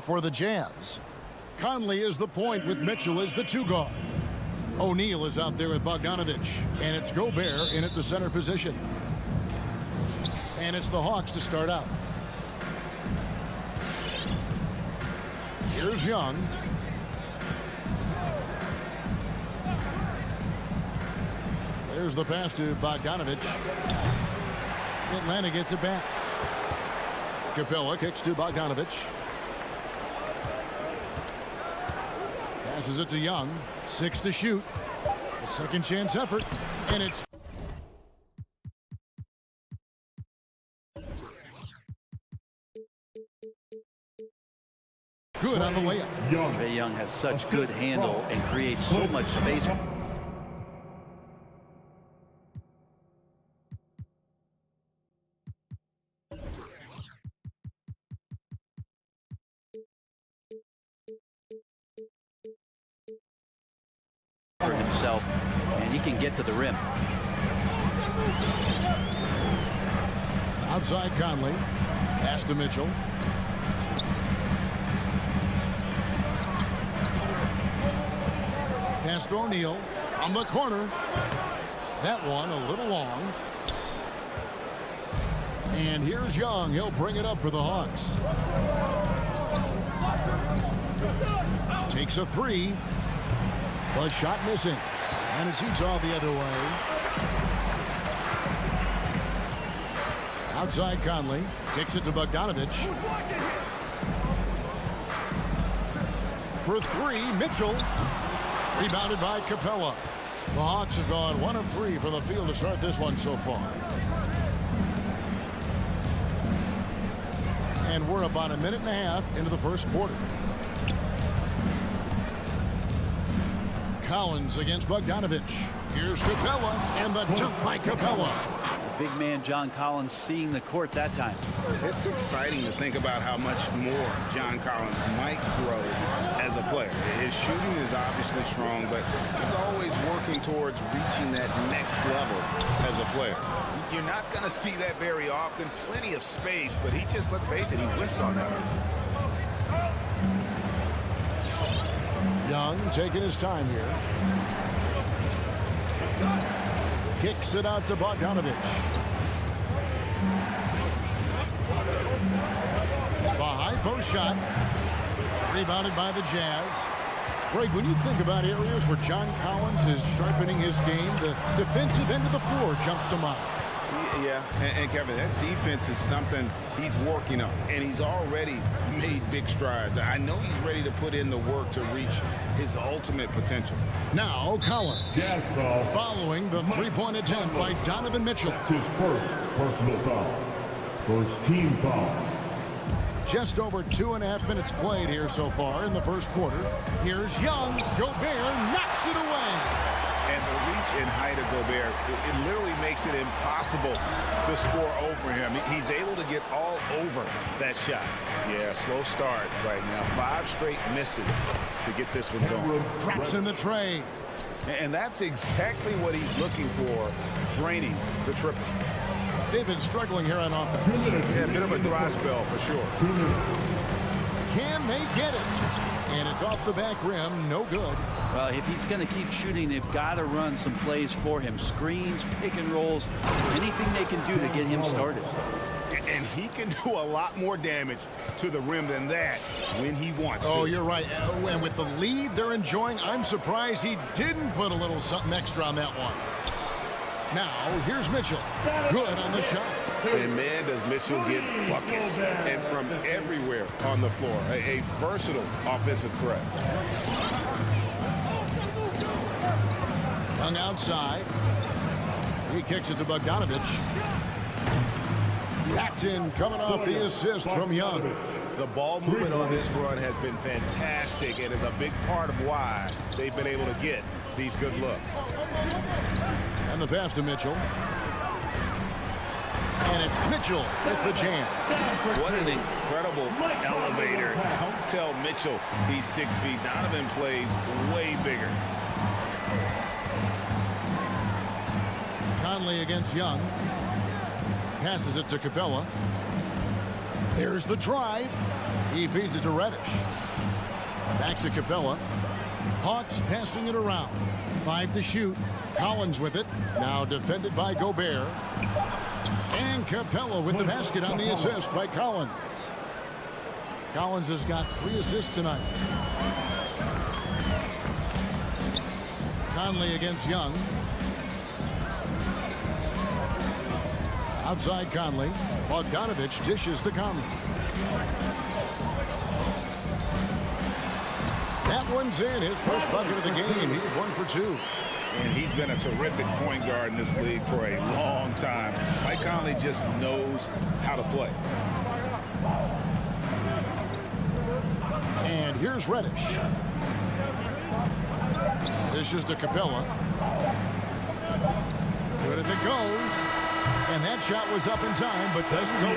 for the Jazz. Conley is the point with Mitchell as the 2 guard. O'Neal is out there with Bogdanovich, and it's Gobert in at the center position. And it's the Hawks to start out. Here's Young. There's the pass to Bogdanovich. Atlanta gets it back. Capella kicks to Bogdanovich. Passes it to Young. 6 to shoot. A second chance effort. And it's good on the layup. Trae Young has such good handle and creates so much space. For himself, and he can get to the rim. Outside Conley. Pass to Mitchell. Pass to O'Neal from the corner. That one a little long. And here's Young. He'll bring it up for the Hawks. Takes a 3. The shot missing. And it's Utah the other way. Outside Conley. Kicks it to Bogdanovich. For 3, Mitchell. Rebounded by Capella. The Hawks have gone 1 of 3 from the field to start this one so far. And we're about a minute and a half into the first quarter. Collins against Bogdanovich. Here's Capella, and the dunk by Capella. Big man John Collins seeing the court that time. It's exciting to think about how much more John Collins might grow as a player. His shooting is obviously strong, but he's always working towards reaching that next level as a player. You're not going to see that very often. Plenty of space, but he just, let's face it, he whiffs on that. Young taking his time here. Kicks it out to Bogdanovich. The high post shot. Rebounded by the Jazz. Greg, when you think about areas where John Collins is sharpening his game, the defensive end of the floor jumps to mind. Yeah, and Kevin, that defense is something he's working on, and he's already made big strides. I know he's ready to put in the work to reach his ultimate potential. Now Collins, following the three-point attempt by Donovan Mitchell. That's his first personal foul. First team foul. Just over 2.5 minutes played here so far in the first quarter. Here's Young. Gobert knocks it away. And the reach and height of Gobert, it literally makes it impossible to score over him. He's able to get all over that shot. Yeah, slow start right now. 5 straight misses to get this one going. Drops in the tray. And that's exactly what he's looking for, draining the triple. They've been struggling here on offense. Yeah, a bit of a dry spell for sure. Can they get it? And it's off the back rim. No good. Well, if he's going to keep shooting, they've got to run some plays for him. Screens, pick and rolls, anything they can do to get him started. And he can do a lot more damage to the rim than that when he wants to. Oh, you're right. And with the lead they're enjoying, I'm surprised he didn't put a little something extra on that one. Now, here's Mitchell. Good on the shot. And man, does Mitchell get buckets. And from everywhere on the floor. A versatile offensive threat. Hung outside. He kicks it to Bogdanovich. Paxton coming off the assist from Young. The ball movement on this run has been fantastic and is a big part of why they've been able to get these good looks. And the pass to Mitchell. And it's Mitchell with the jam. What an incredible elevator. Don't tell Mitchell he's 6 feet. Donovan plays way bigger. Conley against Young. Passes it to Capella. There's the drive. He feeds it to Reddish. Back to Capella. Hawks passing it around. 5 to shoot. Collins with it. Now defended by Gobert. And Capella with the basket on the assist by Collins. Collins has got 3 assists tonight. Conley against Young. Outside Conley. Bogdanovich dishes to Conley. That one's in. His first bucket of the game. He's 1 for 2. And he's been a terrific point guard in this league for a long time. Mike Conley just knows how to play. And here's Reddish. This is to Capella. Good if it goes. And that shot was up in time, but doesn't go in.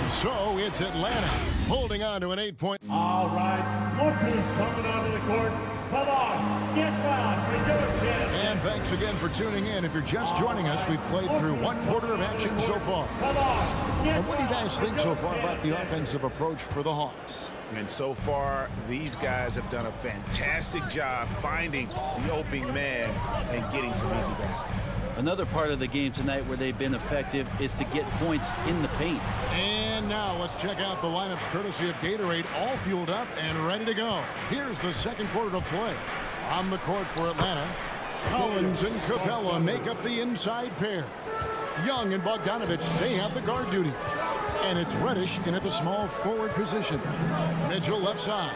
And so it's Atlanta holding on to an 8-point. All right, look who's coming onto the court. Come on, get down, and do it, kid. And thanks again for tuning in. If you're just joining us, we've played through 1 quarter of action so far. Come on, get And what do you guys think so far about the offensive approach for the Hawks? And so far, these guys have done a fantastic job finding the opening man and getting some easy baskets. Another part of the game tonight where they've been effective is to get points in the paint. And now let's check out the lineups courtesy of Gatorade, all fueled up and ready to go. Here's the second quarter of play. On the court for Atlanta, Collins and Capella make up the inside pair. Young and Bogdanovich, they have the guard duty. And it's Reddish in at the small forward position. Mitchell left side.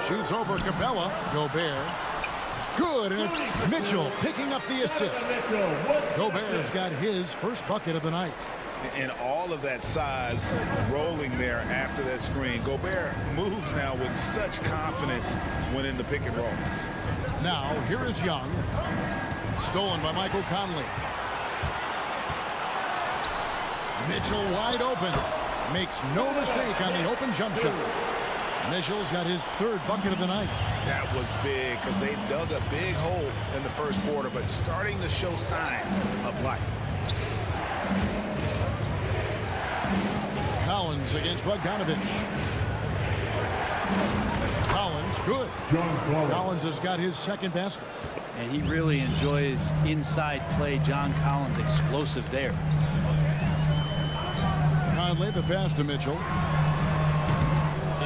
Shoots over Capella. Gobert. Good, and it's Mitchell picking up the assist. Gobert's got his first bucket of the night. And all of that size rolling there after that screen. Gobert moves now with such confidence when in the pick and roll. Now, here is Young. Stolen by Michael Conley. Mitchell wide open. Makes no mistake on the open jump shot. Mitchell's got his 3rd bucket of the night. That was big because they dug a big hole in the first quarter, but starting to show signs of life. Collins against Bogdanovich. Collins, good. Collins has got his 2nd basket. And he really enjoys inside play. John Collins explosive there. Conley, the pass to Mitchell.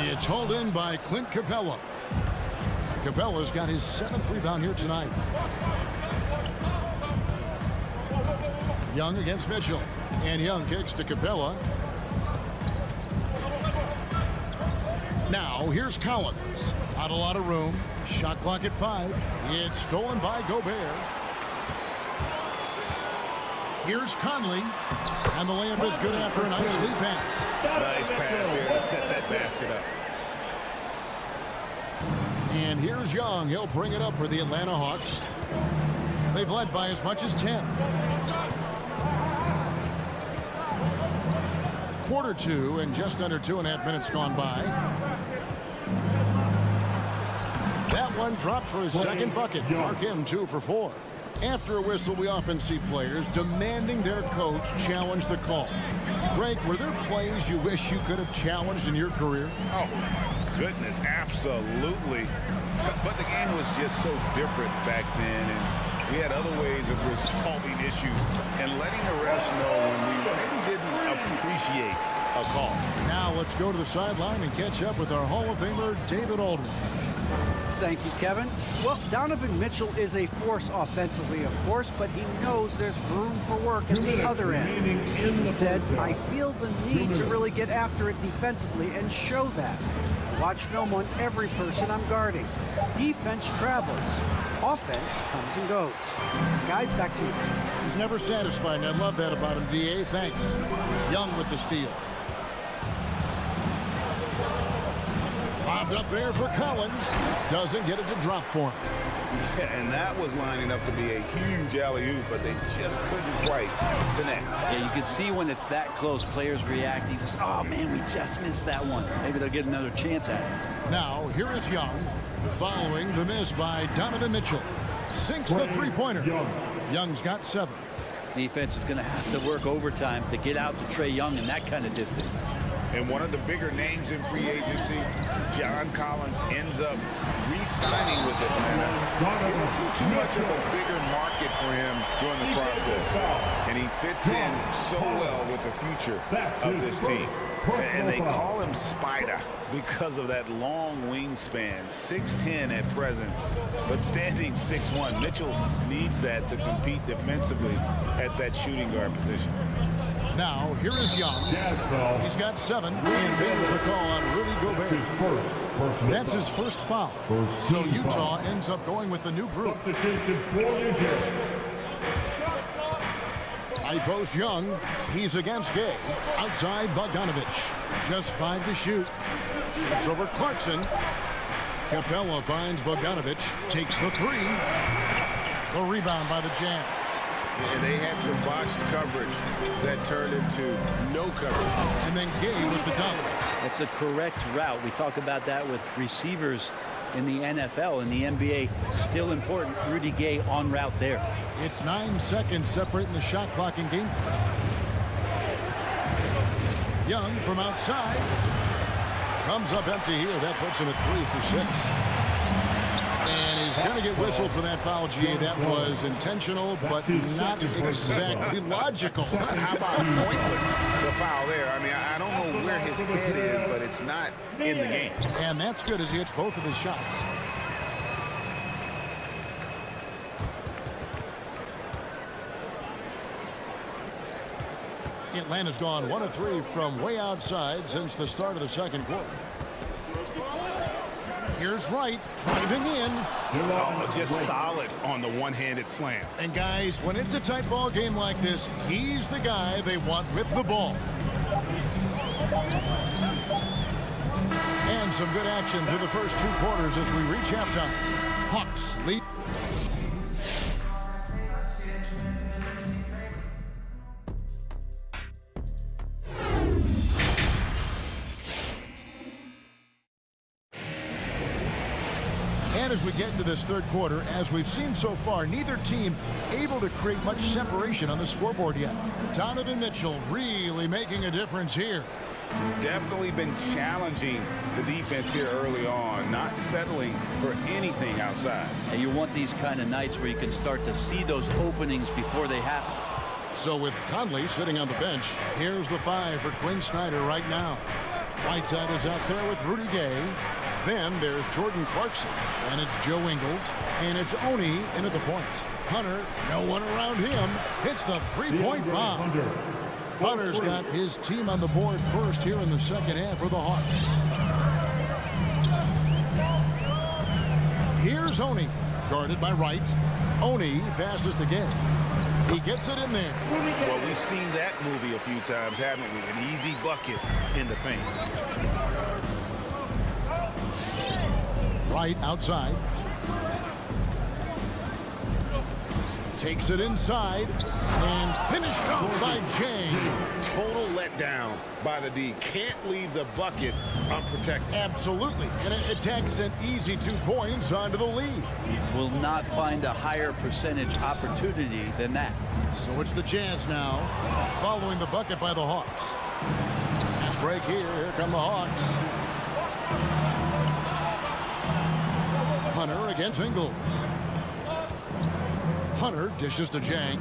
It's hauled in by Clint Capella. Capella's got his 7th rebound here tonight. Young against Mitchell. And Young kicks to Capella. Now, here's Collins. Not a lot of room. Shot clock at 5. It's stolen by Gobert. Here's Conley. And the layup is good after a nice lead pass. Nice pass here to set that basket up. And here's Young. He'll bring it up for the Atlanta Hawks. They've led by as much as 10. Quarter 2 and just under 2.5 minutes gone by. That one dropped for his 2nd bucket. Mark him 2 for 4. After a whistle, we often see players demanding their coach challenge the call. Greg, were there plays you wish you could have challenged in your career? Oh, goodness, absolutely. But the game was just so different back then, and we had other ways of resolving issues and letting the refs know when we really didn't appreciate a call. Now let's go to the sideline and catch up with our Hall of Famer, David Aldridge. Thank you, Kevin. Well, Donovan Mitchell is a force offensively, of course, but he knows there's room for work at the other end. He said, I feel the need to really get after it defensively and show that. Watch film on every person I'm guarding. Defense travels. Offense comes and goes. Guys, back to you. He's never satisfied, and I love that about him, D.A. Thanks. Young with the steal. Bobbed up there for Collins. Doesn't get it to drop for him. Yeah, and that was lining up to be a huge alley-oop, but they just couldn't quite connect. Yeah, you can see when it's that close, players reacting. Just, oh, man, we just missed that one. Maybe they'll get another chance at it. Now, here is Young, following the miss by Donovan Mitchell. Sinks the three-pointer. Young's got 7. Defense is going to have to work overtime to get out to Trae Young in that kind of distance. And one of the bigger names in free agency, John Collins, ends up re-signing with Atlanta. Didn't see too much of a bigger market for him during the process. And he fits in so well with the future of this team. And they call him Spider because of that long wingspan, 6'10" at present, but standing 6'1". Mitchell needs that to compete defensively at that shooting guard position. Now, here is Young. He's got 7, and there's the call on Rudy Gobert. That's his first foul. So Utah ends up going with the new group. High post Young. He's against Gay. Outside Bogdanovich. Just 5 to shoot. Shoots over Clarkson. Capella finds Bogdanovich. Takes the 3. The rebound by the Jazz. And they had some botched coverage that turned into no coverage. And then Gay with the double. That's a correct route. We talk about that with receivers in the NFL and the NBA. Still important. Rudy Gay on route there. It's 9 seconds separating the shot clock and game. Young from outside. Comes up empty here. That puts him at 3 for 6. And he's going to get whistled for that foul, G. That was intentional, but not exactly logical. How about pointless to foul there? I mean, I don't know where his head is, but it's not in the game. And that's good as he hits both of his shots. Atlanta's gone 1 of 3 from way outside since the start of the second quarter. Here's Wright driving in. Oh, just solid on the one-handed slam. And guys, when it's a tight ball game like this, he's the guy they want with the ball. And some good action through the first 2 quarters as we reach halftime. Hawks lead. And as we get into this third quarter, as we've seen so far, neither team able to create much separation on the scoreboard yet. Donovan Mitchell really making a difference here. Definitely been challenging the defense here early on, not settling for anything outside. And you want these kind of nights where you can start to see those openings before they happen. So with Conley sitting on the bench, here's the 5 for Quinn Snyder right now. Whiteside is out there with Rudy Gay. Then there's Jordan Clarkson, and it's Joe Ingles, and it's Oni in at the point. Hunter, no one around him, hits the 3-point bomb. Hunter's got his team on the board first here in the second half for the Hawks. Here's Oni, guarded by Wright. Oni passes to Gay. He gets it in there. Well, we've seen that movie a few times, haven't we? An easy bucket in the paint. Right outside. Takes it inside and finished off by James. Total letdown by the D. Can't leave the bucket unprotected. Absolutely. And it takes an easy 2 points onto the lead. Will not find a higher percentage opportunity than that. So it's the Jazz now, following the bucket by the Hawks. Fast break here. Here come the Hawks. Hunter against Ingles. Hunter dishes to Jang.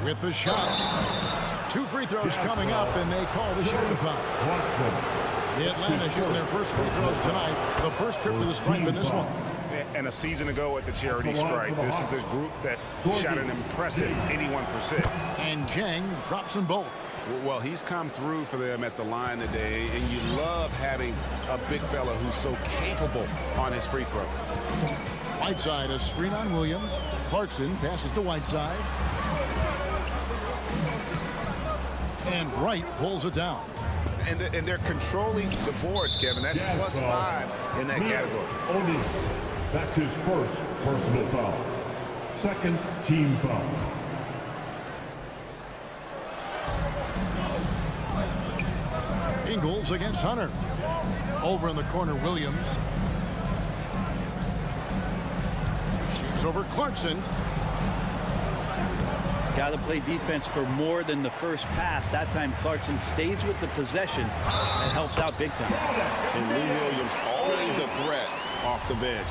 With the shot. 2 free throws coming up, and they call the shooting foul. Atlanta shooting their first free throws tonight. The first trip to the stripe in this one. And a season ago at the charity stripe, this is a group that shot an impressive 81%. And Jang drops them both. Well, he's come through for them at the line today, and you love having a big fella who's so capable on his free throw. Whiteside, a screen on Williams. Clarkson passes to Whiteside. And Wright pulls it down. And they're controlling the boards, Kevin. That's plus 5 in that category. Oni. That's his first personal foul. Second team foul. Ingles against Hunter. Over in the corner, Williams. It's over Clarkson. Got to play defense for more than the first pass. That time Clarkson stays with the possession and helps out big time. And Lou Williams, always a threat off the bench,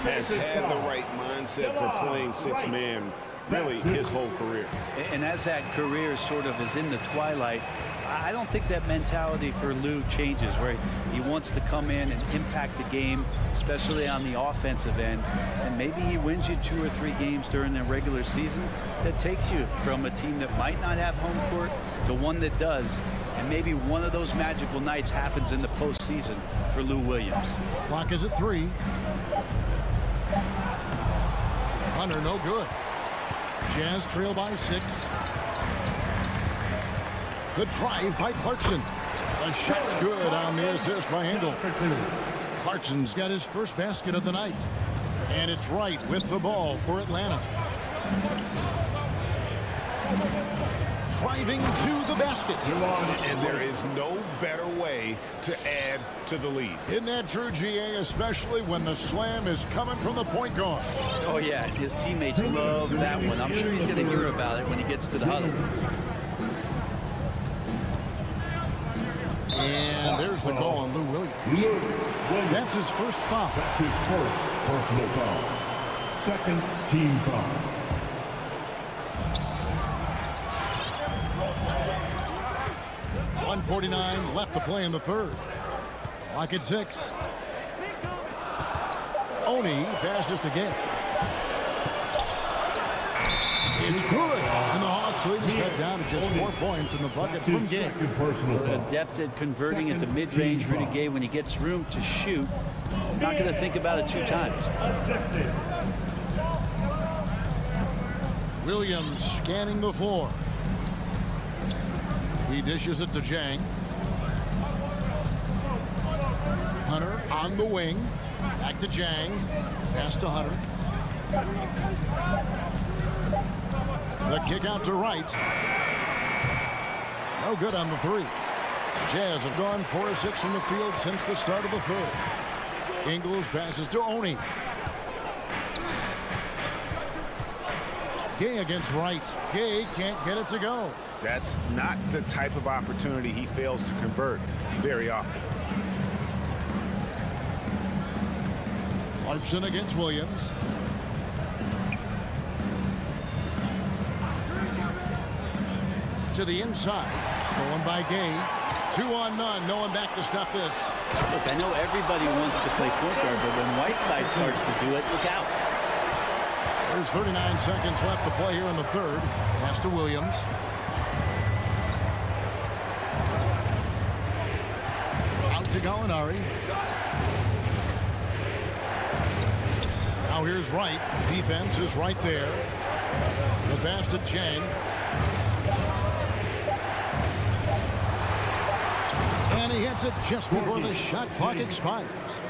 has had the right mindset for playing six-man really his whole career. And as that career sort of is in the twilight, I don't think that mentality for Lou changes, where he wants to come in and impact the game, especially on the offensive end. And maybe he wins you 2 or 3 games during the regular season that takes you from a team that might not have home court to one that does. And maybe one of those magical nights happens in the postseason for Lou Williams. Clock is at 3. Hunter, no good. Jazz trail by 6. The drive by Clarkson. The shot's good on the assist by Engel. Clarkson's got his first basket of the night. And it's right with the ball for Atlanta. Driving to the basket. And there is no better way to add to the lead. Isn't that true, GA, especially when the slam is coming from the point guard? Oh, yeah, his teammates love that one. I'm sure he's going to hear about it when he gets to the huddle. And there's the call on Lou Williams. That's his first foul. That's his first personal foul. Second team foul. .149 left to play in the third. Lock at 6. Oni passes to Gay. It's good. And the Hawks lead is cut down to just 4 points in the bucket from Gay. Adept at converting at the mid-range. Rudy Gay, when he gets room to shoot, he's not going to think about it 2 times. Williams scanning the floor. He dishes it to Jang. Hunter on the wing. Back to Jang. Pass to Hunter. The kick out to Wright. No good on the 3. Jazz have gone 4 of 6 from the field since the start of the third. Ingles passes to Oni. Gay against Wright. Gay can't get it to go. That's not the type of opportunity he fails to convert very often. Clarkson against Williams. To the inside. Stolen by Gay. 2 on none. No one back to stop this. Look, I know everybody wants to play point guard, but when Whiteside starts to do it, look out. There's 39 seconds left to play here in the third. Pass to Williams. Out to Gallinari. Now here's Wright. Defense is right there. The pass to Jang. And he hits it just before the shot clock expires.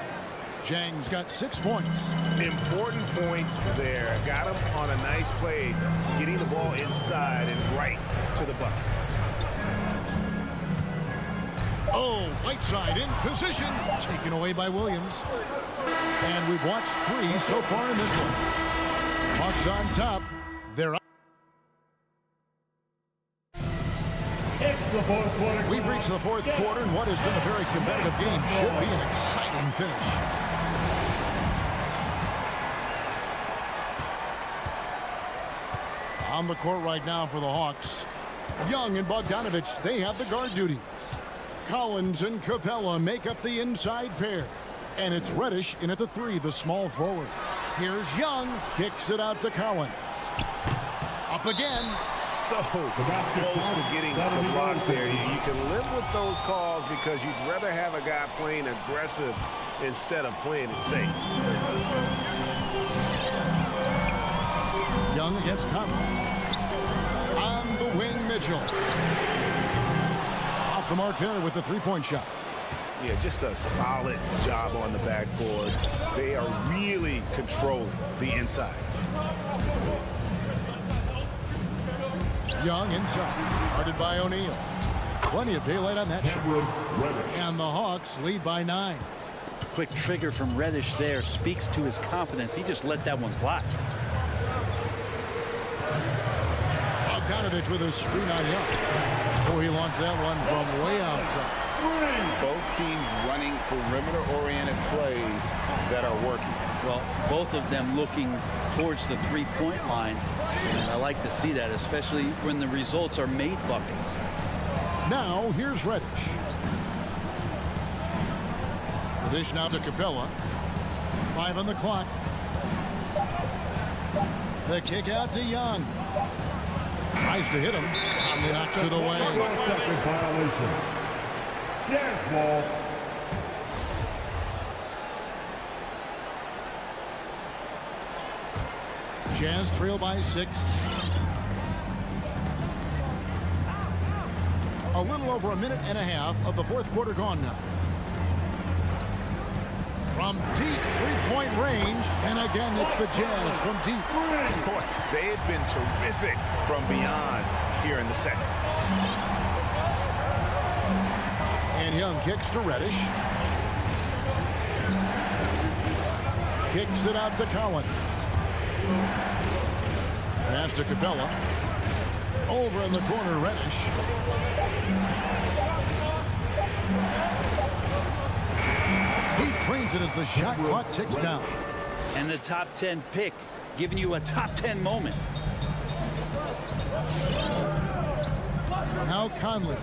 Jang's got 6 points. Important points there. Got him on a nice play, getting the ball inside and right to the bucket. Oh, Whiteside in position. Taken away by Williams. And we've watched 3 so far in this one. Hawks on top. They're up. We've reached the fourth quarter, and what has been a very competitive game should be an exciting finish. On the court right now for the Hawks. Young and Bogdanovich, they have the guard duties. Collins and Capella make up the inside pair. And it's Reddish in at the 3, the small forward. Here's Young, kicks it out to Collins. Up again. So close to getting the block there. You can live with those calls because you'd rather have a guy playing aggressive instead of playing it safe. Young against Conley. On the wing, Mitchell. Off the mark there with the 3-point shot. Yeah, just a solid job on the backboard. They are really controlling the inside. Young inside. Guarded by O'Neal. Plenty of daylight on that shot. And the Hawks lead by 9. Quick trigger from Reddish there speaks to his confidence. He just let that one fly. Bogdanovich with a screen on Young. Oh, he launched that one from way outside. Both teams running perimeter-oriented plays that are working. Well, both of them looking towards the three-point line. And I like to see that, especially when the results are made buckets. Now, here's Reddish. The dish now to Capella. 5 on the clock. The kick out to Young. Tries to hit him. Knocks it away. Second violation. Jazz ball. Jazz trail by 6. A little over a minute and a half of the fourth quarter gone now. From deep three-point range, and again it's the Jazz from deep. Boy, they have been terrific from beyond here in the second. And Young kicks to Reddish. Kicks it out to Collins. Pass to Capella. Over in the corner, Reddish. He trains it as the shot clock ticks down. And the top 10 pick giving you a top 10 moment. Now Conley.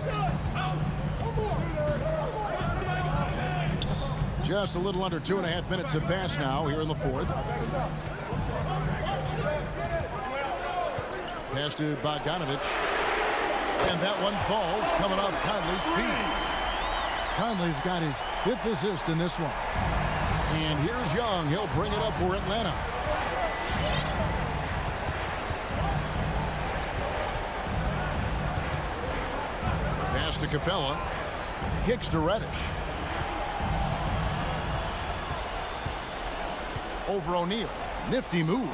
Just a little under 2.5 minutes have passed now here in the fourth. Pass to Bogdanovich. And that one falls coming off Conley's feet. Conley's got his 5th assist in this one. And here's Young. He'll bring it up for Atlanta. Pass to Capella. Kicks to Reddish. Over O'Neal. Nifty move.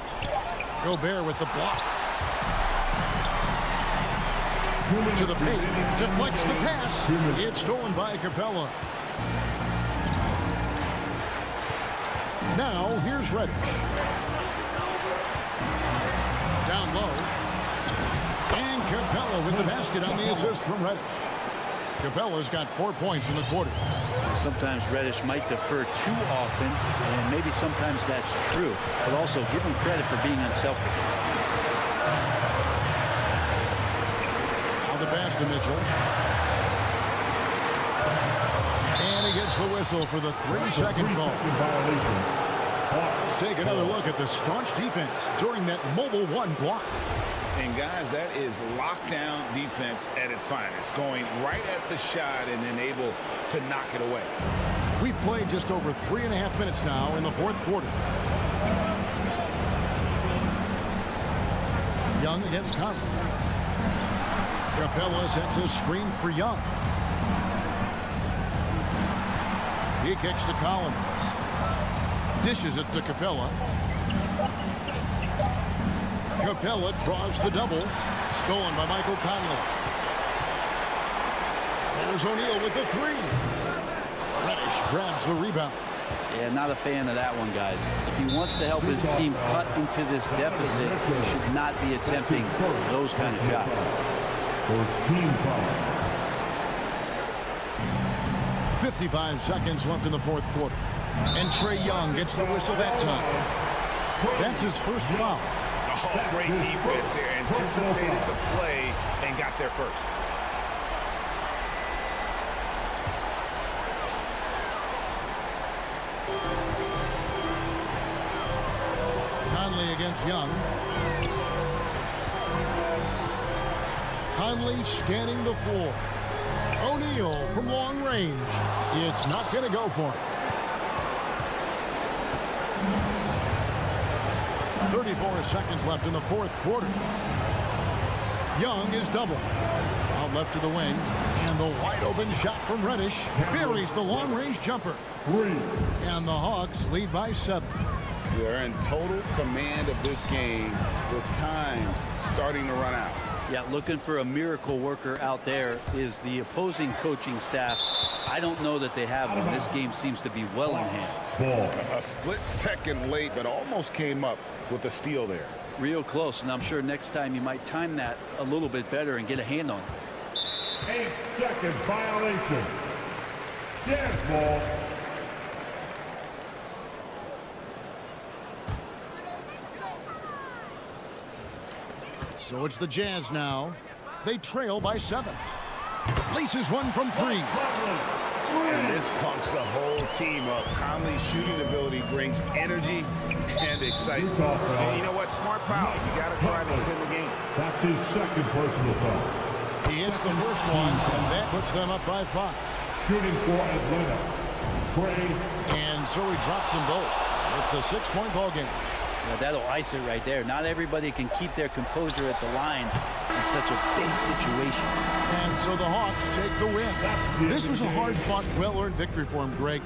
Gobert with the block. To the paint. Deflects the pass. It's stolen by Capella. Now, here's Reddish. Down low. And Capella with the basket on the assist from Reddish. Capella's got 4 points in the quarter. Sometimes Reddish might defer too often, and maybe sometimes that's true, but also give him credit for being unselfish. Now the pass to Mitchell. And he gets the whistle for the 3-second call. Let's take another look at the staunch defense during that mobile one block. And guys, that is lockdown defense at its finest, going right at the shot and then able to knock it away. We've played just over 3.5 minutes now in the fourth quarter. Young against Conley. Capella sets a screen for Young. He kicks to Collins. Dishes it to Capella. Capella draws the double. Stolen by Michael Conley. There's O'Neal with the 3. Reddish grabs the rebound. Yeah, not a fan of that one, guys. If he wants to help his team cut into this deficit, he should not be attempting those kind of shots. First team foul. 55 seconds left in the fourth quarter. And Trae Young gets the whistle that time. That's his first foul. Oh, great defense there. Anticipated the play and got there first. Conley against Young. Conley scanning the floor. O'Neal from long range. It's not going to go for him. 34 seconds left in the fourth quarter. Young is double. Out left to the wing. And the wide open shot from Reddish buries the long range jumper. 3. And the Hawks lead by 7. They're in total command of this game with time starting to run out. Yeah, looking for a miracle worker out there is the opposing coaching staff. I don't know that they have one. This game seems to be well in hand. Ball. A split second late, but almost came up with a steal there. Real close, and I'm sure next time you might time that a little bit better and get a hand on it. 8-second violation. Jazz ball. So it's the Jazz now. They trail by 7. Laces one from 3. And this pumps the whole team up. Conley's shooting ability brings energy and excitement. And you know what? Smart foul. You got to try to extend the game. That's his second personal foul. He hits the first one, and that puts them up by 5. Shooting for Atlanta. Trey. And so he drops them both. It's a 6-point ball game. Now that'll ice it right there. Not everybody can keep their composure at the line in such a big situation. And so the Hawks take the win. This was a hard-fought, well-earned victory for him, Greg.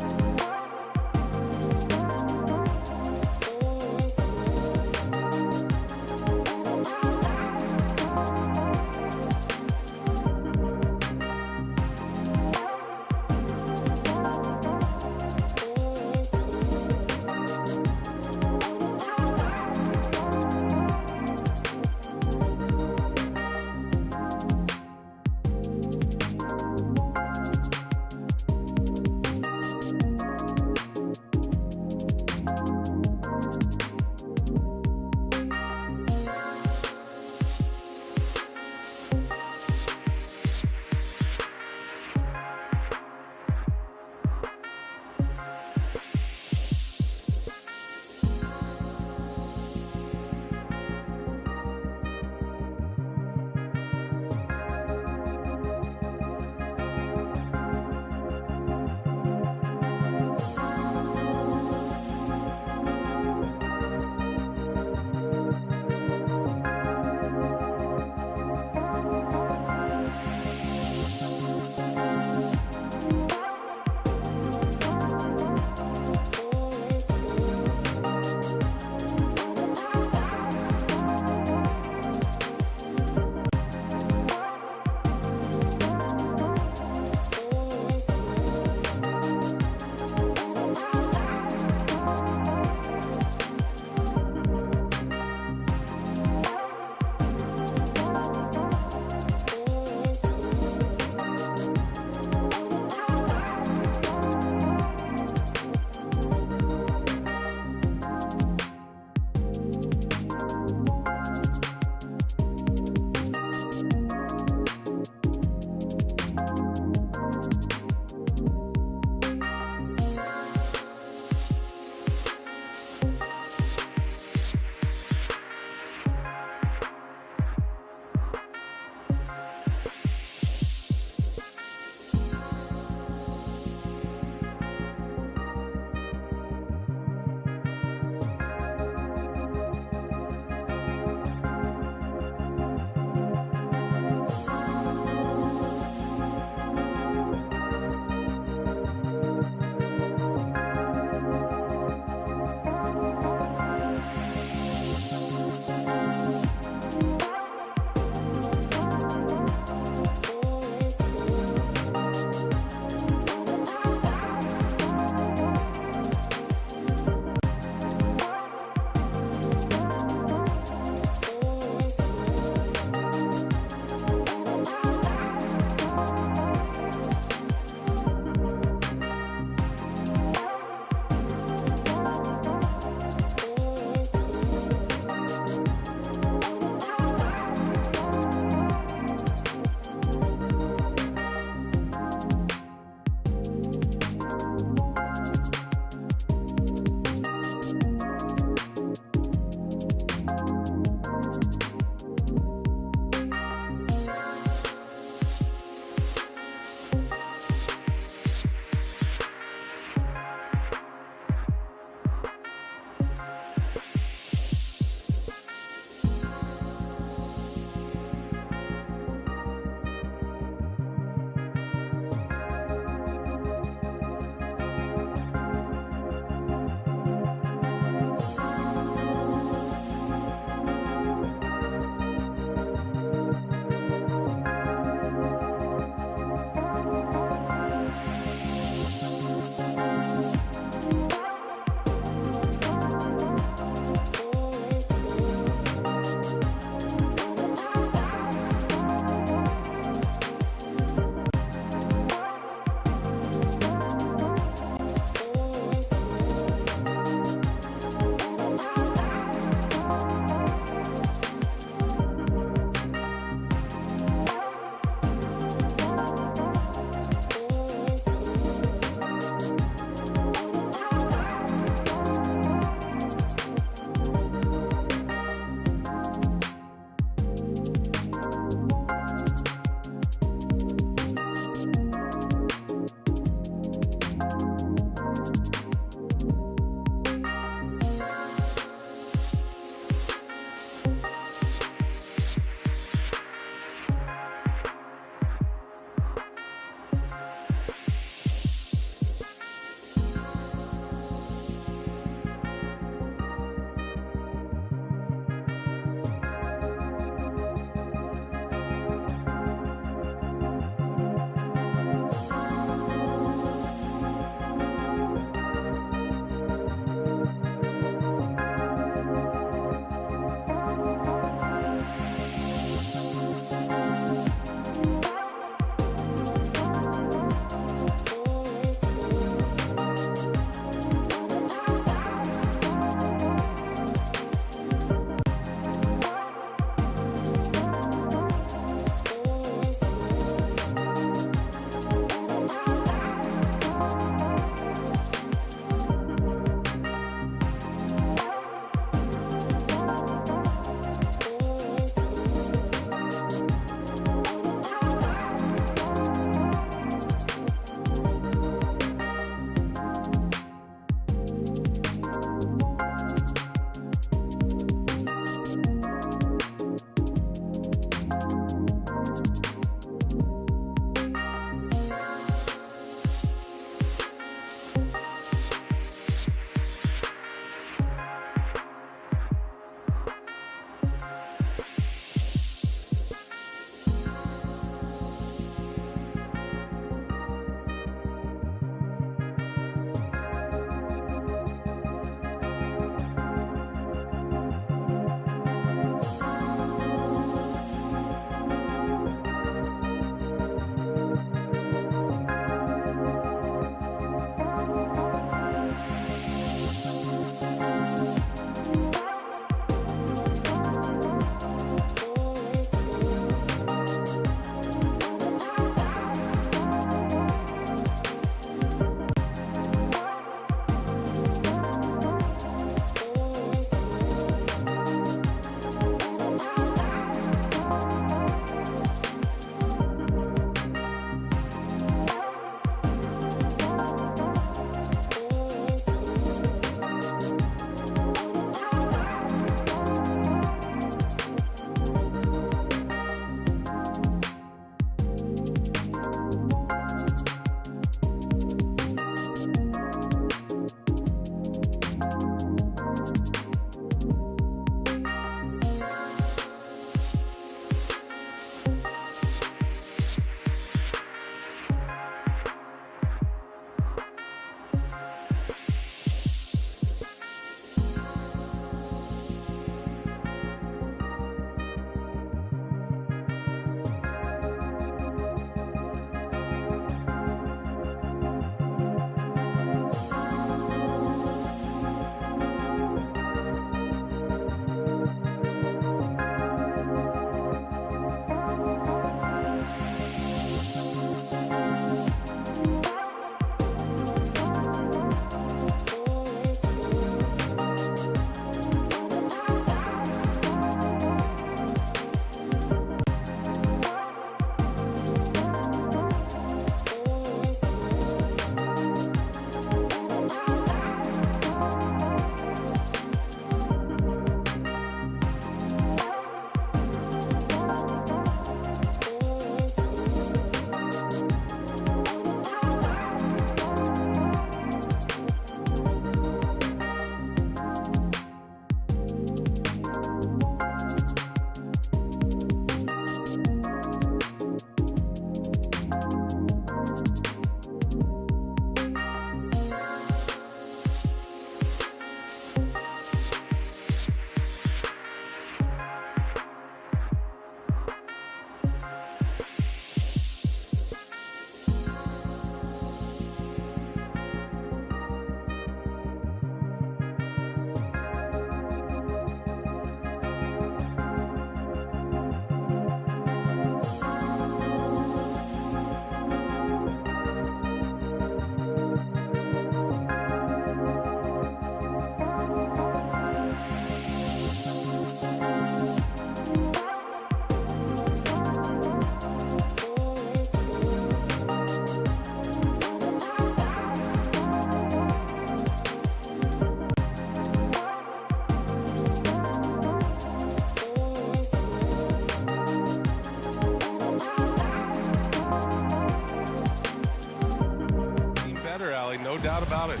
about it.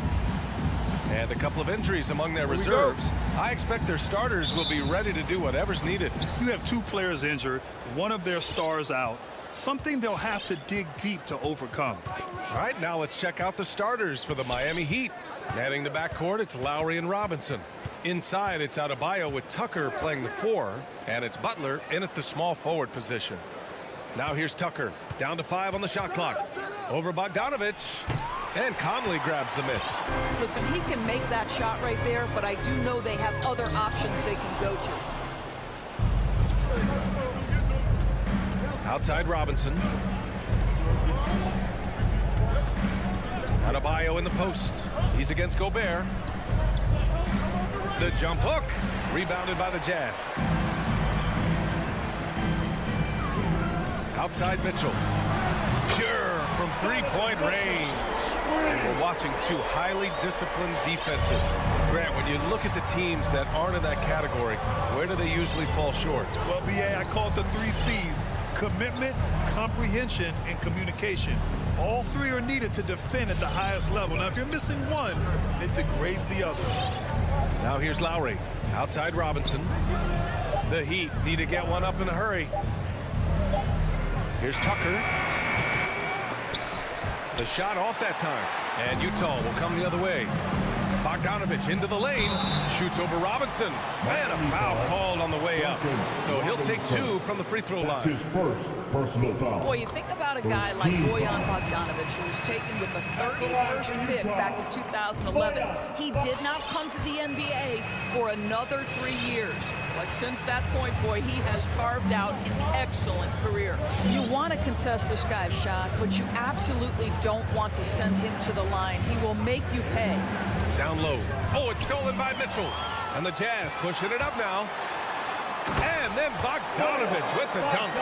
And a couple of injuries among their reserves. I expect their starters will be ready to do whatever's needed. You have 2 players injured, one of their stars out. Something they'll have to dig deep to overcome. All right, now let's check out the starters for the Miami Heat. Manning the backcourt, it's Lowry and Robinson. Inside, it's Adebayo with Tucker playing the 4, and it's Butler in at the small forward position. Now here's Tucker, down to 5 on the shot clock. Over Bogdanovich, and Conley grabs the miss. Listen, he can make that shot right there, but I do know they have other options they can go to. Outside Robinson. Adebayo in the post. He's against Gobert. The jump hook. Rebounded by the Jazz. Outside Mitchell. Pure from three-point range. And we're watching 2 highly disciplined defenses. Grant, when you look at the teams that aren't in that category, where do they usually fall short? Well, BA, I call it the 3 C's. Commitment, comprehension, and communication. All 3 are needed to defend at the highest level. Now, if you're missing one, it degrades the others. Now here's Lowry. Outside Robinson. The Heat need to get one up in a hurry. Here's Tucker. The shot off that time. And Utah will come the other way. Bogdanovich into the lane. Shoots over Robinson. And a foul called on the way up. So he'll take 2 from the free throw line. His first personal foul. Boy, you think about a guy like Bojan Bogdanovich, who was taken with the 31st pick back in 2011. He did not come to the NBA for another 3 years. But since that point, boy, he has carved out an excellent career. You want to contest this guy's shot, but you absolutely don't want to send him to the line. He will make you pay. Down low. Oh, it's stolen by Mitchell. And the Jazz pushing it up now. And then Bogdanovich with the dunk.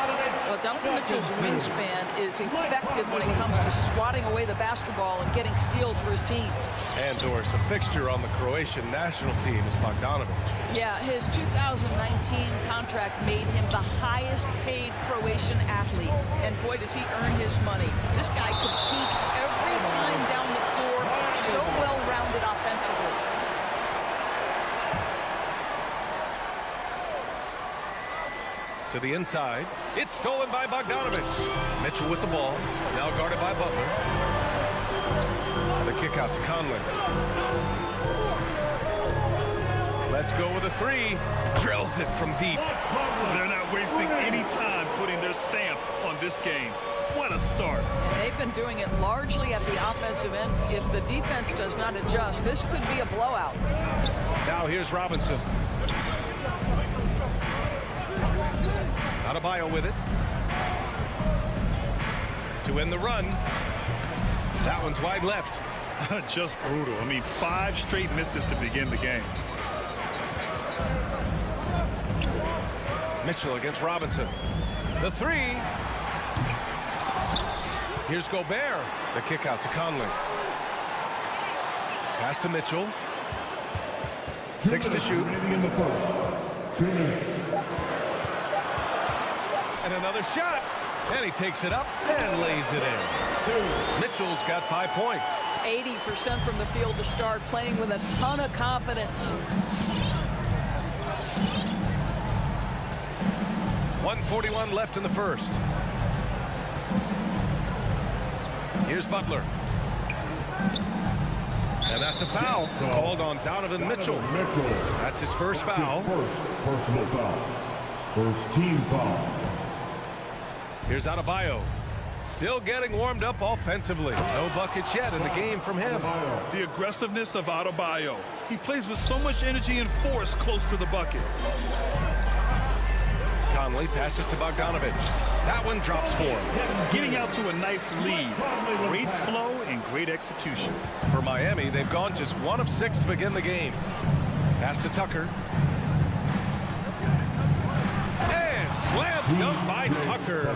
Well, Donovan Mitchell's wingspan is effective when it comes to swatting away the basketball and getting steals for his team. And Doris, a fixture on the Croatian national team is Bogdanovich. Yeah, his 2019 contract made him the highest paid Croatian athlete. And boy, does he earn his money. This guy competes every time down the floor, so well-rounded offensively. To the inside. It's stolen by Bogdanovich. Mitchell with the ball. Now guarded by Butler. The kick out to Conley. Let's go with a 3. Drills it from deep. They're not wasting any time putting their stamp on this game. What a start. And they've been doing it largely at the offensive end. If the defense does not adjust, this could be a blowout. Now here's Robinson. Adebayo with it. To end the run. That one's wide left. Just brutal. I mean, 5 straight misses to begin the game. Mitchell against Robinson. The 3. Here's Gobert. The kick out to Conley. Pass to Mitchell. 6 to shoot. In the first. 2 minutes. And another shot. And he takes it up and lays it in. Mitchell's got 5 points. 80% from the field to start, playing with a ton of confidence. 1:41 left in the first. Here's Butler. And that's a foul called on Donovan Mitchell. That's his first foul. First personal foul. First team foul. Here's Adebayo. Still getting warmed up offensively. No buckets yet in the game from him. The aggressiveness of Adebayo. He plays with so much energy and force close to the bucket. Conley passes to Bogdanovich. That one drops for him. Getting out to a nice lead. Great flow and great execution. For Miami, they've gone just 1 of 6 to begin the game. Pass to Tucker. And slam dunk by Tucker.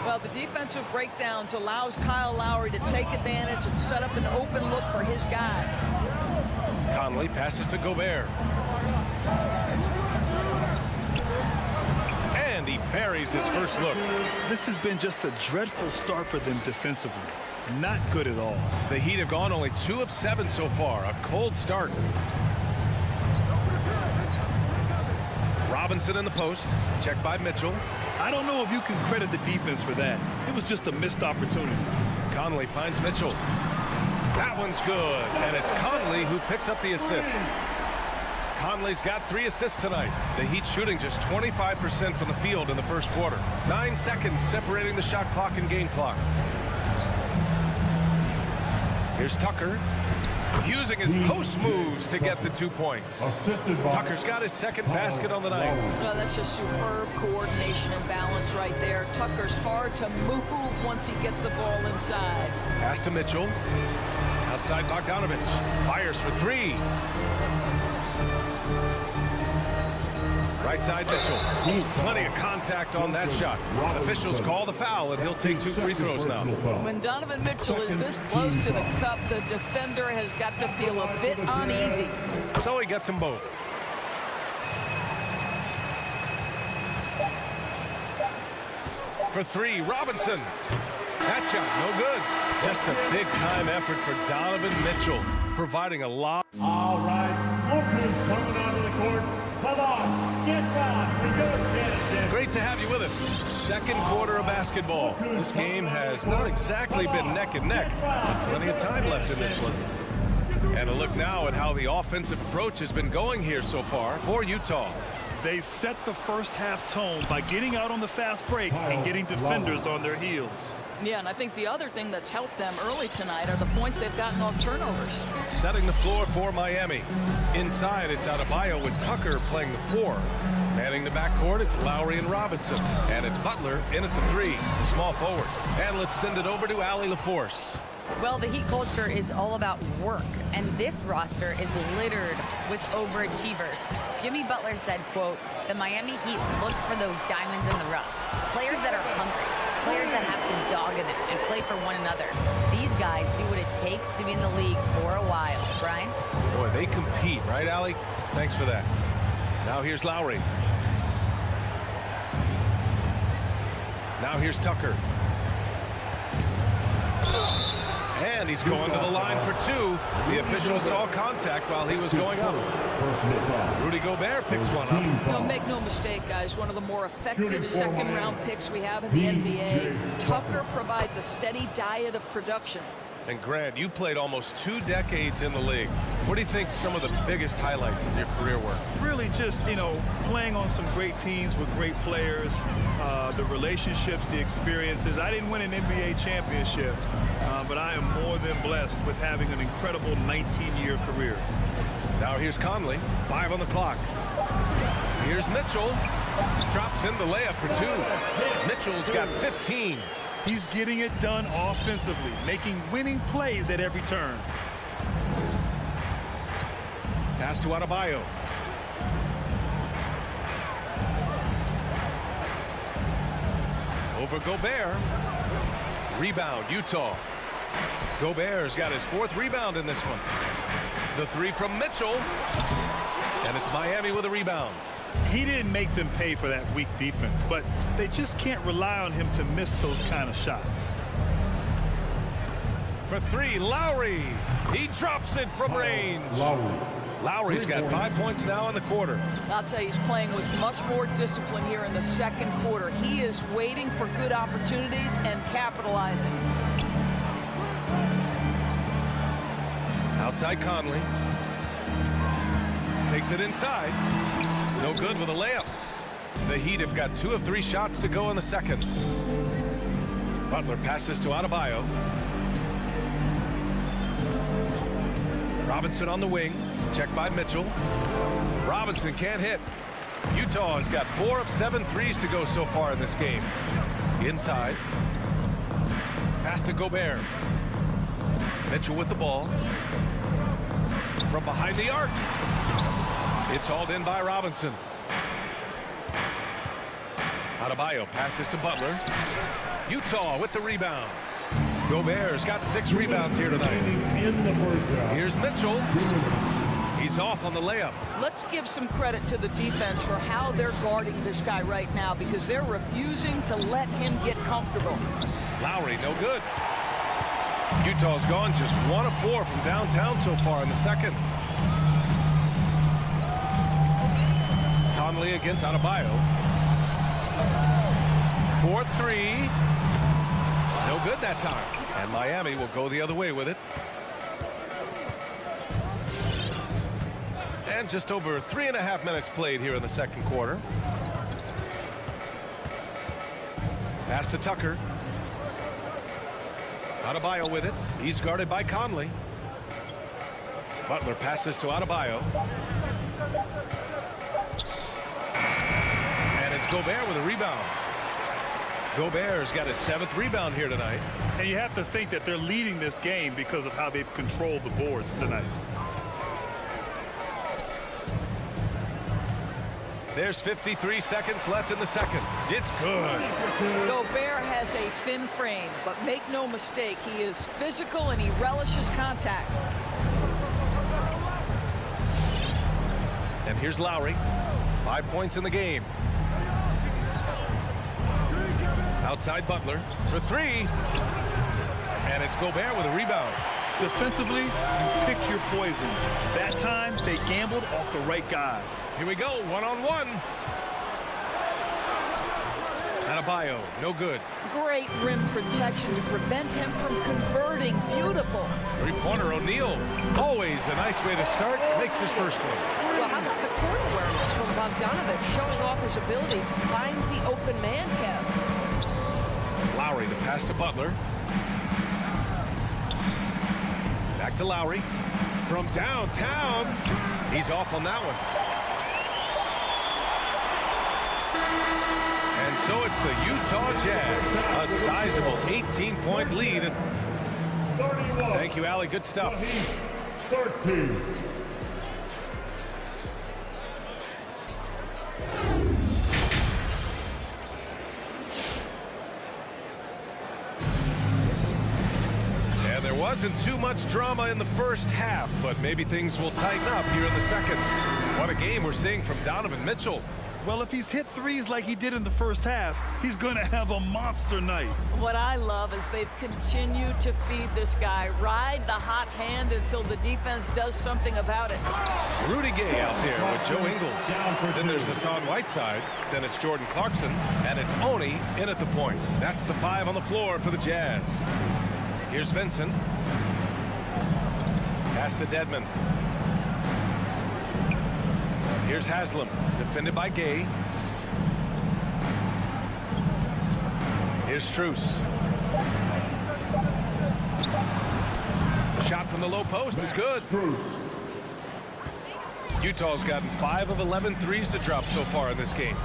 Well, the defensive breakdowns allows Kyle Lowry to take advantage and set up an open look for his guy. Conley passes to Gobert. And he buries his first look. This has been just a dreadful start for them defensively. Not good at all. The Heat have gone only 2 of 7 so far. A cold start. Robinson in the post. Checked by Mitchell. I don't know if you can credit the defense for that. It was just a missed opportunity. Conley finds Mitchell. That one's good. And it's Conley who picks up the assist. Conley's got 3 assists tonight. The Heat shooting just 25% from the field in the first quarter. 9 seconds separating the shot clock and game clock. Here's Tucker. Using his post moves to get the 2 points. Tucker's got his second basket on the night. Well, that's just superb coordination and balance right there. Tucker's hard to move once he gets the ball inside. Pass to Mitchell. Outside Bogdanovich. Fires for 3. Right side Mitchell. Plenty of contact on that shot. Officials call the foul, and he'll take 2 free throws now. When Donovan Mitchell is this close to the cup, the defender has got to feel a bit uneasy. So he gets them both. For 3, Robinson. That shot, no good. Just a big-time effort for Donovan Mitchell, providing a lot. All right, Oakland's coming onto the court. Come on, get back. Great to have you with us. Second quarter of basketball. This game has not exactly been neck and neck. Plenty of time left in this one. And a look now at how the offensive approach has been going here so far for Utah. They set the first half tone by getting out on the fast break and getting defenders on their heels. Yeah, and I think the other thing that's helped them early tonight are the points they've gotten off turnovers. Setting the floor for Miami. Inside, it's Adebayo with Tucker playing the 4. Manning the backcourt, it's Lowry and Robinson. And it's Butler in at the 3, small forward. And let's send it over to Allie LaForce. Well, the Heat culture is all about work, and this roster is littered with overachievers. Jimmy Butler said, quote, "The Miami Heat look for those diamonds in the rough. Players that are hungry, players that have some dog in them and play for one another. These guys do what it takes to be in the league for a while." Brian? Boy, they compete, right, Allie? Thanks for that. Now here's Lowry. Now here's Tucker. And he's going to the line for 2. The official saw contact while he was going up. Rudy Gobert picks one up. Don't make no mistake, guys. One of the more effective second-round picks we have in the NBA. Tucker provides a steady diet of production. And Grant, you played almost 2 decades in the league. What do you think some of the biggest highlights of your career were? Really just, playing on some great teams with great players, the relationships, the experiences. I didn't win an NBA championship, but I am more than blessed with having an incredible 19-year career. Now here's Conley, 5 on the clock. Here's Mitchell. Drops in the layup for 2. Mitchell's got 15. He's getting it done offensively, making winning plays at every turn. Pass to Adebayo. Over Gobert. Rebound, Utah. Gobert's got his 4th rebound in this one. The 3 from Mitchell. And it's Miami with a rebound. He didn't make them pay for that weak defense, but they just can't rely on him to miss those kind of shots. For 3, Lowry. He drops it from range. Lowry's got 5 points now in the quarter. I'll tell you, he's playing with much more discipline here in the second quarter. He is waiting for good opportunities and capitalizing. Outside Conley. Takes it inside. No good with a layup. The Heat have got 2 of 3 shots to go in the second. Butler passes to Adebayo. Robinson on the wing. Checked by Mitchell. Robinson can't hit. Utah has got 4 of 7 threes to go so far in this game. Inside. Pass to Gobert. Mitchell with the ball. From behind the arc. It's hauled in by Robinson. Adebayo passes to Butler. Utah with the rebound. Gobert's got 6 rebounds here tonight. Here's Mitchell. He's off on the layup. Let's give some credit to the defense for how they're guarding this guy right now, because they're refusing to let him get comfortable. Lowry, no good. Utah's gone just 1 of 4 from downtown so far in the second. Conley against Adebayo. 4-3. No good that time. And Miami will go the other way with it. And just over 3.5 minutes played here in the second quarter. Pass to Tucker. Adebayo with it. He's guarded by Conley. Butler passes to Adebayo. And it's Gobert with a rebound. Gobert's got his 7th rebound here tonight. And you have to think that they're leading this game because of how they've controlled the boards tonight. There's 53 seconds left in the second. It's good. Gobert has a thin frame, but make no mistake, he is physical and he relishes contact. And here's Lowry. 5 points in the game. Outside Butler for 3. And it's Gobert with a rebound. Defensively, you pick your poison. That time, they gambled off the right guy. Here we go, 1-on-1. Adebayo, no good. Great rim protection to prevent him from converting. Beautiful. Three-pointer O'Neal. Always a nice way to start. Makes his first one. Well, how about the court awareness from Bogdanovic, showing off his ability to find the open man, Kev? Lowry, the pass to Butler. Back to Lowry. From downtown. He's off on that one. And so it's the Utah Jazz. A sizable 18-point lead. Thank you, Allie. Good stuff. 13. Wasn't too much drama in the first half, but maybe things will tighten up here in the second. What a game we're seeing from Donovan Mitchell. Well, if he's hit threes like he did in the first half, he's going to have a monster night. What I love is they've continued to feed this guy. Ride the hot hand until the defense does something about it. Rudy Gay out there with Joe Ingles. Then there's Hassan Whiteside. Then it's Jordan Clarkson. And it's Oni in at the point. That's the 5 on the floor for the Jazz. Here's Vincent. Pass to Dedmon. Here's Haslam, defended by Gay. Here's Strus. Shot from the low post is good. Utah's gotten 5 of 11 threes to drop so far in this game.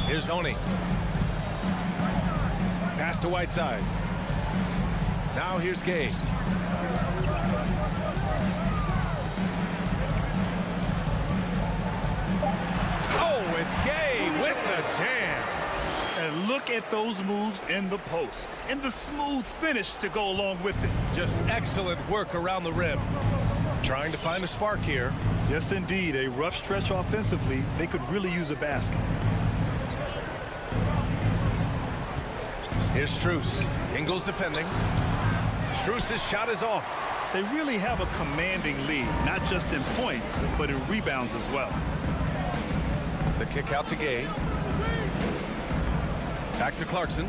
Here's Oni. Pass to Whiteside. Now here's Gay. Oh, it's Gay with the jam. And look at those moves in the post and the smooth finish to go along with it. Just excellent work around the rim. Trying to find a spark here. Yes, indeed. A rough stretch offensively. They could really use a basket. Here's Strus. Ingles defending. Strus' shot is off. They really have a commanding lead, not just in points, but in rebounds as well. The kick out to Gay. Back to Clarkson.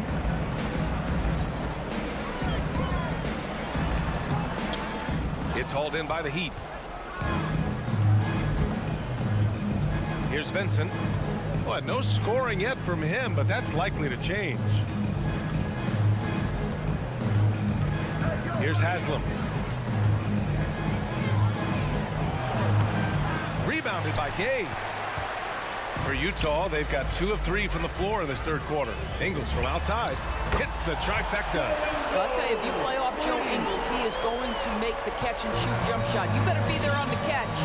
It's hauled in by the Heat. Here's Vincent. Well, no scoring yet from him, but that's likely to change. Here's Haslam. Rebounded by Gay. For Utah, they've got 2 of 3 from the floor in this third quarter. Ingles from outside hits the trifecta. Well, I'll tell you, if you play off Joe Ingles, he is going to make the catch and shoot jump shot. You better be there on the catch.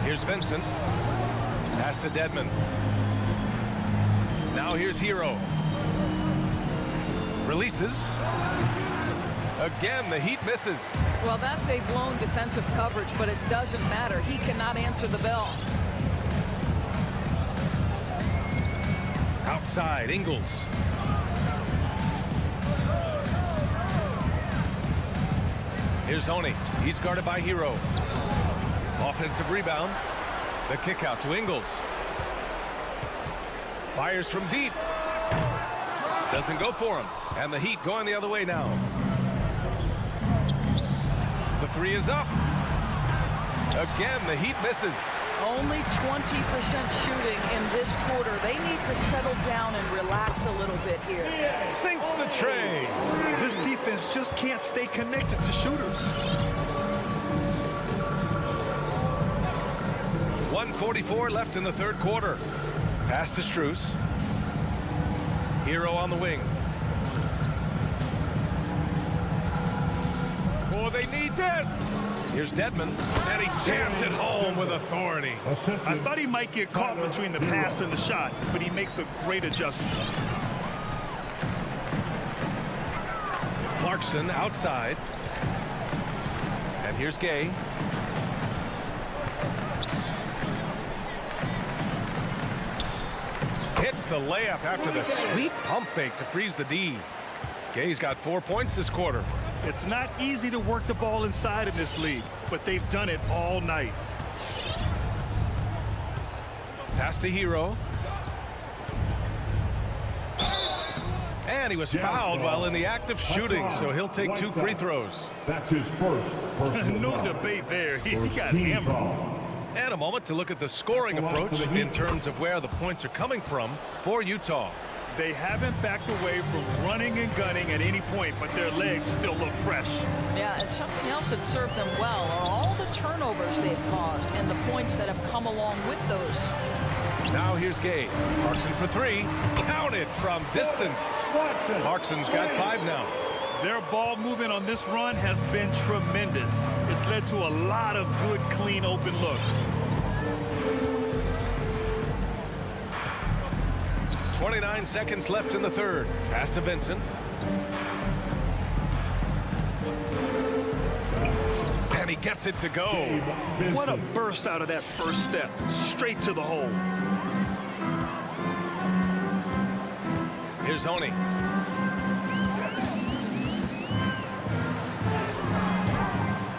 Here's Vincent. Pass to Dedmon. Now here's Hero. Releases. Again, the Heat misses. Well, that's a blown defensive coverage, but it doesn't matter. He cannot answer the bell. Outside, Ingles. Here's Oni. He's guarded by Hero. Offensive rebound. The kick out to Ingles. Fires from deep. Doesn't go for him. And the Heat going the other way now. The three is up. Again, the Heat misses. Only 20% shooting in this quarter. They need to settle down and relax a little bit here. Sinks the tray. This defense just can't stay connected to shooters. 1:44 left in the third quarter. Pass to Strus. Hero on the wing. Oh, they need this. Here's Dedmon, and he jams it home with authority. I thought he might get caught between the pass and the shot, but he makes a great adjustment. Clarkson outside. And here's Gay. Hits the layup after the sweet pump fake to freeze the D. Gay's got 4 points this quarter. It's not easy to work the ball inside in this league, but they've done it all night. Pass to Hero. And he was fouled while in the act of shooting, so he'll take 2 free throws. That's his first personal No foul. debate there. He First got team hammered. foul. And a moment to look at the scoring approach in terms of where the points are coming from for Utah. They haven't backed away from running and gunning at any point, but their legs still look fresh. Yeah, and something else that served them well are all the turnovers they've caused and the points that have come along with those. Now here's Gay. Clarkson for 3. Counted from distance. Clarkson's got 5 now. Their ball movement on this run has been tremendous. It's led to a lot of good, clean, open looks. 29 seconds left in the third. Pass to Vincent. And he gets it to go. What a burst out of that first step. Straight to the hole. Here's Oni.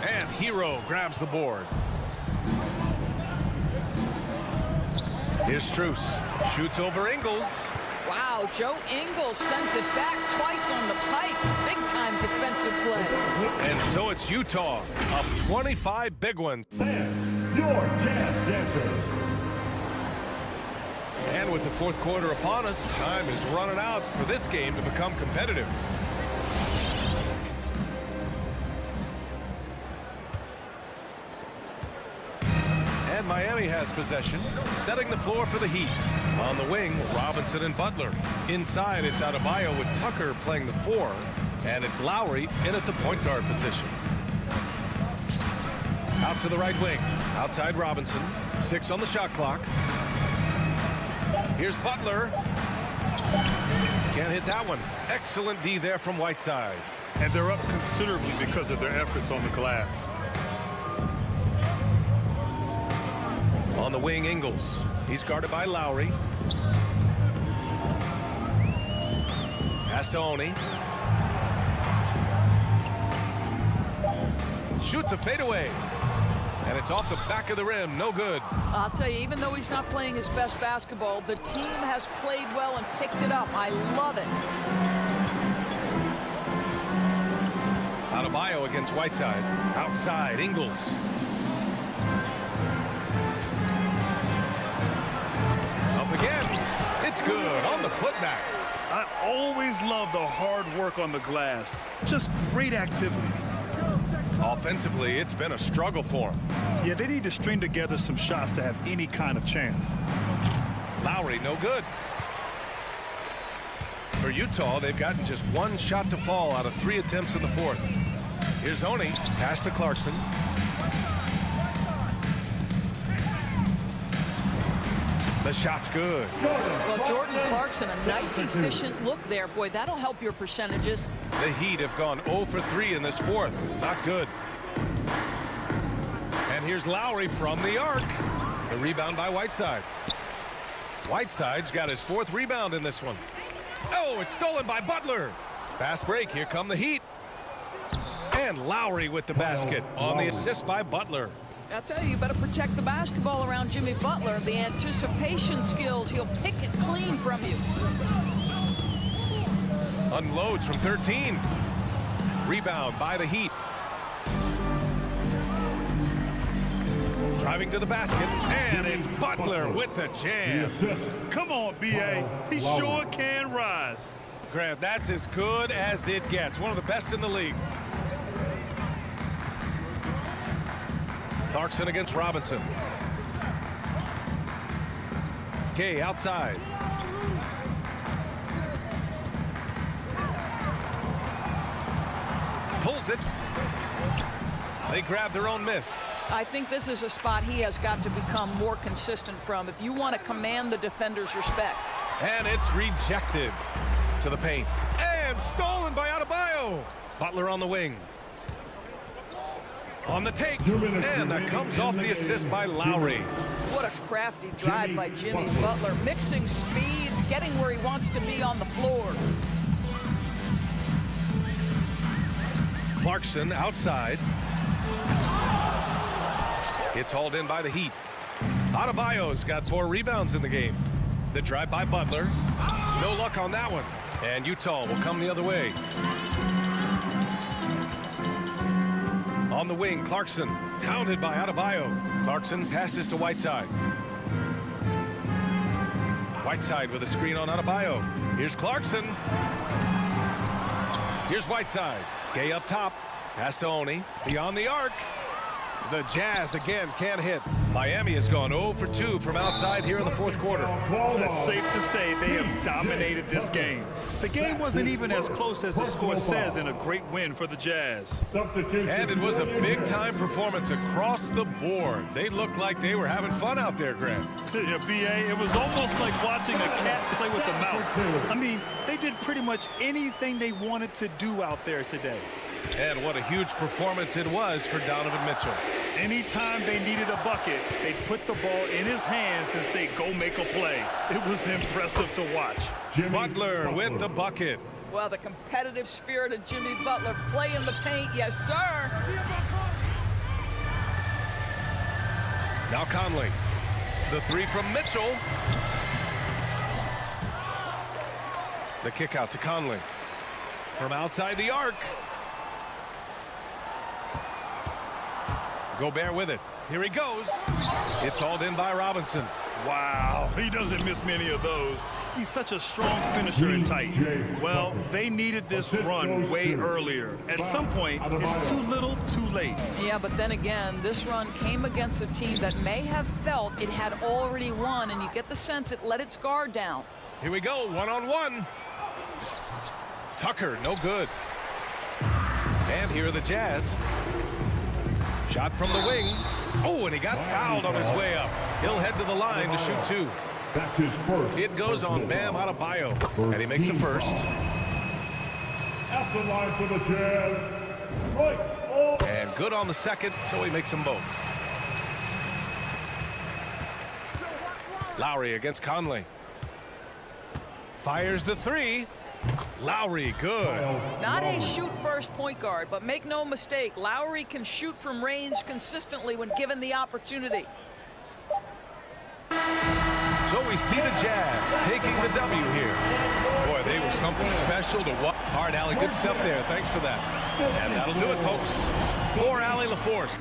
And Hero grabs the board. Here's Strus. Shoots over Ingles. Wow, Joe Ingles sends it back twice on the pipe. Big time defensive play. And so it's Utah up 25 big ones. And your jazz dancers. And with the fourth quarter upon us, time is running out for this game to become competitive. And Miami has possession, setting the floor for the Heat. On the wing, Robinson and Butler. Inside, it's Adebayo with Tucker playing the 4. And it's Lowry in at the point guard position. Out to the right wing. Outside Robinson. 6 on the shot clock. Here's Butler. Can't hit that one. Excellent D there from Whiteside. And they're up considerably because of their efforts on the glass. On the wing, Ingles. He's guarded by Lowry. Pass to Oni. Shoots a fadeaway. And it's off the back of the rim. No good. I'll tell you, even though he's not playing his best basketball, the team has played well and picked it up. I love it. Adebayo against Whiteside. Outside, Ingles. Up again. It's good on the putback. I always love the hard work on the glass. Just great activity. Offensively, it's been a struggle for him. Yeah, they need to string together some shots to have any kind of chance. Lowry, no good. For Utah, they've gotten just 1 shot to fall out of 3 attempts in the fourth. Here's Oni. Pass to Clarkson. The shot's good. Well, Jordan Clarkson, a nice, efficient look there. Boy, that'll help your percentages. The Heat have gone 0 for 3 in this fourth. Not good. And here's Lowry from the arc. The rebound by Whiteside. Whiteside's got his 4th rebound in this one. Oh, it's stolen by Butler. Fast break. Here come the Heat. And Lowry with the basket on the assist by Butler. I tell you, you better protect the basketball around Jimmy Butler. The anticipation skills, he'll pick it clean from you. Unloads from 13. Rebound by the Heat. Driving to the basket, and it's Butler with the jam. Come on, B.A. He sure can rise. Grant, that's as good as it gets. One of the best in the league. Clarkson against Robinson. Gay outside. Pulls it. They grab their own miss. I think this is a spot he has got to become more consistent from if you want to command the defender's respect. And it's rejected to the paint. And stolen by Adebayo. Butler on the wing. On the take. And that comes off the assist by Lowry. What a crafty drive by Jimmy Butler. Mixing speeds, getting where he wants to be on the floor. Clarkson outside. It's hauled in by the Heat. Adebayo's got 4 rebounds in the game. The drive by Butler. No luck on that one. And Utah will come the other way. On the wing, Clarkson. Pounded by Adebayo. Clarkson passes to Whiteside. Whiteside with a screen on Adebayo. Here's Clarkson. Here's Whiteside. Gay up top. Pass to Oni. Beyond the arc. The Jazz again can't hit. Miami has gone 0 for 2 from outside here in the 4th quarter. It's safe to say they have dominated this game. The game wasn't even as close as the score says in a great win for the Jazz. And it was a big-time performance across the board. They looked like they were having fun out there, Grant. Yeah, B.A., it was almost like watching a cat play with a mouse. I mean, they did pretty much anything they wanted to do out there today. And what a huge performance it was for Donovan Mitchell. Anytime they needed a bucket, they'd put the ball in his hands and say, go make a play. It was impressive to watch. Butler with the bucket. Well, the competitive spirit of Jimmy Butler playing the paint, yes, sir. Now Conley. The 3 from Mitchell. The kick out to Conley. From outside the arc. Gobert with it. Here he goes. It's hauled in by Robinson. Wow, he doesn't miss many of those. He's such a strong finisher and tight. Well, they needed this run way earlier. At some point, it's too little, too late. Yeah, but then again, this run came against a team that may have felt it had already won, and you get the sense it let its guard down. Here we go, one-on-one. Tucker, no good. And here are the Jazz. Shot from the wing. Oh, and he got fouled on his way up. He'll head to the line to shoot 2. That's his first. It goes on Bam Adebayo, and he makes the first. At the line for the Jazz. And good on the second, so he makes them both. Lowry against Conley. Fires the 3. Lowry, good. Not a shoot-first point guard, but make no mistake, Lowry can shoot from range consistently when given the opportunity. So we see the Jazz taking the W here. Boy, they were something special to watch. Hard, Allie, good stuff there. Thanks for that. And that'll do it, folks. For Allie LaForce.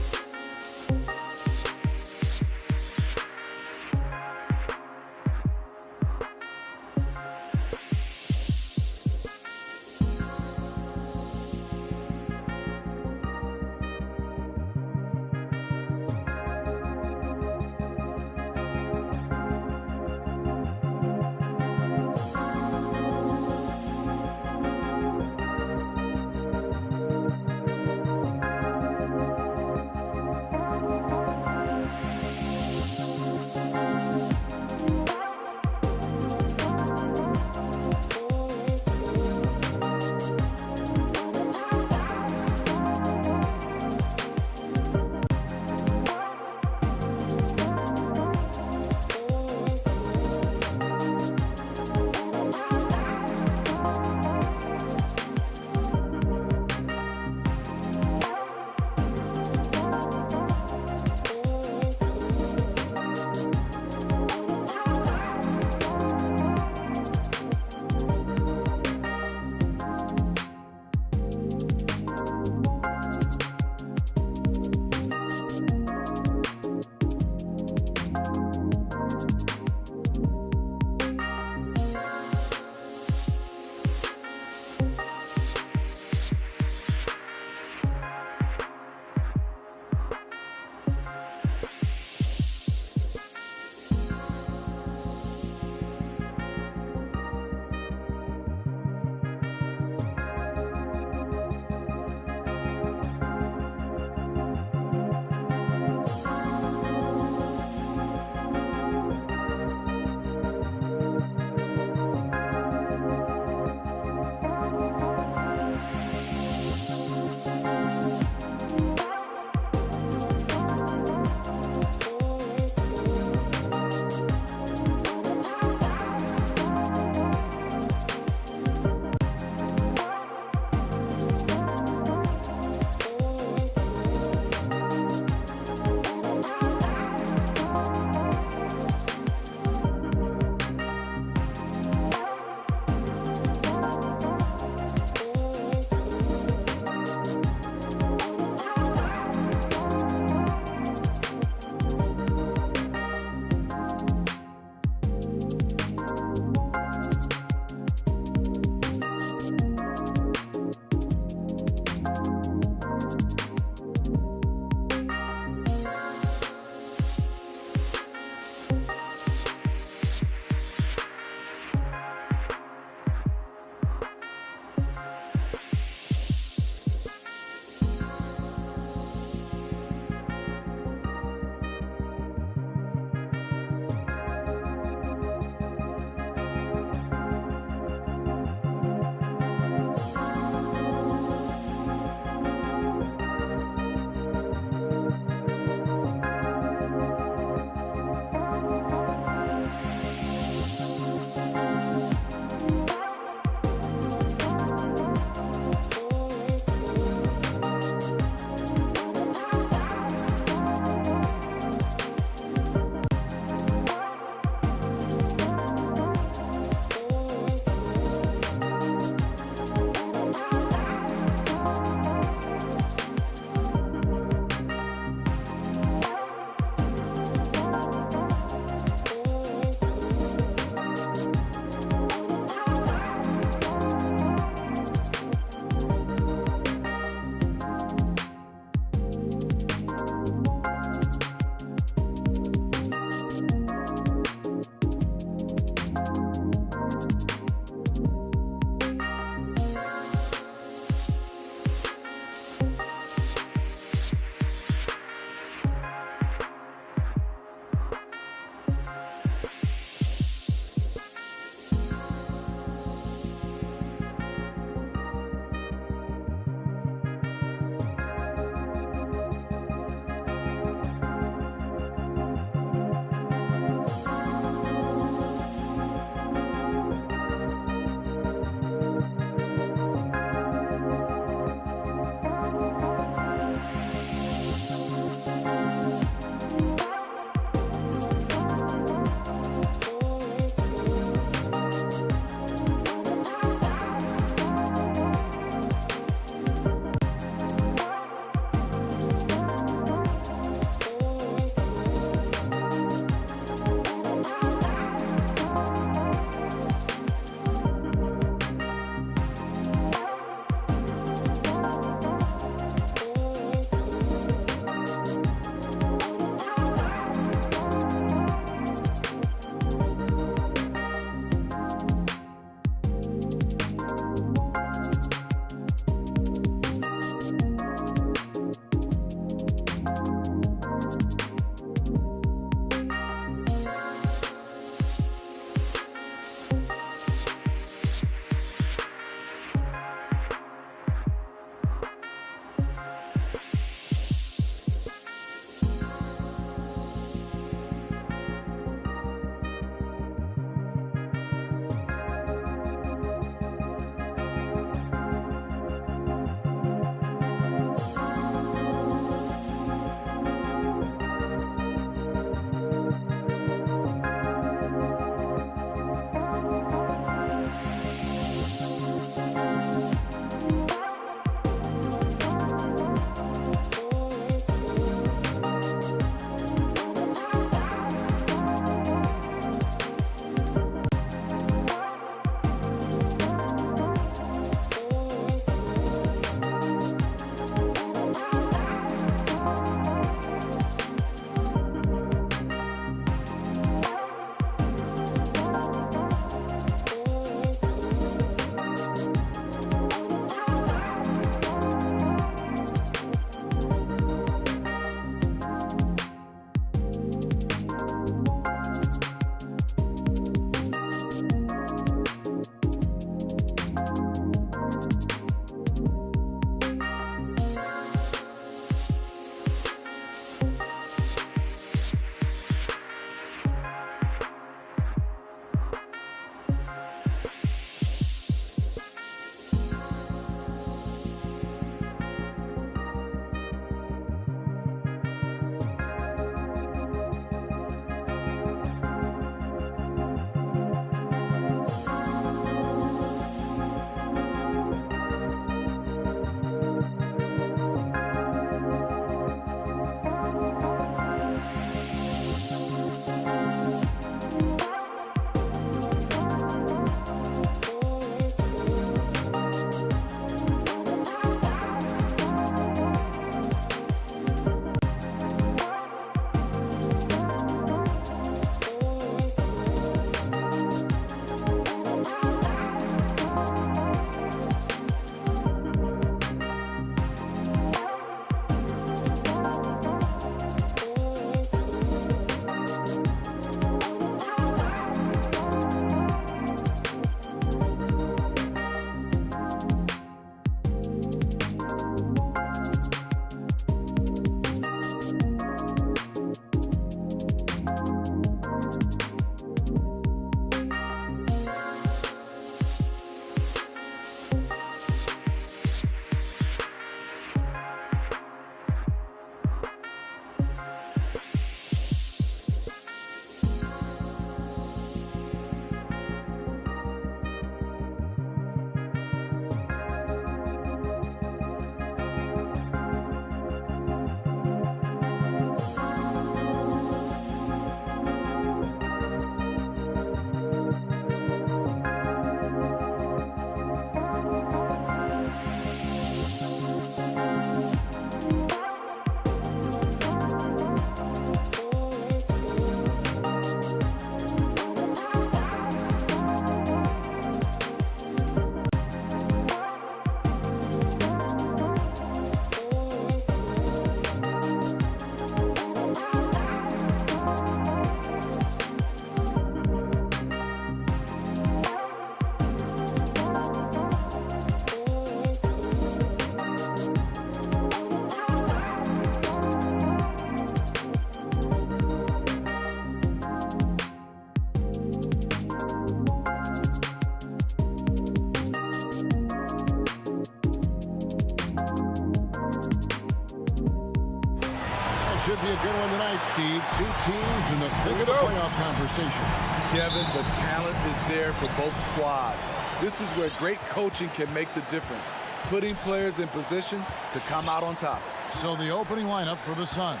should be a good one tonight, Steve. Two teams in the thick of the playoff conversation. Kevin, the talent is there for both squads. This is where great coaching can make the difference, putting players in position to come out on top. So the opening lineup for the Suns.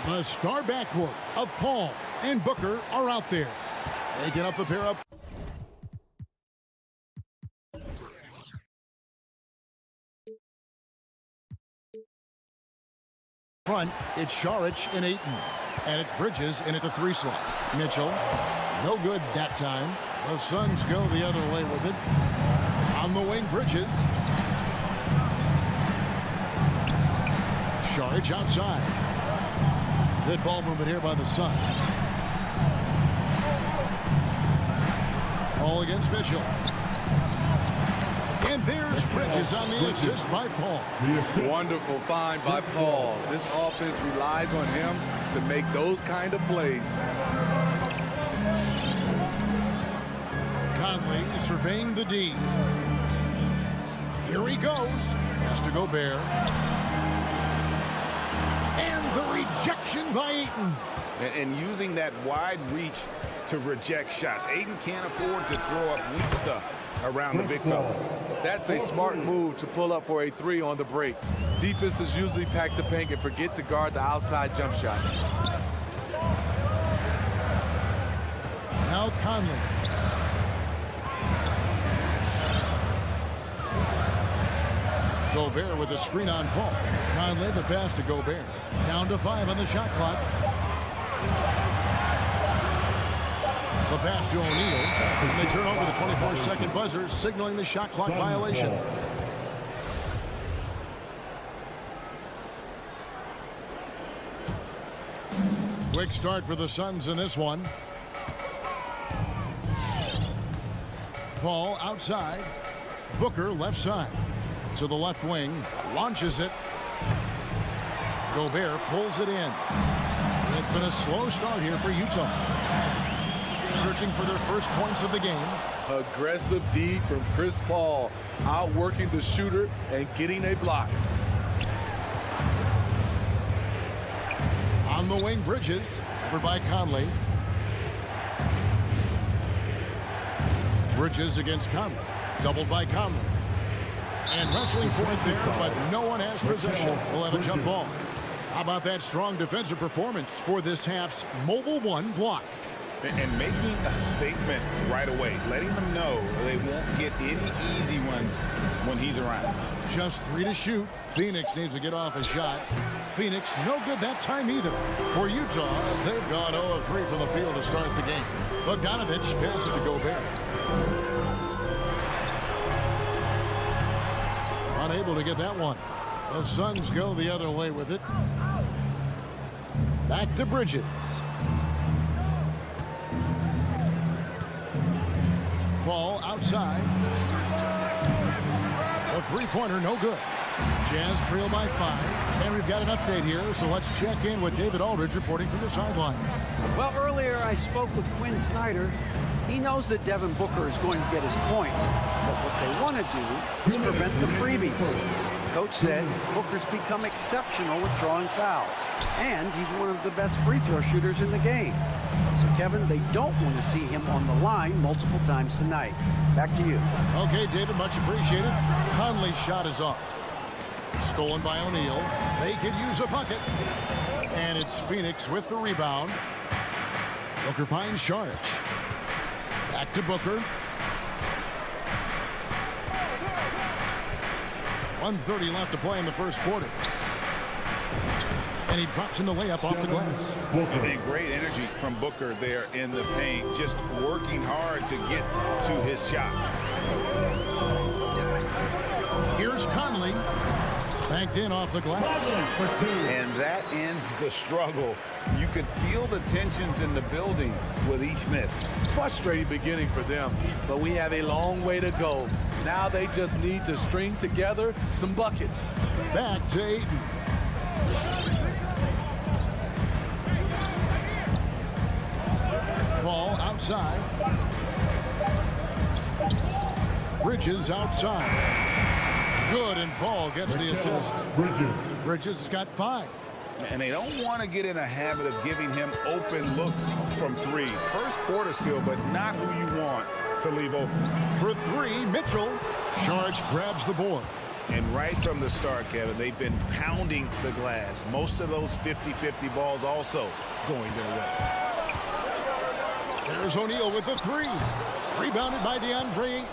The star backcourt of Paul and Booker are out there. Taking up the pair up front. It's Saric and Ayton. And it's Bridges in at the 3 slot. Mitchell, no good that time. The Suns go the other way with it. On the wing, Bridges. Saric outside. Good ball movement here by the Suns. Paul against Mitchell. And there's Bridges on the assist by Paul. Wonderful find by Paul. This offense relies on him to make those kind of plays. Conley surveying the D. Here he goes. Has to Gobert. And the rejection by Ayton. And using that wide reach to reject shots. Ayton can't afford to throw up weak stuff around the big fella. That's a smart move to pull up for a 3 on the break. Defenses usually pack the paint and forget to guard the outside jump shot. Now Conley. Gobert with a screen on Paul. Conley the pass to Gobert. Down to 5 on the shot clock. The pass to O'Neal. And they turn over the 24-second buzzer, signaling the shot clock violation. Quick start for the Suns in this one. Paul outside. Booker left side. To the left wing. Launches it. Gobert pulls it in. It's been a slow start here for Utah. Searching for their first points of the game. Aggressive D from Chris Paul. Outworking the shooter and getting a block. On the wing, Bridges. Over by Conley. Bridges against Conley. Doubled by Conley. And wrestling for it there, but no one has possession. We'll have a jump ball. How about that strong defensive performance for this half's Mobile One block? And making a statement right away, letting them know they won't get any easy ones when he's around. Just 3 to shoot. Phoenix needs to get off a shot. Phoenix no good that time either. For Utah, they've gone 0 of 3 from the field to start the game. Bogdanovich passes to Gobert. Unable to get that one. The Suns go the other way with it. Back to Bridges. Paul outside. The three-pointer no good. Jazz trail by 5. And we've got an update here, so let's check in with David Aldridge reporting from the sideline. Well, earlier I spoke with Quinn Snyder. He knows that Devin Booker is going to get his points, but what they want to do is prevent the freebies. Coach said Booker's become exceptional with drawing fouls, and he's one of the best free throw shooters in the game. So, Kevin, they don't want to see him on the line multiple times tonight. Back to you. Okay, David, much appreciated. Conley's shot is off. Stolen by O'Neal. They could use a bucket. And it's Phoenix with the rebound. Booker finds Saric. Back to Booker. 1:30 left to play in the first quarter. And he drops in the layup off the glass. And great energy from Booker there in the paint, just working hard to get to his shot. Here's Conley. Banked in off the glass. And that ends the struggle. You could feel the tensions in the building with each miss. Frustrating beginning for them, but we have a long way to go. Now they just need to string together some buckets. Back to Ayton. Paul outside. Bridges outside. Good, and Paul gets the assist. Bridges has got 5. And they don't want to get in a habit of giving him open looks from three. First quarter still, but not who you want to leave open. For three, Mitchell. Sharge grabs the board. And right from the start, Kevin, they've been pounding the glass. Most of those 50-50 balls also going their way. There's O'Neal with the three. Rebounded by DeAndre Ayton.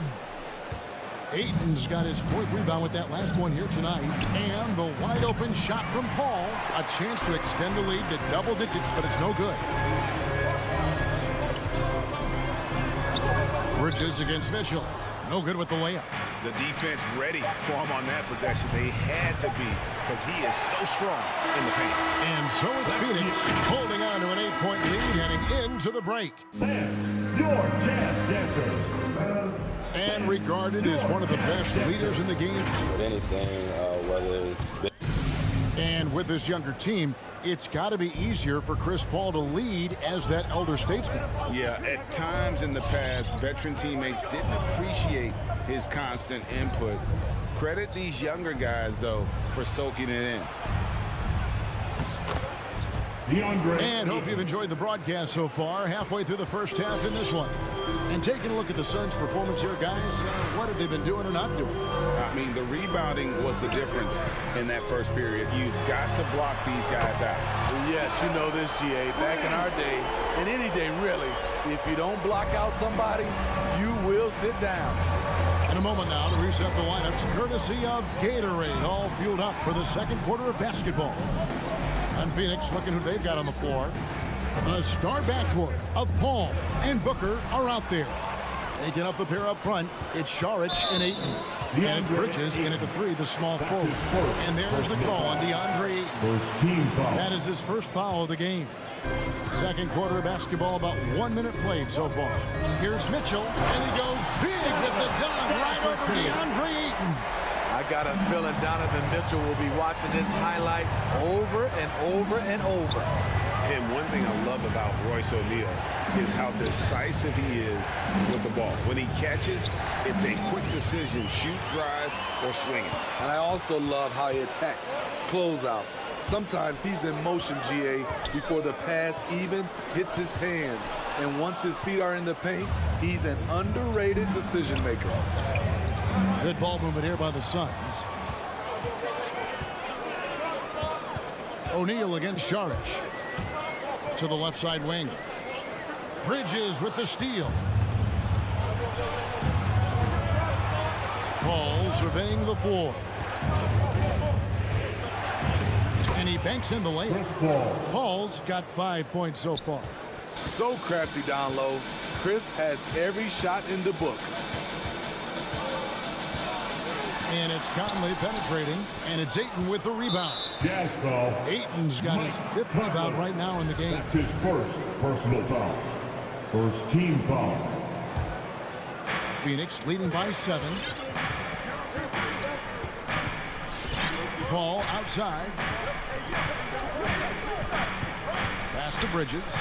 Ayton's got his fourth rebound with that last one here tonight. And the wide open shot from Paul. A chance to extend the lead to double digits, but it's no good. Bridges against Mitchell. No good with the layup. The defense ready for him on that possession. They had to be, because he is so strong in the paint. And so it's Phoenix holding on to an 8-point lead heading into the break. Sam, your jazz dancer. And regarded as one of the best leaders in the game. With anything, whether it's... And with this younger team, it's got to be easier for Chris Paul to lead as that elder statesman. Yeah, at times in the past, veteran teammates didn't appreciate his constant input. Credit these younger guys, though, for soaking it in. And hope you've enjoyed the broadcast so far. Halfway through the first half in this one. And taking a look at the Suns' performance here, guys, what have they been doing or not doing? I mean, the rebounding was the difference in that first period. You've got to block these guys out. Yes, you know this, GA. Back in our day, and any day really, if you don't block out somebody, you will sit down. In a moment now to reset the lineups, courtesy of Gatorade, all fueled up for the second quarter of basketball. And Phoenix, looking who they've got on the floor. A star backcourt of Paul and Booker are out there. Taking up the pair up front, it's Saric and Ayton. And it's Bridges in at the three, the small forward. And there's the call on DeAndre Ayton. That is his first foul of the game. Second quarter of basketball, about 1 minute played so far. Here's Mitchell, and he goes big with the dunk right over DeAndre Ayton. I got a feeling Donovan Mitchell will be watching this highlight over and over and over. And one thing I love about Royce O'Neal is how decisive he is with the ball. When he catches, it's a quick decision, shoot, drive, or swing it. And I also love how he attacks closeouts. Sometimes he's in motion, GA, before the pass even hits his hands. And once his feet are in the paint, he's an underrated decision maker. Good ball movement here by the Suns. O'Neal against Saric. To the left side wing. Bridges with the steal. Paul surveying the floor. And he banks in the layup. Paul's got 5 points so far. So crafty down low. Chris has every shot in the book. And it's Conley penetrating, and it's Ayton with the rebound. Jazz foul. Ayton's got his fifth rebound right now in the game. That's his first personal foul. First team foul. Phoenix leading by 7. Paul outside. Pass to Bridges.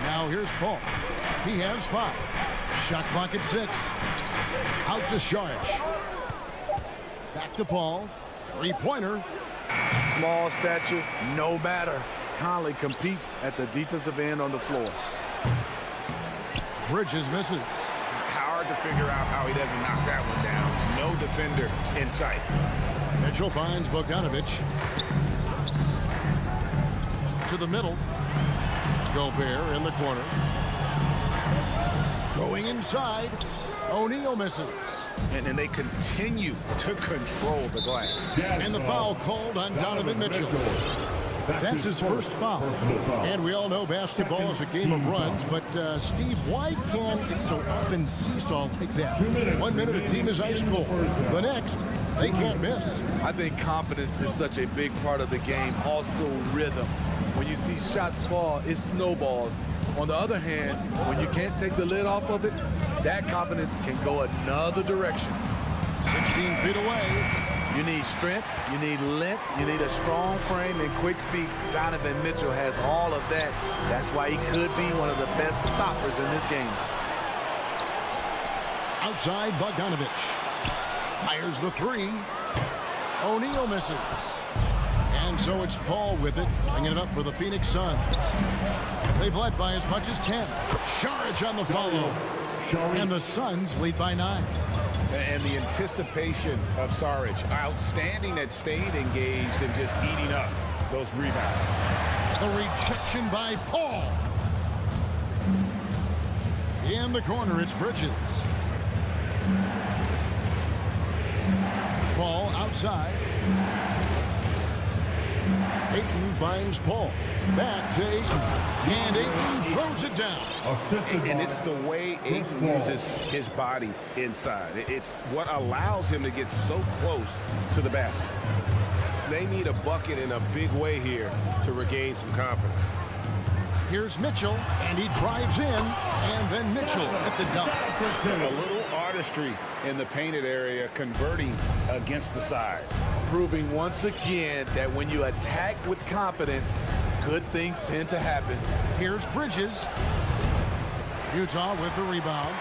Now here's Paul. He has 5. Shot clock at 6. Out to Saric. Back to Paul. Three-pointer. Small stature, no matter. Conley competes at the defensive end on the floor. Bridges misses. Hard to figure out how he doesn't knock that one down. No defender in sight. Mitchell finds Bogdanovich. To the middle. Gobert in the corner. Going inside. O'Neal misses. And they continue to control the glass. And the foul called on Donovan Mitchell. That's his first foul. And we all know basketball is a game of runs, but Steve, why can it so often seesaw like that? 1 minute a team is ice cold. The next, they can't miss. I think confidence is such a big part of the game. Also rhythm. When you see shots fall, it snowballs. On the other hand, when you can't take the lid off of it, that confidence can go another direction. 16 feet away. You need strength, you need length, you need a strong frame and quick feet. Donovan Mitchell has all of that. That's why he could be one of the best stoppers in this game. Outside, Bogdanovich. Fires the 3. O'Neal misses. And so it's Paul with it, bringing it up for the Phoenix Suns. They've led by as much as 10. Saric on the follow. And the Suns lead by 9. And the anticipation of Saric, outstanding at staying engaged and just eating up those rebounds. The rejection by Paul. In the corner, it's Bridges. Paul outside. Ayton finds Paul. Back to Ayton. And Ayton throws it down. And it's the way Ayton uses his body inside. It's what allows him to get so close to the basket. They need a bucket in a big way here to regain some confidence. Here's Mitchell, and he drives in, and then Mitchell at the dunk. A little artistry in the painted area, converting against the size. Proving once again that when you attack with confidence, good things tend to happen. Here's Bridges. Utah with the rebound.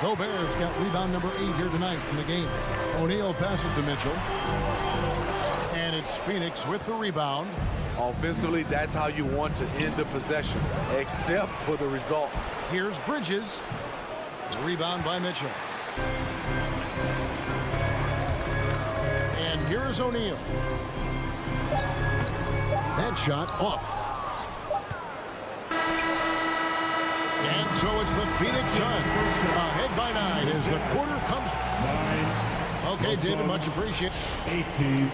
Gobert's got rebound number 8 here tonight in the game. O'Neal passes to Mitchell. And it's Phoenix with the rebound. Offensively, that's how you want to end the possession, except for the result. Here's Bridges. Rebound by Mitchell. And here's O'Neal. That shot off. And so it's the Phoenix Suns ahead by 9 as the quarter comes. 9. Okay, David, much appreciated. 18.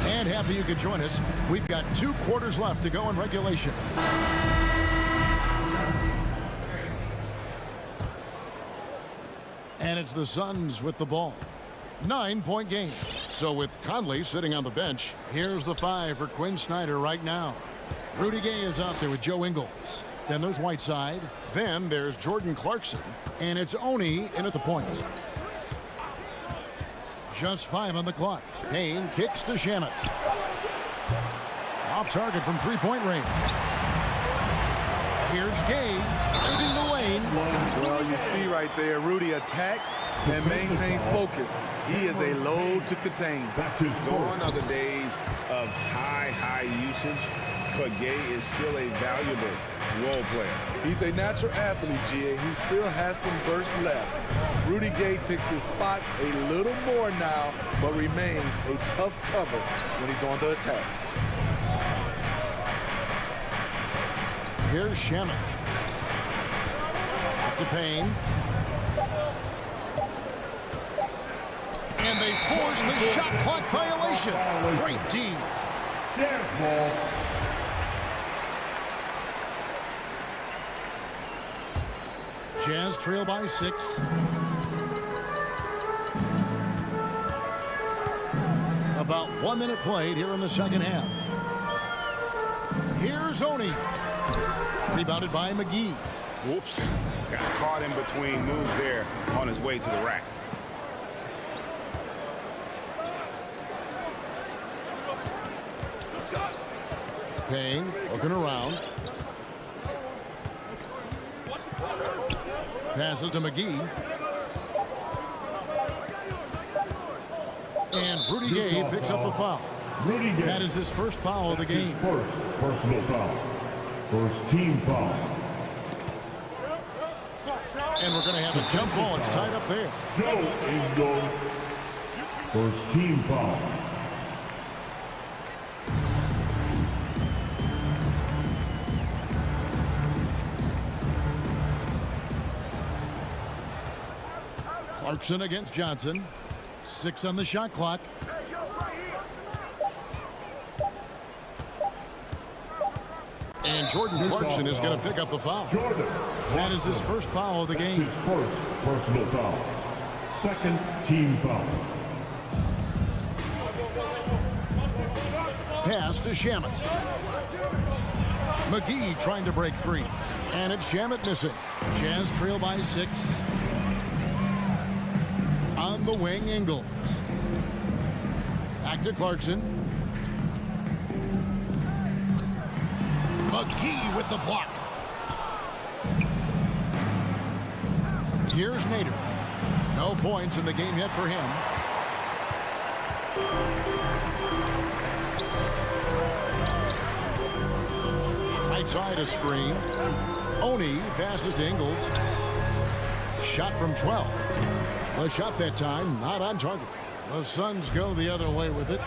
And happy you could join us. We've got 2 quarters left to go in regulation. And it's the Suns with the ball. 9-point game. So with Conley sitting on the bench, here's the 5 for Quinn Snyder right now. Rudy Gay is out there with Joe Ingles. Then there's Whiteside. Then there's Jordan Clarkson. And it's Oni in at the point. Just 5 on the clock. Payne kicks to Shamet. Off target from 3-point range. Here's Gay leaving the lane. Well, you see right there, Rudy attacks and maintains focus. He is a load to contain. Gone are the days of high usage, but Gay is still a valuable role player. He's a natural athlete, GA, who still has some burst left. Rudy Gay picks his spots a little more now, but remains a tough cover when he's on the attack. Here's Shamet. Up to Payne. And they force the shot clock violation. Great D. Jazz trail by 6. About 1 minute played here in the second half. Here's Oni. Rebounded by McGee. Whoops. Got caught in between moves there on his way to the rack. Payne looking around. Passes to McGee. And Rudy Gay picks up the foul. That is his first foul of the game. First personal foul. First team foul. And we're going to have a jump ball. It's tied up there. Joe Ingles. First team foul. Clarkson against Johnson. 6 on the shot clock. And Jordan Clarkson is going to pick up the foul. That is his first foul of the game. His first personal foul. Second team foul. Pass to Shamet. McGee trying to break free. And it's Shamet missing. Jazz trail by 6. On the wing, Ingles. Back to Clarkson. McGee with the block. Here's Nader. No points in the game yet for him. Right side a screen. Oni passes to Ingles. Shot from 12. The shot that time not on target. The Suns go the other way with it.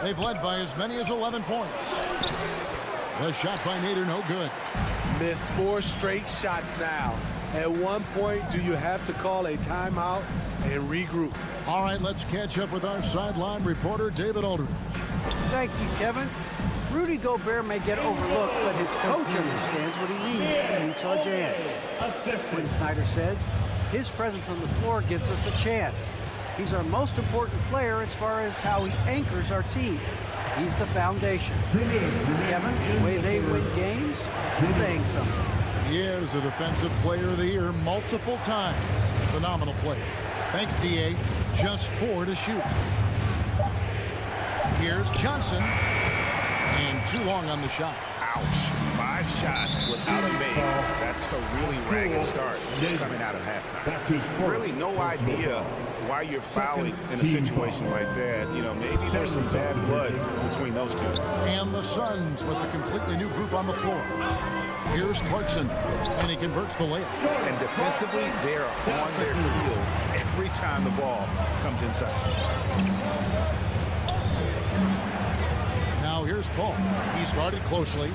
They've led by as many as 11 points. The shot by Nader, no good. Missed 4 straight shots now. At one point, do you have to call a timeout and regroup? All right, let's catch up with our sideline reporter, David Aldridge. Thank you, Kevin. Rudy Gobert may get overlooked, but his coach understands what he means to the Utah Jazz. Quinn Snyder says his presence on the floor gives us a chance. He's our most important player as far as how he anchors our team. He's the foundation. Kevin, the way they win games, saying something. He is a Defensive Player of the Year multiple times. Phenomenal player. Thanks, D.A. Just 4 to shoot. Here's Johnson. And too long on the shot. Ouch. 5 shots without a make. That's a really ragged start coming out of halftime. Really no idea why you're fouling in a situation like that. You know, maybe there's some bad blood between those two. And the Suns with a completely new group on the floor. Here's Clarkson, and he converts the layup. And defensively, they're on their heels every time the ball comes inside. Now here's Paul. He's guarded closely.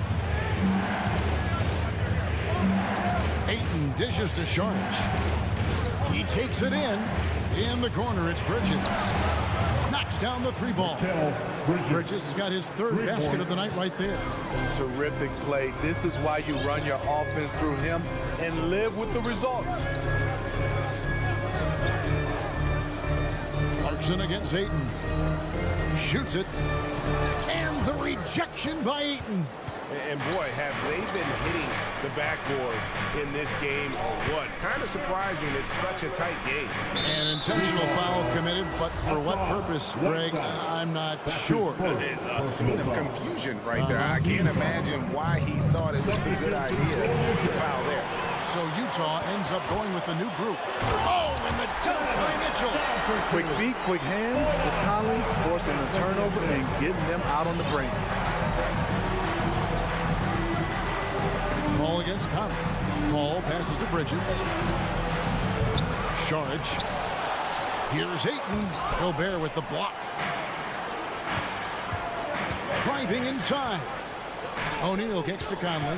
Ayton dishes to Sharp. He takes it in. In the corner, it's Bridges. Knocks down the 3 ball. Bridges has got his 3rd basket of the night right there. Terrific play. This is why you run your offense through him and live with the results. Clarkson against Ayton. Shoots it. And the rejection by Ayton. And boy, have they been hitting the backboard in this game or what? Kind of surprising it's such a tight game. An intentional foul committed, but for what purpose, Greg, I'm not sure. A scene of confusion right there. I can't imagine why he thought it was a good idea to foul there. So Utah ends up going with the new group. Oh, and the dunk by Mitchell. Quick feet, quick hands with Conley, forcing the turnover and getting them out on the brink. Ball against Conley. Ball passes to Bridges. Sharp. Here's Ayton. Gobert with the block. Driving inside. O'Neal kicks to Conley.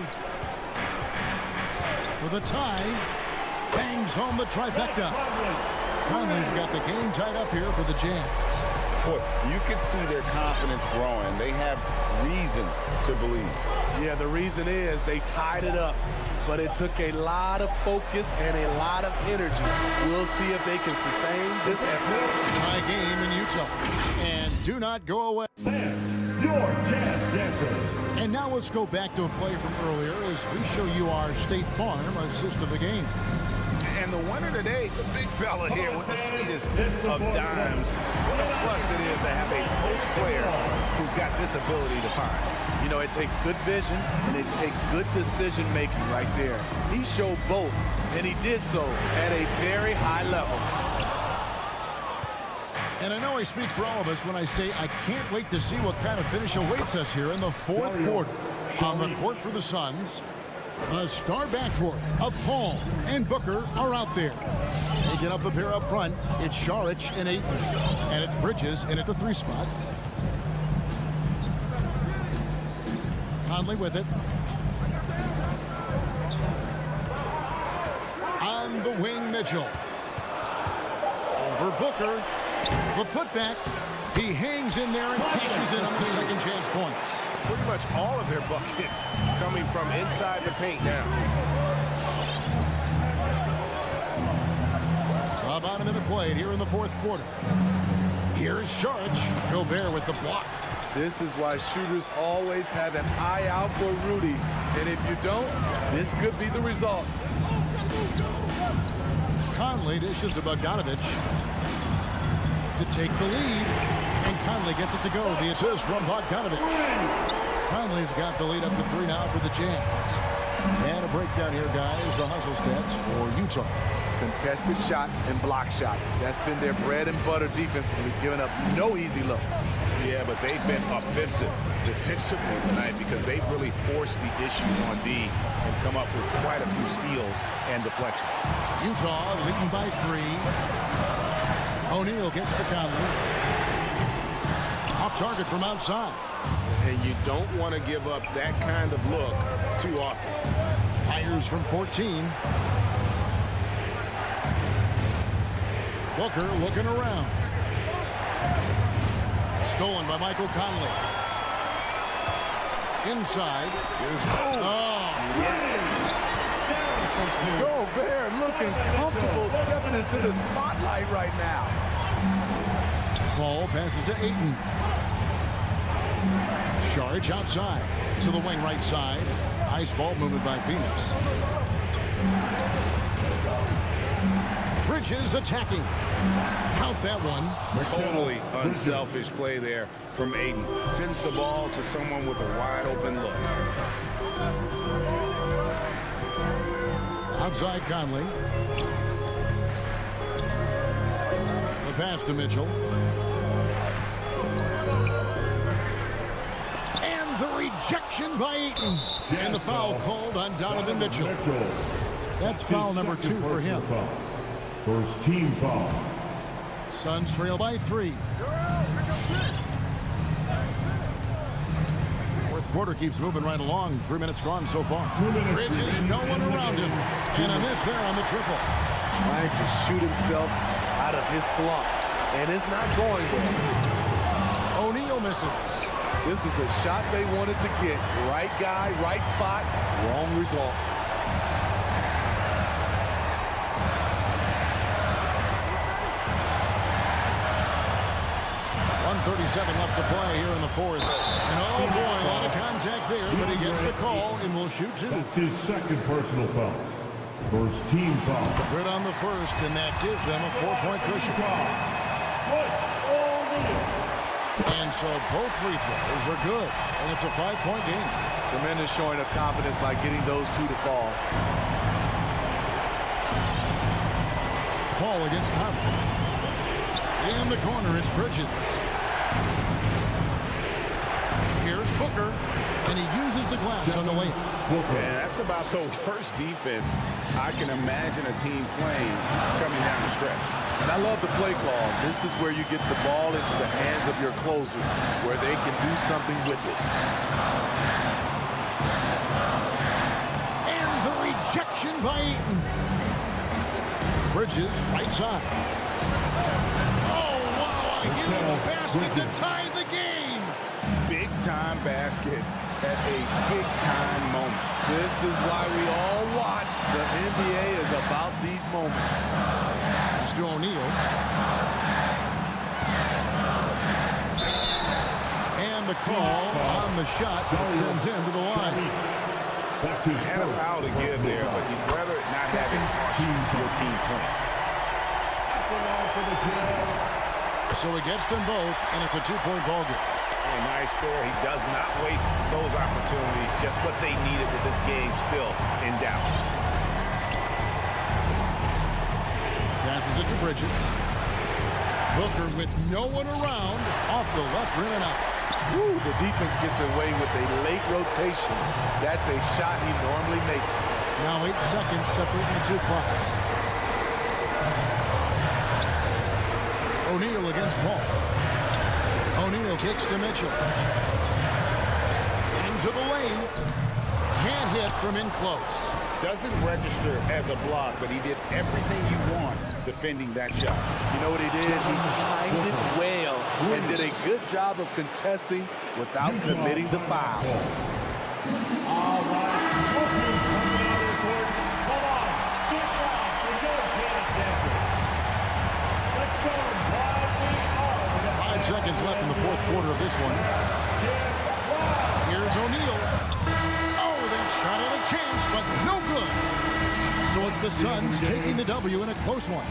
For the tie. Bangs home the trifecta. Conley's got the game tied up here for the Jazz. Boy, you can see their confidence growing. They have reason to believe. Yeah, the reason is they tied it up, but it took a lot of focus and a lot of energy. We'll see if they can sustain this effort. Tie game in Utah. And do not go away. Your Jazz Dancer. And now let's go back to a play from earlier as we show you our State Farm assist of the game. And the winner today, the big fella here with the sweetest of dimes. What a plus it is to have a post player who's got this ability to find. You know, it takes good vision and it takes good decision making right there. He showed both, and he did so at a very high level. And I know I speak for all of us when I say I can't wait to see what kind of finish awaits us here in the 4th quarter. On the court for the Suns, a star backcourt of Paul and Booker are out there. They get up the pair up front. It's Saric and Ayton. And it's Bridges in at the 3 spot. Conley with it. On the wing, Mitchell. Over Booker. The putback. He hangs in there and cashes in on the second chance points. Pretty much all of their buckets coming from inside the paint now. About a minute played here in the 4th quarter. Here's Saric. Gobert with the block. This is why shooters always have an eye out for Rudy. And if you don't, this could be the result. Conley dishes to Bogdanovich to take the lead. And Conley gets it to go. The assist from Bogdanovich. Conley's got the lead up to 3 now for the Jazz. And a breakdown here, guys. The hustle stats for Utah. Contested shots and block shots. That's been their bread and butter defensively, giving up no easy looks. Yeah, but they've been offensive defensively tonight because they've really forced the issues on D and come up with quite a few steals and deflections. Utah leading by 3. O'Neal gets to Conley. Off target from outside. And you don't want to give up that kind of look too often. Fires from 14. Booker looking around. Stolen by Michael Conley. Inside. Here's Gobert looking comfortable stepping into the spotlight right now. Ball passes to Ayton. Sharge outside to the wing right side. Nice ball movement by Phoenix. Bridges attacking. Count that one. Totally unselfish play there from Ayton. Sends the ball to someone with a wide open look. Outside Conley. The pass to Mitchell. And the rejection by Ayton. And the foul called on Donovan Mitchell. That's foul number 2 for him. First team foul. Suns trail by 3. Fourth quarter keeps moving right along. 3 minutes gone so far. Bridges, no one around him. And a miss there on the triple. Trying to shoot himself out of his slump. And it's not going well. O'Neal misses. This is the shot they wanted to get. Right guy, right spot, wrong result. 1:37 left to play here in the fourth. And oh boy, a lot of contact there, but he gets the call and will shoot 2. That's his second personal foul. First team foul. Good on the first, and that gives them a 4-point cushion. And so both free throws are good, and it's a 5-point game. Tremendous showing of confidence by getting those 2 to fall. Paul against Conley. In the corner, it's Bridges. Here's Booker, and he uses the glass on the way. Yeah, that's about the worst defense I can imagine a team playing coming down the stretch. And I love the play call. This is where you get the ball into the hands of your closers, where they can do something with it. And the rejection by Ayton. Bridges, right side. Oh, wow, a huge basket to tie the game. Big-time basket at a big-time moment. This is why we all watch. The NBA is about these moments. It's to O'Neal. And the call on the shot that sends him to the line. Had a foul to give there, but you'd rather not have it cost your team points. So he gets them both, and it's a 2-point ball game. Oh, nice there. He does not waste those opportunities. Just what they needed with this game still in doubt. Passes it to Bridges. Booker with no one around, off the left rim and out. Woo, the defense gets away with a late rotation. That's a shot he normally makes. Now 8 seconds separating the 2 clocks. O'Neal against Paul. O'Neal kicks to Mitchell. Into the lane. Can't hit from in close. Doesn't register as a block, but he did everything you want defending that shot. You know what he did? He timed it well and did a good job of contesting without committing the foul. All right. Come on. Get back. We go, Jazz Denver. Let's go. 5 seconds left in the fourth quarter of this one. Here's O'Neal. Oh, that shot had a chance, but no good. So it's the Suns taking the W in a close one.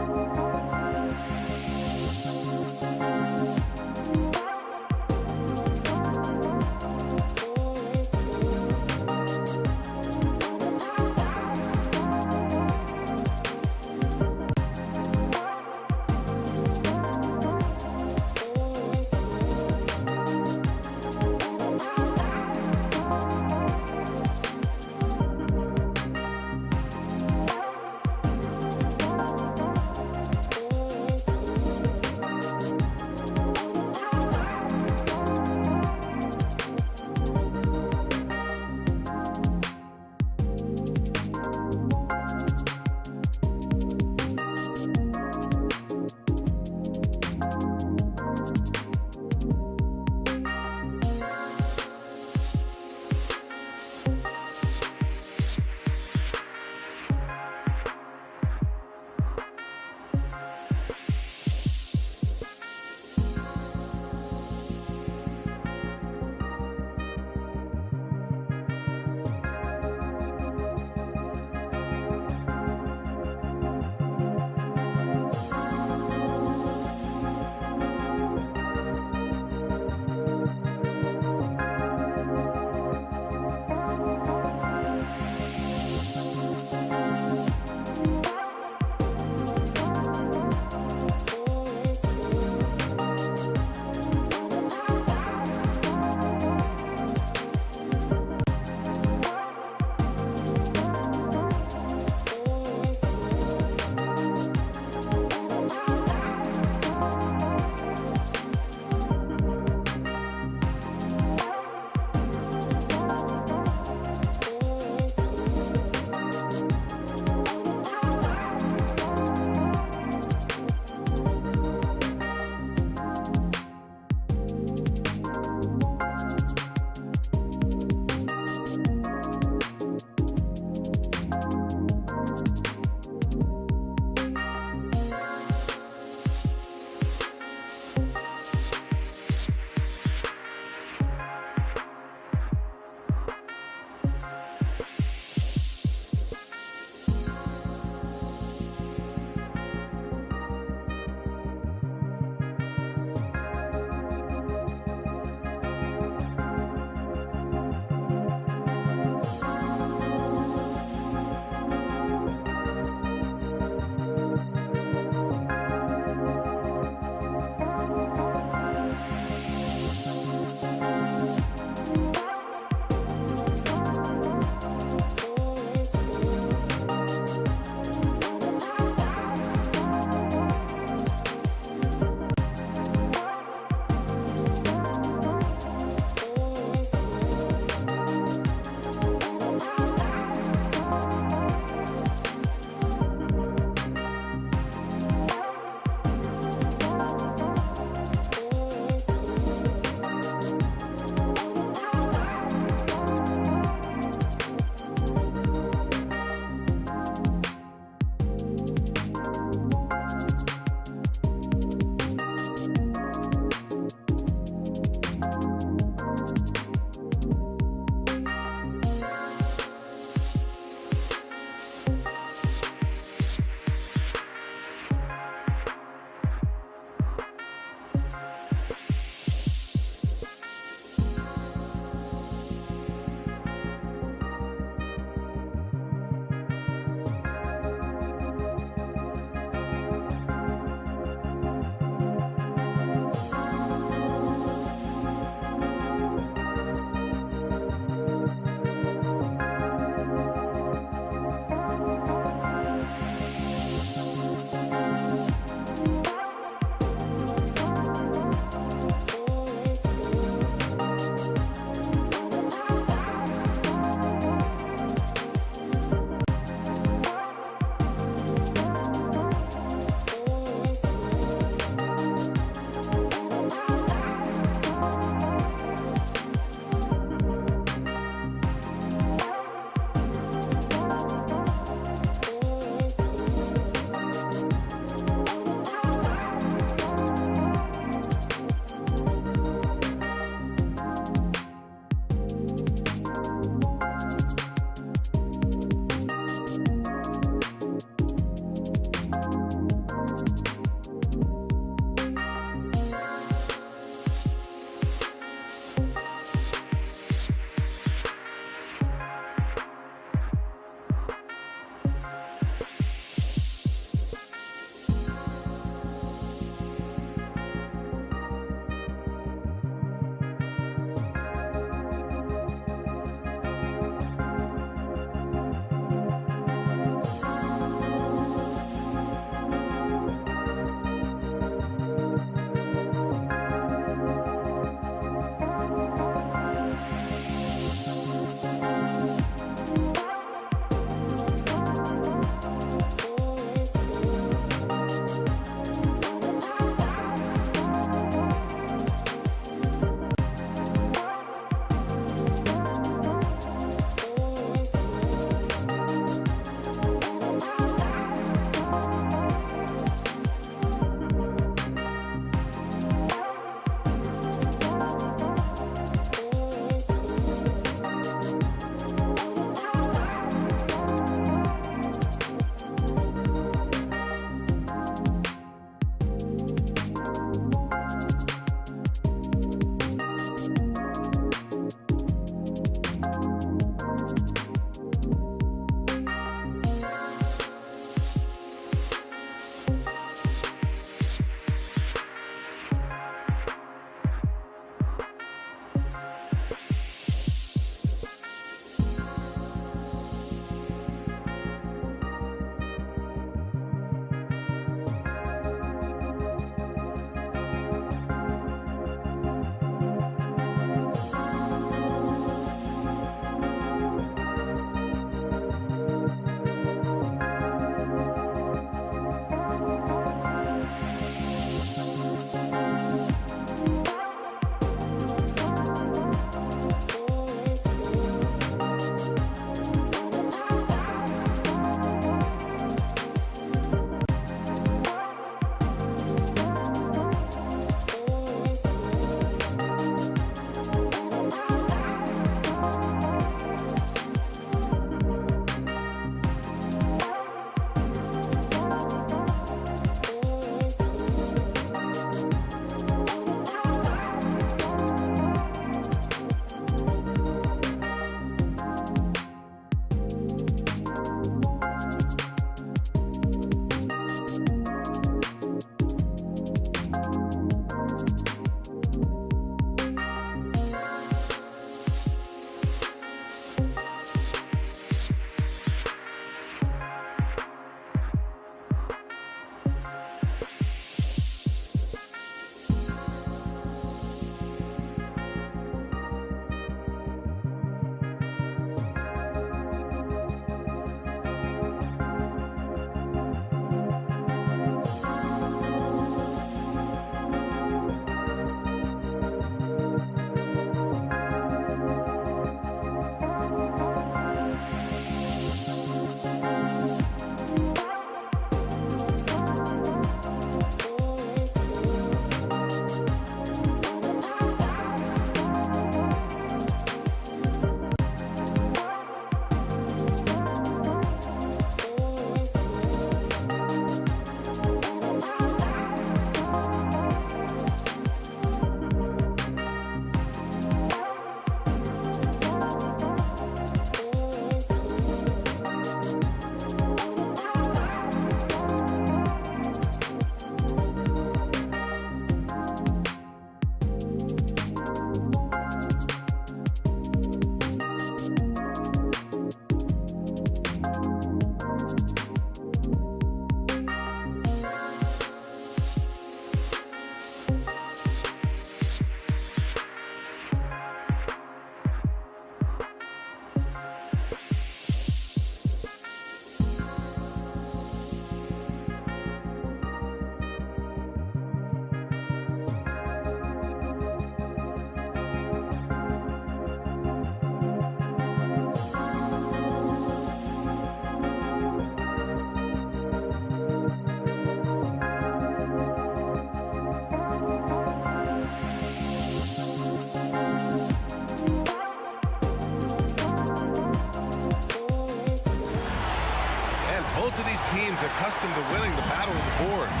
accustomed to winning the battle of the boards.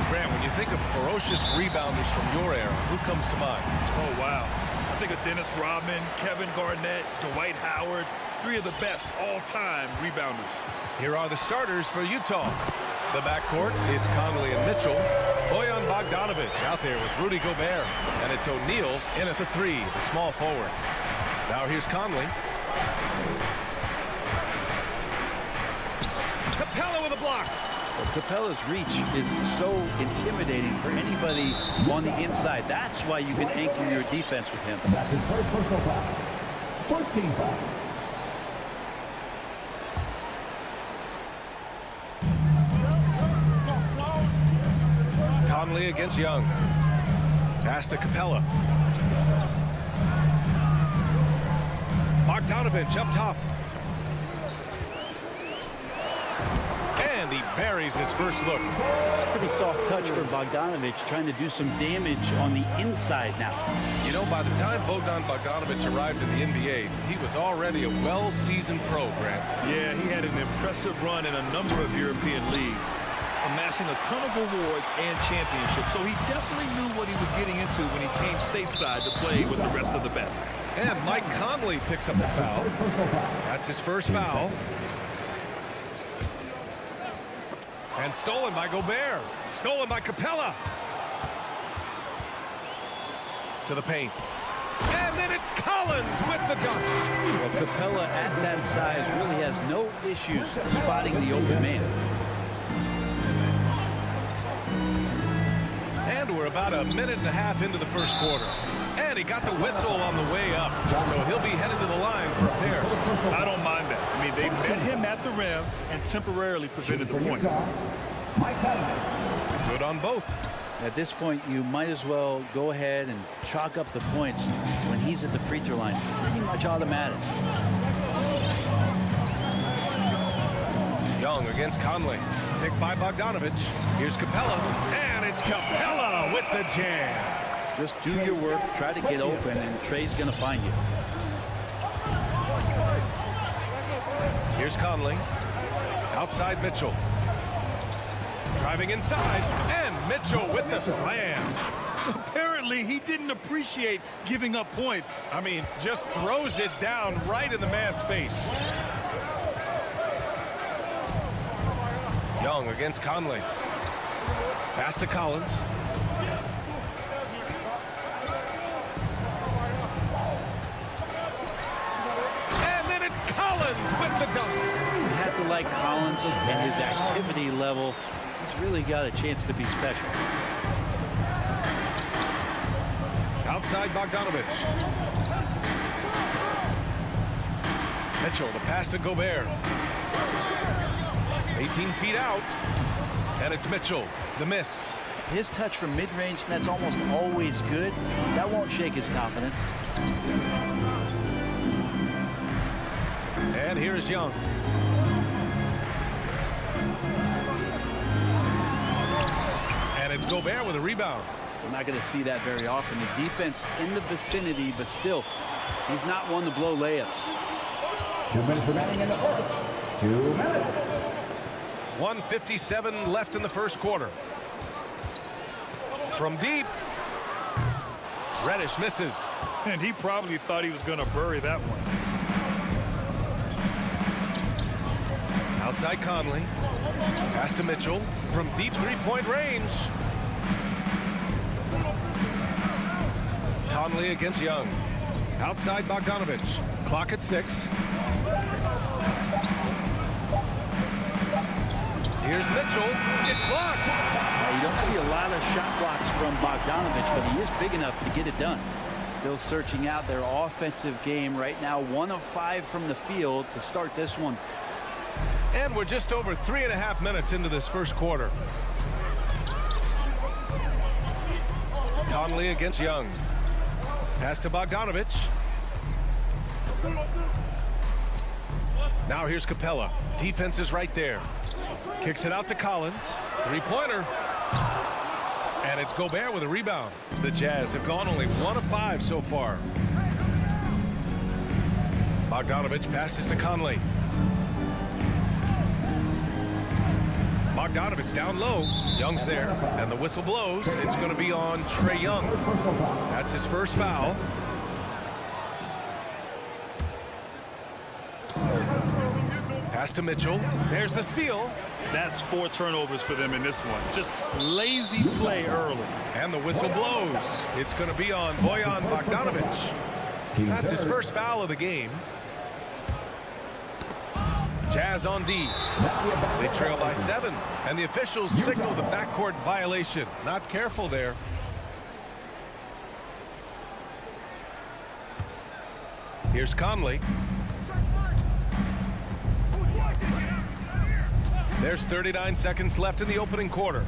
Grant, when you think of ferocious rebounders from your era, who comes to mind? Oh, wow. I think of Dennis Rodman, Kevin Garnett, Dwight Howard, three of the best all-time rebounders. Here are the starters for Utah. The backcourt, it's Conley and Mitchell. Bojan Bogdanovic out there with Rudy Gobert. And it's O'Neal in at the 3, the small forward. Now here's Conley. Capella with a block. Well, Capella's reach is so intimidating for anybody on the inside. That's why you can anchor your defense with him. That's his first personal foul. First team foul. Conley against Young. Pass to Capella. Bogdanovic up top. And he buries his first look. It's a pretty soft touch for Bogdanovic, trying to do some damage on the inside now. You know, by the time Bogdanovic arrived in the NBA, he was already a well-seasoned pro, Grant. Yeah, he had an impressive run in a number of European leagues, amassing a ton of awards and championships. So he definitely knew what he was getting into when he came stateside to play with the rest of the best. And Mike Conley picks up the foul. That's his first foul. And stolen by Gobert. Stolen by Capella. To the paint. And then it's Collins with the dunk. Well, Capella at that size really has no issues spotting the open man. And we're about a minute and a half into the first quarter. And he got the whistle on the way up. So he'll be headed to the line for a pair. I don't mind that. I mean, they met him at the rim and temporarily prevented the points. Good on both. At this point, you might as well go ahead and chalk up the points when he's at the free throw line. Pretty much automatic. Young against Conley. Picked by Bogdanovic. Here's Capella. And it's Capella with the jam. Just do your work, try to get open, and Trey's going to find you. Here's Conley. Outside Mitchell. Driving inside. And Mitchell with the slam. Apparently, he didn't appreciate giving up points. I mean, just throws it down right in the man's face. Young against Conley. Pass to Collins. And then it's Collins with the dunk. You have to like Collins and his activity level. He's really got a chance to be special. Outside Bogdanovic. Mitchell, the pass to Gobert. 18 feet out. And it's Mitchell, the miss. His touch from mid-range, that's almost always good. That won't shake his confidence. And here's Young. And it's Gobert with a rebound. We're not going to see that very often. The defense in the vicinity, but still, he's not one to blow layups. 2 minutes remaining in the first. 2 minutes. 1:57 left in the first quarter. From deep. Reddish misses. And he probably thought he was going to bury that one. Outside Conley. Pass to Mitchell from deep three-point range. Conley against Young. Outside Bogdanovic. Clock at 6. Here's Mitchell. It's blocked. You don't see a lot of shot blocks from Bogdanovic, but he is big enough to get it done. Still searching out their offensive game right now. 1 of 5 from the field to start this one. And we're just over 3.5 minutes into this first quarter. Conley against Young. Pass to Bogdanovic. Now here's Capella. Defense is right there. Kicks it out to Collins. Three-pointer. And it's Gobert with a rebound. The Jazz have gone only 1 of 5 so far. Bogdanovic passes to Conley. Bogdanovich down low. Young's there, and the whistle blows. It's going to be on Trae Young. That's his first foul. Pass to Mitchell. There's the steal. That's 4 turnovers for them in this one. Just lazy play early. And the whistle blows. It's going to be on Bojan Bogdanovich. That's his first foul of the game. Jazz on D. They trail by 7. And the officials signal the backcourt violation. Not careful there. Here's Conley. There's 39 seconds left in the opening quarter.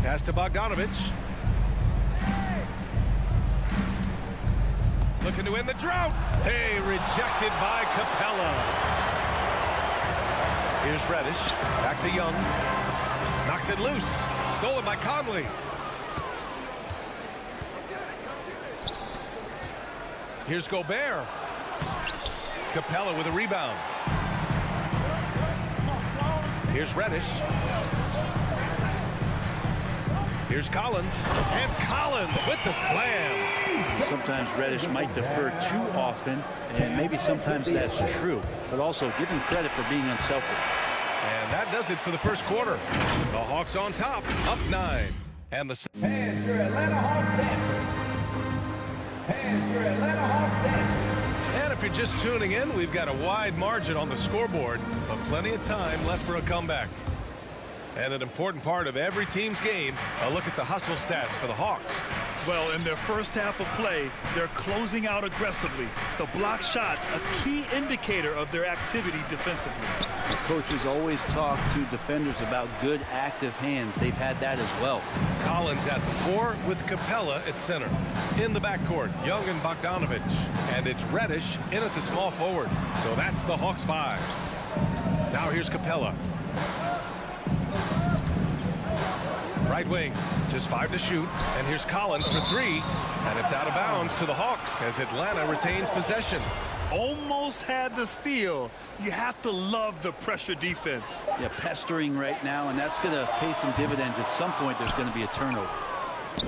Pass to Bogdanovich. Looking to win the drought. Hey, rejected by Capella. Here's Reddish. Back to Young. Knocks it loose. Stolen by Conley. Here's Gobert. Capella with a rebound. Here's Reddish. Here's Collins. And Collins with the slam. Sometimes Reddish might defer too often, and maybe sometimes that's true. But also give him credit for being unselfish. And that does it for the first quarter. The Hawks on top, up 9. And the Hands for Atlanta Hawks dancers. Hands for Atlanta Hawks dancers. And if you're just tuning in, we've got a wide margin on the scoreboard, but plenty of time left for a comeback. And an important part of every team's game, a look at the hustle stats for the Hawks. Well, in their first half of play, they're closing out aggressively. The block shots, a key indicator of their activity defensively. The coaches always talk to defenders about good active hands. They've had that as well. Collins at the 4 with Capella at center. In the backcourt, Young and Bogdanovich. And it's Reddish in at the small forward. So that's the Hawks 5. Now here's Capella. Right wing, just 5 to shoot. And here's Collins for 3. And it's out of bounds to the Hawks as Atlanta retains possession. Almost had the steal. You have to love the pressure defense. Yeah, pestering right now, and that's going to pay some dividends. At some point, there's going to be a turnover.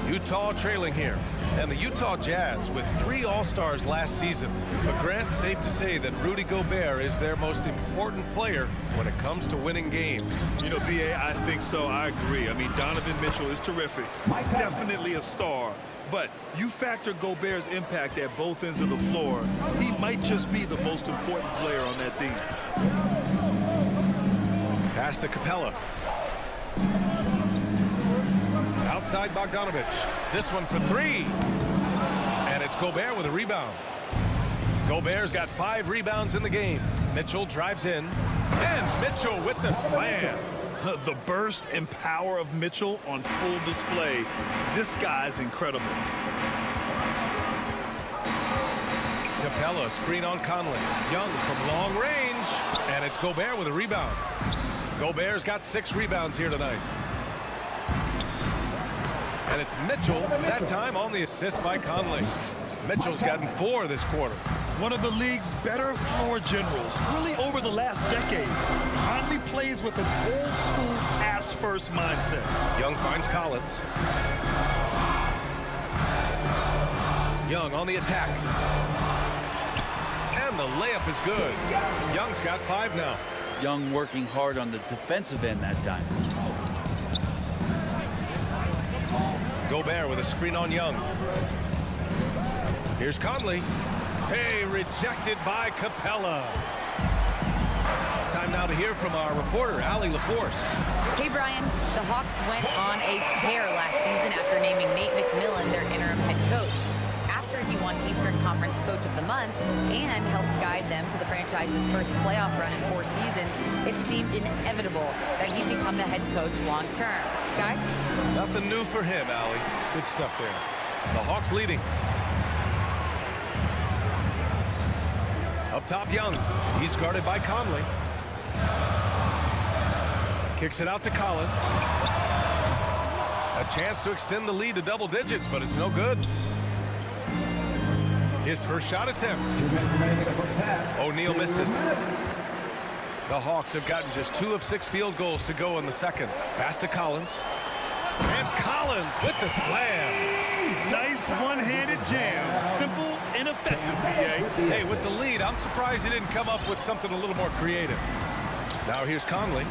Utah trailing here. And the Utah Jazz with 3 All-Stars last season. But Grant, safe to say that Rudy Gobert is their most important player when it comes to winning games. You know, B.A., I think so. I agree. I mean, Donovan Mitchell is terrific. Definitely a star. But you factor Gobert's impact at both ends of the floor, he might just be the most important player on that team. Pass to Capella. Outside Bogdanovich. This one for 3. And it's Gobert with a rebound. Gobert's got 5 rebounds in the game. Mitchell drives in. And Mitchell with the slam. The burst and power of Mitchell on full display. This guy's incredible. Capella, screen on Conley. Young from long range. And it's Gobert with a rebound. Gobert's got 6 rebounds here tonight. And it's Mitchell, that time on the assist by Conley. Mitchell's gotten 4 this quarter. One of the league's better floor generals, really over the last decade. Conley plays with an old-school pass-first mindset. Young finds Collins. Young on the attack. And the layup is good. Young's got 5 now. Young working hard on the defensive end that time. Gobert with a screen on Young. Here's Conley. Hey, rejected by Capella. Time now to hear from our reporter, Allie LaForce. Hey, Brian. The Hawks went on a tear last season after naming Nate McMillan their interim head coach. After he won Eastern Conference Coach of the Month and helped guide them to the franchise's first playoff run in 4 seasons, it seemed inevitable that he'd become the head coach long term. Guys? Nothing new for him, Allie. Good stuff there. The Hawks leading. Up top, Young. He's guarded by Conley. Kicks it out to Collins. A chance to extend the lead to double digits, but it's no good. His first shot attempt. O'Neal misses. The Hawks have gotten just 2 of 6 field goals to go in the second. Pass to Collins. And Collins with the slam. Nice one-handed jam. Simple and effective, BA. Hey, with the lead, I'm surprised he didn't come up with something a little more creative. Now here's Conley.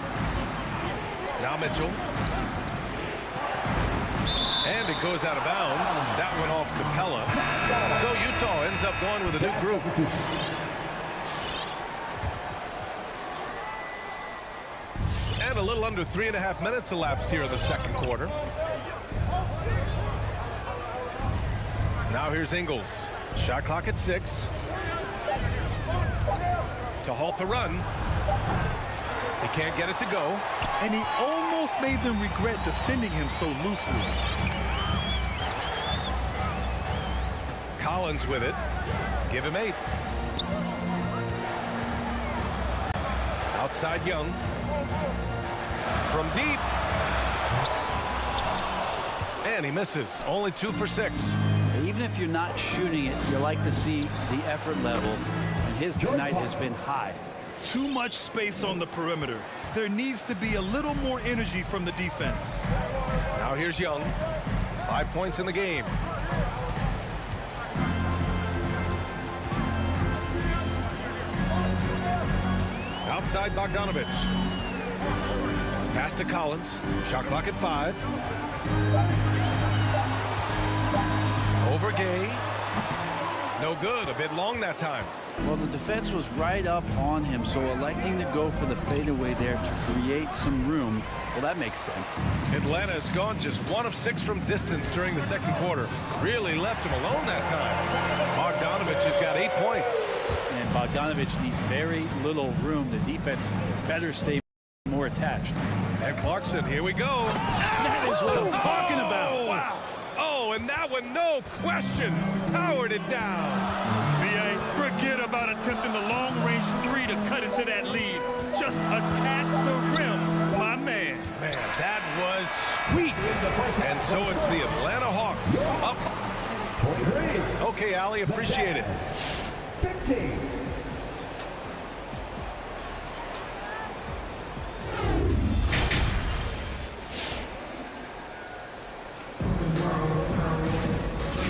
Now Mitchell. And it goes out of bounds. That one off Capella. So Utah ends up going with a new group. And a little under 3.5 minutes elapsed here in the second quarter. Now here's Ingles. Shot clock at 6. To halt the run. He can't get it to go. And he almost made them regret defending him so loosely. Collins with it. Give him 8. Outside Young. From deep. And he misses. Only 2 for 6. Even if you're not shooting it, you like to see the effort level. And his tonight has been high. Too much space on the perimeter. There needs to be a little more energy from the defense. Now here's Young. 5 points in the game. Outside Bogdanovich. Pass to Collins. Shot clock at 5. Over Gay. No good. A bit long that time. Well, the defense was right up on him, so electing to go for the fadeaway there to create some room, well, that makes sense. Atlanta has gone just 1 of 6 from distance during the second quarter. Really left him alone that time. Bogdanovich has got 8 points. And Bogdanovich needs very little room. The defense better stay more attached. And Clarkson, here we go. That is what I'm talking about. Wow. Oh, and that one, no question, powered it down. BA, forget about attempting the long-range 3 to cut into that lead. Just attack the rim, my man. Man, that was sweet. And so it's the Atlanta Hawks up. Okay, Allie, appreciate it. 15.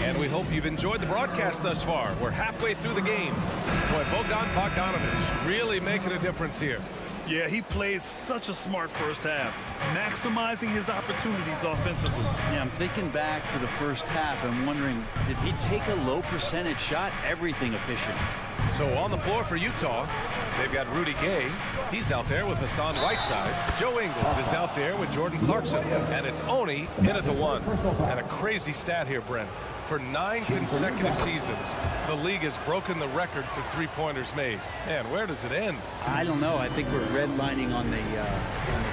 And we hope you've enjoyed the broadcast thus far. We're halfway through the game. Boy, Bogdanovich really making a difference here. Yeah, he played such a smart first half, maximizing his opportunities offensively. Yeah, I'm thinking back to the first half and wondering, did he take a low percentage shot? Everything efficient. So on the floor for Utah, they've got Rudy Gay. He's out there with Hassan Whiteside. Joe Ingles is out there with Jordan Clarkson. And it's Oni in at the 1. And a crazy stat here, Brent. For 9 consecutive seasons, the league has broken the record for three-pointers made. Man, where does it end? I don't know. I think we're redlining on the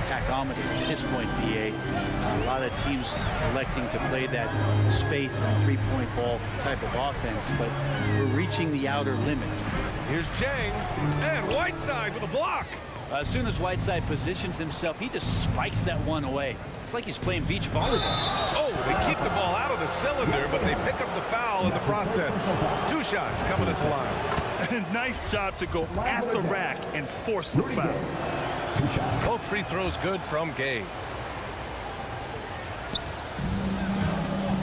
tachometer at this point, BA. A lot of teams electing to play that space and three-point ball type of offense, but we're reaching the outer limits. Here's Jang and Whiteside with a block. As soon as Whiteside positions himself, he just spikes that one away. It's like he's playing beach volleyball. Oh, they keep the ball out of the cylinder, but they pick up the foul in the process. 2 shots coming at the line. Nice job to go at the rack and force the foul. 2 shots. Both free throws good from Gay.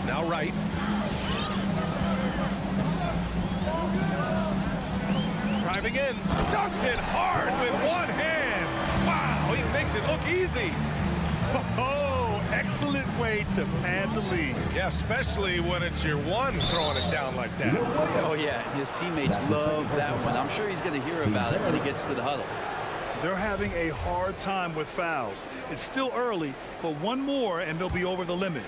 Now Wright. Driving in, dunks it hard with one hand. Wow, he makes it look easy. Oh, excellent way to pad the lead. Yeah, especially when it's your one throwing it down like that. Oh, yeah, his teammates love that one. I'm sure he's going to hear about it when he gets to the huddle. They're having a hard time with fouls. It's still early, but one more and they'll be over the limit.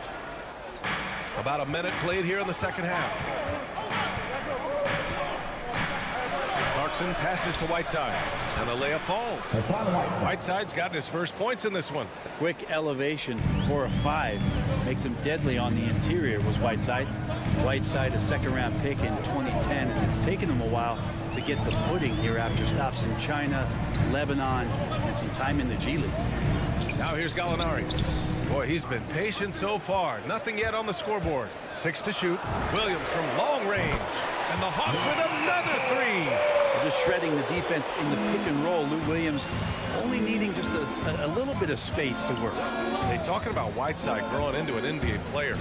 About a minute played here in the second half. Clarkson passes to Whiteside, and the layup falls. Whiteside's gotten his first points in this one. Quick elevation for a 5 makes him deadly on the interior was Whiteside. Whiteside, a second-round pick in 2010, and it's taken him a while to get the footing here after stops in China, Lebanon, and some time in the G League. Now here's Gallinari. Boy, he's been patient so far. Nothing yet on the scoreboard. 6 to shoot. Williams from long range. And the Hawks with another 3. Just shredding the defense in the pick and roll. Lou Williams only needing just a little bit of space to work. Hey, talking about Whiteside growing into an NBA player,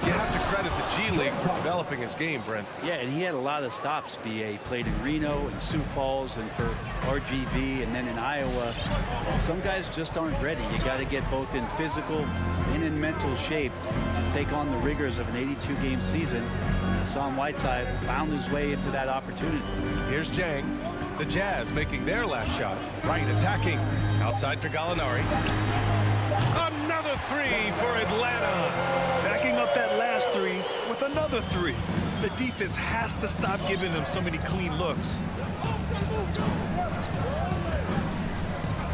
you have to credit the G League for developing his game, Brent. Yeah, and he had a lot of stops. BA played in Reno and Sioux Falls and for RGV and then in Iowa. Some guys just aren't ready. You got to get both in physical and in mental shape to take on the rigors of an 82-game season. Hassan Whiteside found his way into that opportunity. Here's Jang. The Jazz making their last shot. Wright attacking. Outside for Gallinari. Another three for Atlanta. Backing up that last three with another three. The defense has to stop giving them so many clean looks.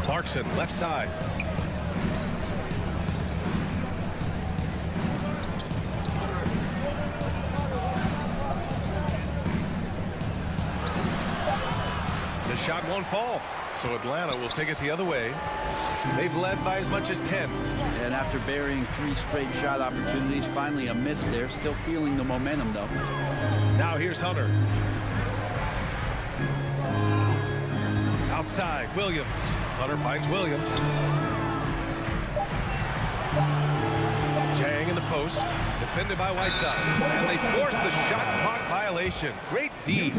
Clarkson, left side. The shot won't fall, so Atlanta will take it the other way. They've led by as much as 10. And after burying 3 straight shot opportunities, finally a miss there. Still feeling the momentum, though. Now here's Hunter. Outside, Williams. Hunter finds Williams. Jang in the post. Defended by Whiteside. And they force the shot clock violation. Great D.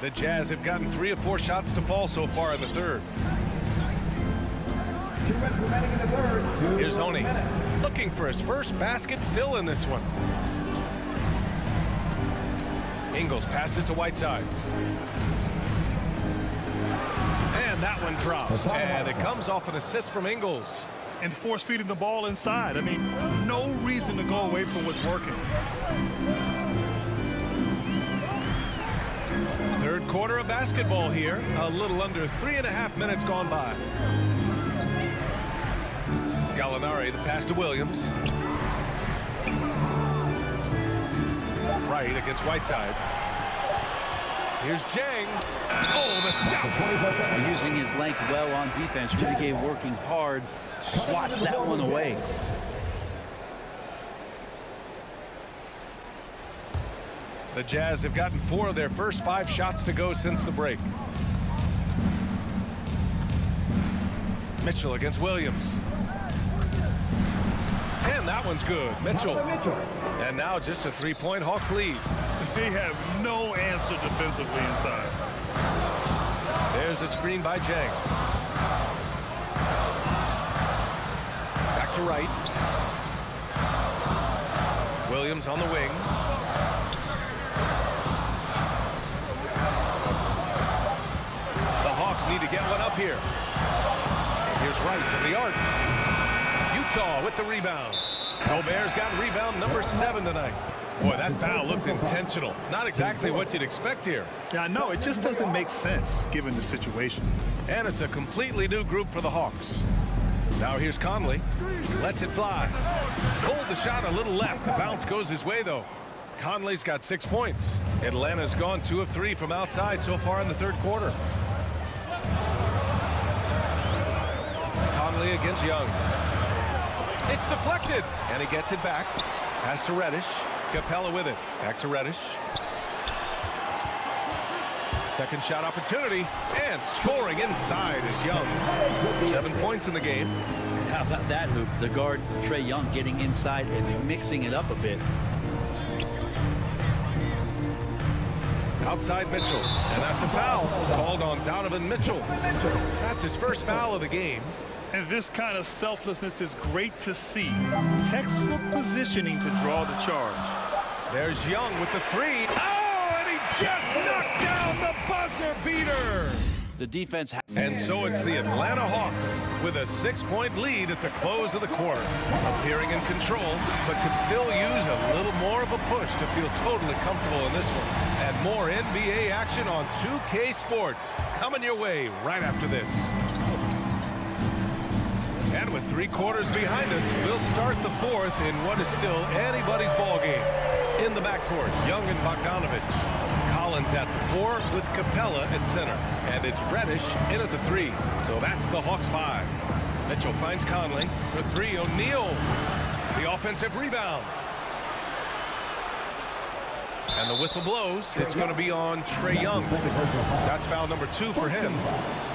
The Jazz have gotten 3 of 4 shots to fall so far in the third. 2 minutes remaining in the third. Here's Honey, looking for his first basket, still in this one. Ingles passes to Whiteside. And that one drops. And it comes off an assist from Ingles. And force feeding the ball inside. I mean, no reason to go away from what's working. Third quarter of basketball here. A little under 3.5 minutes gone by. Gallinari, the pass to Williams. Right against Whiteside. Here's Jang. Oh, the stop. Using his length well on defense. Renegade working hard. Swats that one away. The Jazz have gotten 4 of their first 5 shots to go since the break. Mitchell against Williams. And that one's good. Mitchell. And now just a 3-point Hawks lead. They have no answer defensively inside. There's a screen by Jang. Back to Wright. Williams on the wing. The Hawks need to get one up here. Here's Wright from the arc. Utah with the rebound. Gobert's got rebound number 7 tonight. Boy, that foul looked intentional. Not exactly what you'd expect here. Yeah, I know. It just doesn't make sense given the situation. And it's a completely new group for the Hawks. Now here's Conley. Lets it fly. Pulled the shot a little left. The bounce goes his way, though. Conley's got 6 points. Atlanta's gone 2 of 3 from outside so far in the third quarter. Conley against Young. It's deflected, and he gets it back. Pass to Reddish. Capella with it. Back to Reddish. Second shot opportunity, and scoring inside is Young. 7 points in the game. How about that hoop? The guard, Trae Young, getting inside and mixing it up a bit. Outside Mitchell, and that's a foul called on Donovan Mitchell. That's his first foul of the game. And this kind of selflessness is great to see. Textbook positioning to draw the charge. There's Young with the 3. Oh, and he just knocked down the buzzer beater. The defense. And so it's the Atlanta Hawks with a 6-point lead at the close of the quarter. Appearing in control, but could still use a little more of a push to feel totally comfortable in this one. And more NBA action on 2K Sports coming your way right after this. And with 3 quarters behind us, we'll start the 4th in what is still anybody's ball game. In the backcourt, Young and Bogdanovich. Collins at the 4 with Capella at center. And it's Reddish in at the 3. So that's the Hawks 5. Mitchell finds Conley for three. O'Neal, the offensive rebound. And the whistle blows. It's going to be on Trae Young. That's foul number 2 for him.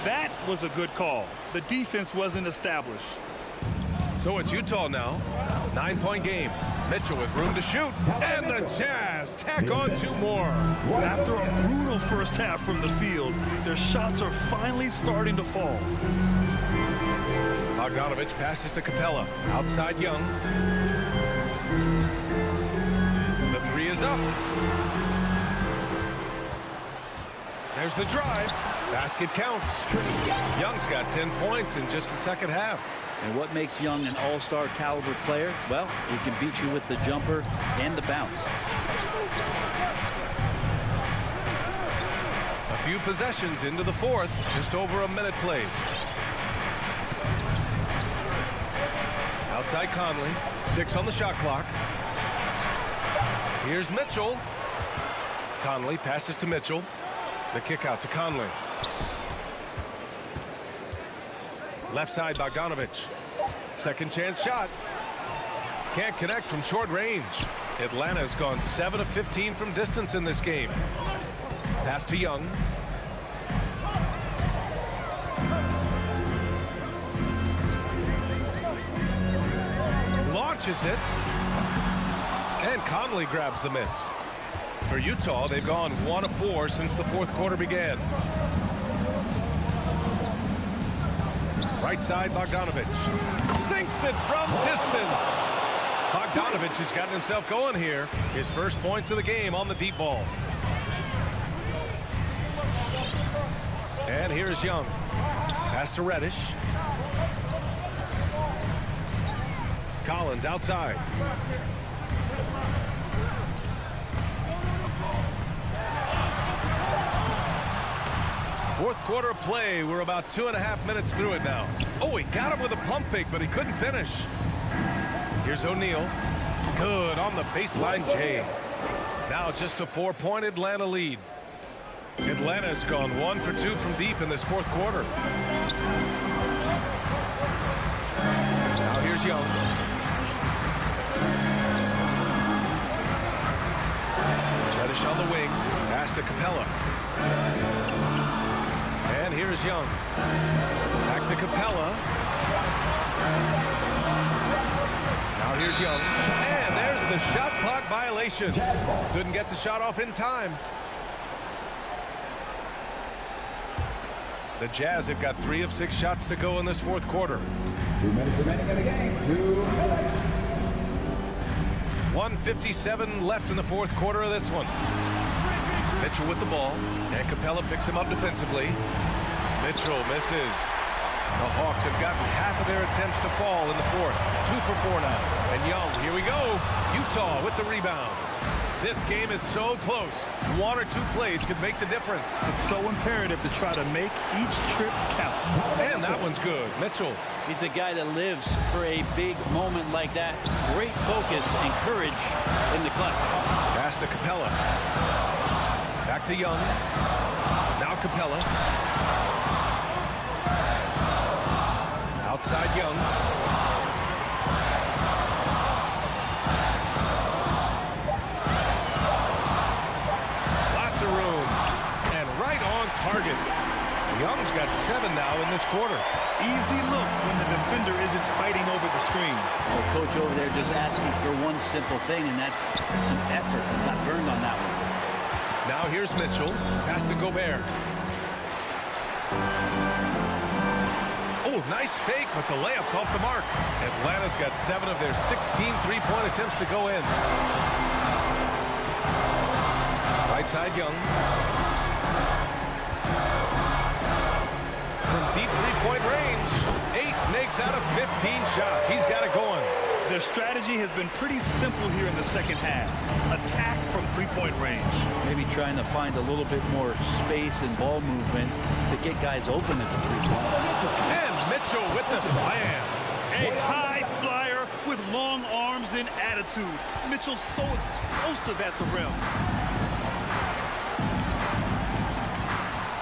That was a good call. The defense wasn't established. So it's Utah now. 9-point game. Mitchell with room to shoot. And the Jazz tack on 2 more. After a brutal first half from the field, their shots are finally starting to fall. Bogdanovich passes to Capella. Outside Young. The 3 is up. There's the drive. Basket counts. Young's got 10 points in just the second half. And what makes Young an all-star caliber player? Well, he can beat you with the jumper and the bounce. A few possessions into the fourth. Just over a minute played. Outside Conley. 6 on the shot clock. Here's Mitchell. Conley passes to Mitchell. The kick out to Conley. Left side, Bogdanovich. Second chance shot. Can't connect from short range. Atlanta's gone 7 of 15 from distance in this game. Pass to Young. Launches it. And Conley grabs the miss. For Utah, they've gone 1 of 4 since the fourth quarter began. Right side, Bogdanovich. Sinks it from distance. Bogdanovich has gotten himself going here. His first points of the game on the deep ball. And here's Young. Pass to Reddish. Collins outside. Fourth quarter of play. We're about 2.5 minutes through it now. Oh, he got him with a pump fake, but he couldn't finish. Here's O'Neal. Good on the baseline, Jay. Now just a 4-point Atlanta lead. Atlanta's gone 1 for 2 from deep in this fourth quarter. Now here's Young. Reddish on the wing. Pass to Capella. And here's Young. Back to Capella. Now here's Young. And there's the shot clock violation. Couldn't get the shot off in time. The Jazz have got 3 of 6 shots to go in this fourth quarter. 2 minutes remaining in the game. 2 minutes. 1:57 left in the fourth quarter of this one. Mitchell with the ball, and Capella picks him up defensively. Mitchell misses. The Hawks have gotten half of their attempts to fall in the fourth. 2 for 4 now. And Young, here we go. Utah with the rebound. This game is so close. 1 or 2 plays could make the difference. It's so imperative to try to make each trip count. And that one's good. Mitchell. He's a guy that lives for a big moment like that. Great focus and courage in the clutch. Pass to Capella. Back to Young. Now Capella. Outside Young. Lots of room. And right on target. Young's got 7 now in this quarter. Easy look when the defender isn't fighting over the screen. The coach over there just asking for one simple thing, and that's some effort. Got burned on that one. Now here's Mitchell. Pass to Gobert. Oh, nice fake, but the layup's off the mark. Atlanta's got 7 of their 16 three-point attempts to go in. Right side, Young. From deep three-point range, 8 makes out of 15 shots. He's got it going. Their strategy has been pretty simple here in the second half. Attack from three-point range. Maybe trying to find a little bit more space and ball movement to get guys open at the three-point. And Mitchell with the slam. A high flyer with long arms and attitude. Mitchell's so explosive at the rim.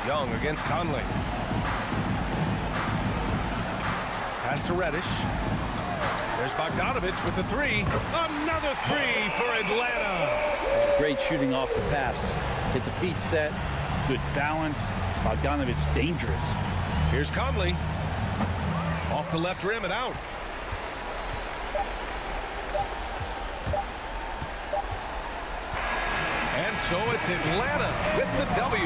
Young against Conley. Pass to Reddish. There's Bogdanovich with the three. Another three for Atlanta. Great shooting off the pass. Hit the feet set. Good balance. Bogdanovich dangerous. Here's Conley. Off the left rim and out. And so it's Atlanta with the W.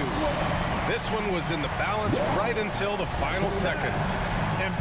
This one was in the balance right until the final seconds. And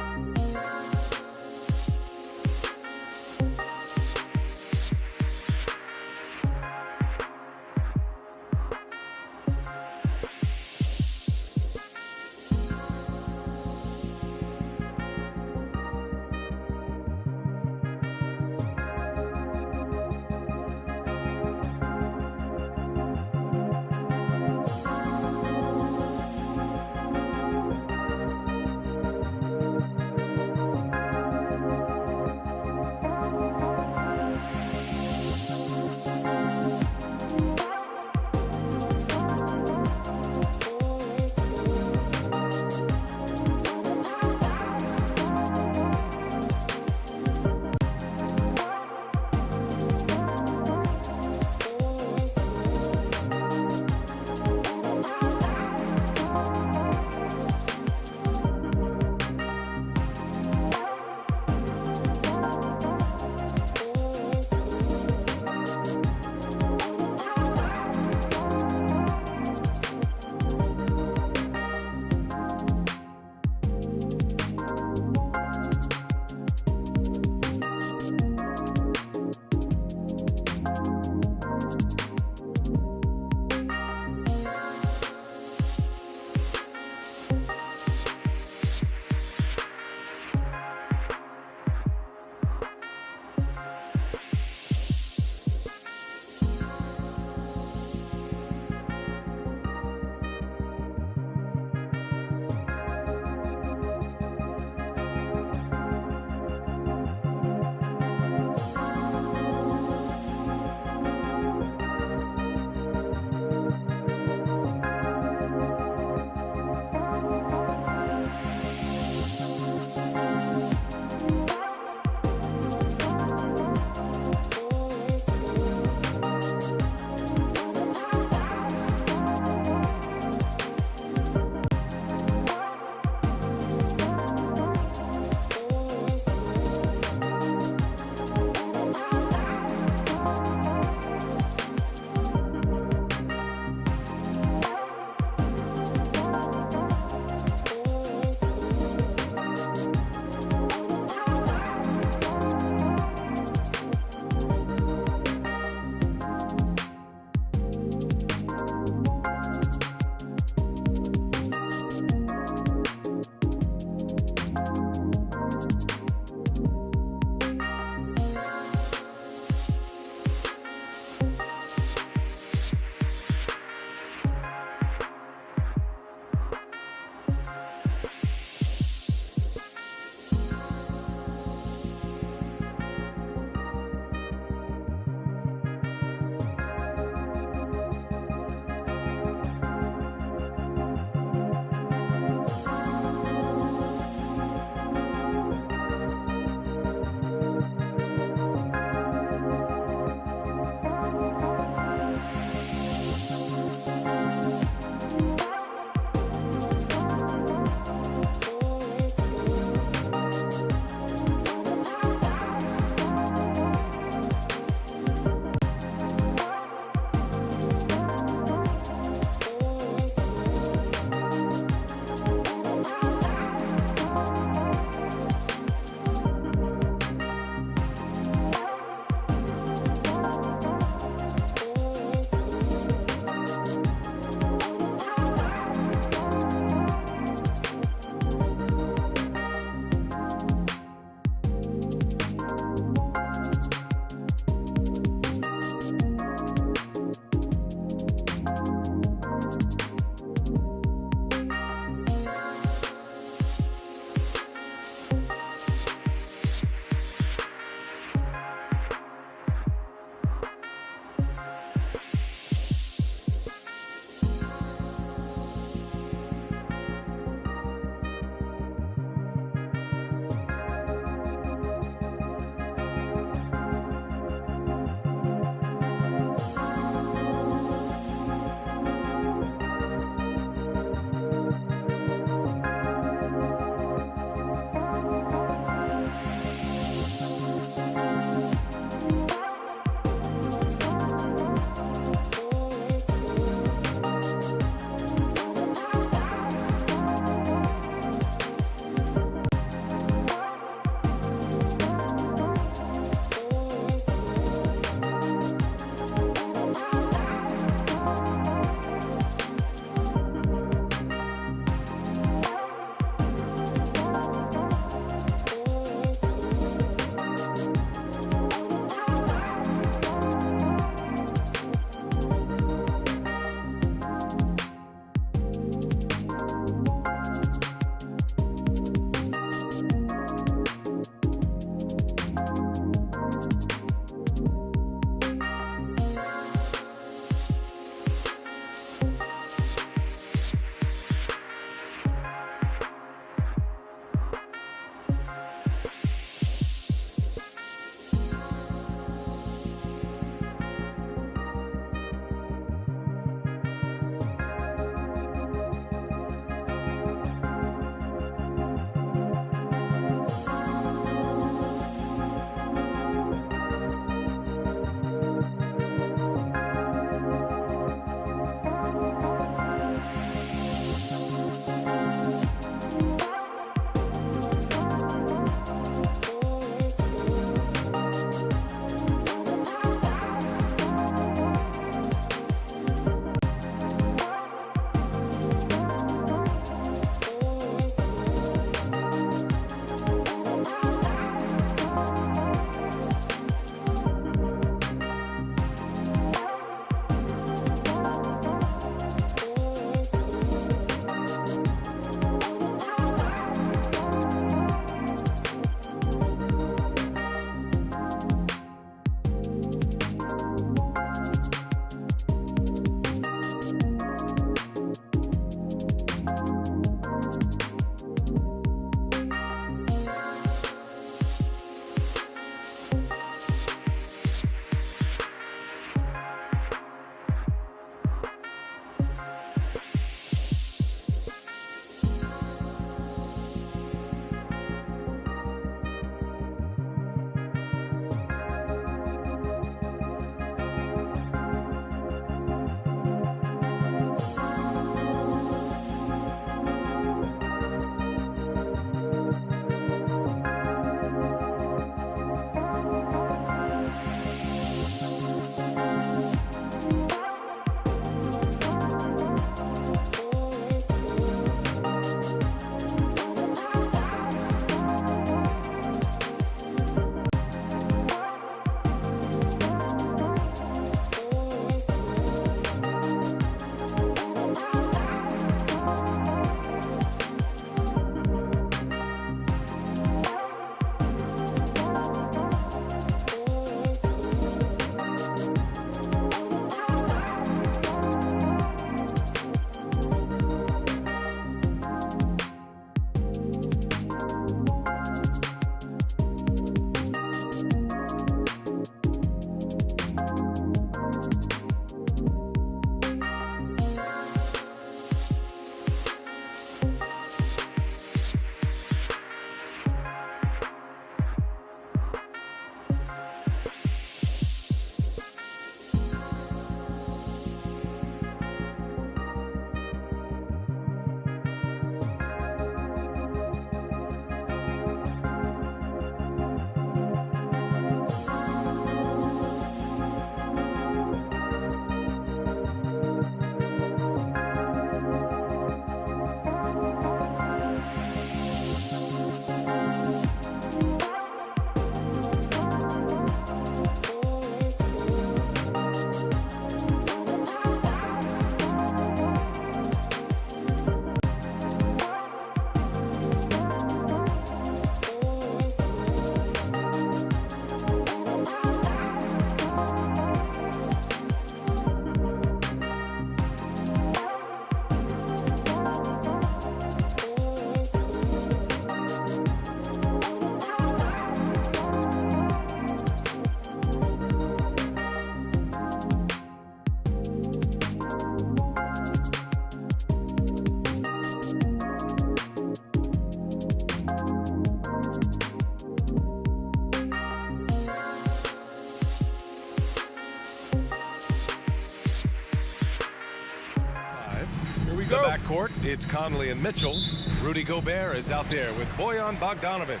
the backcourt, it's Conley and Mitchell. Rudy Gobert is out there with Bojan Bogdanovic.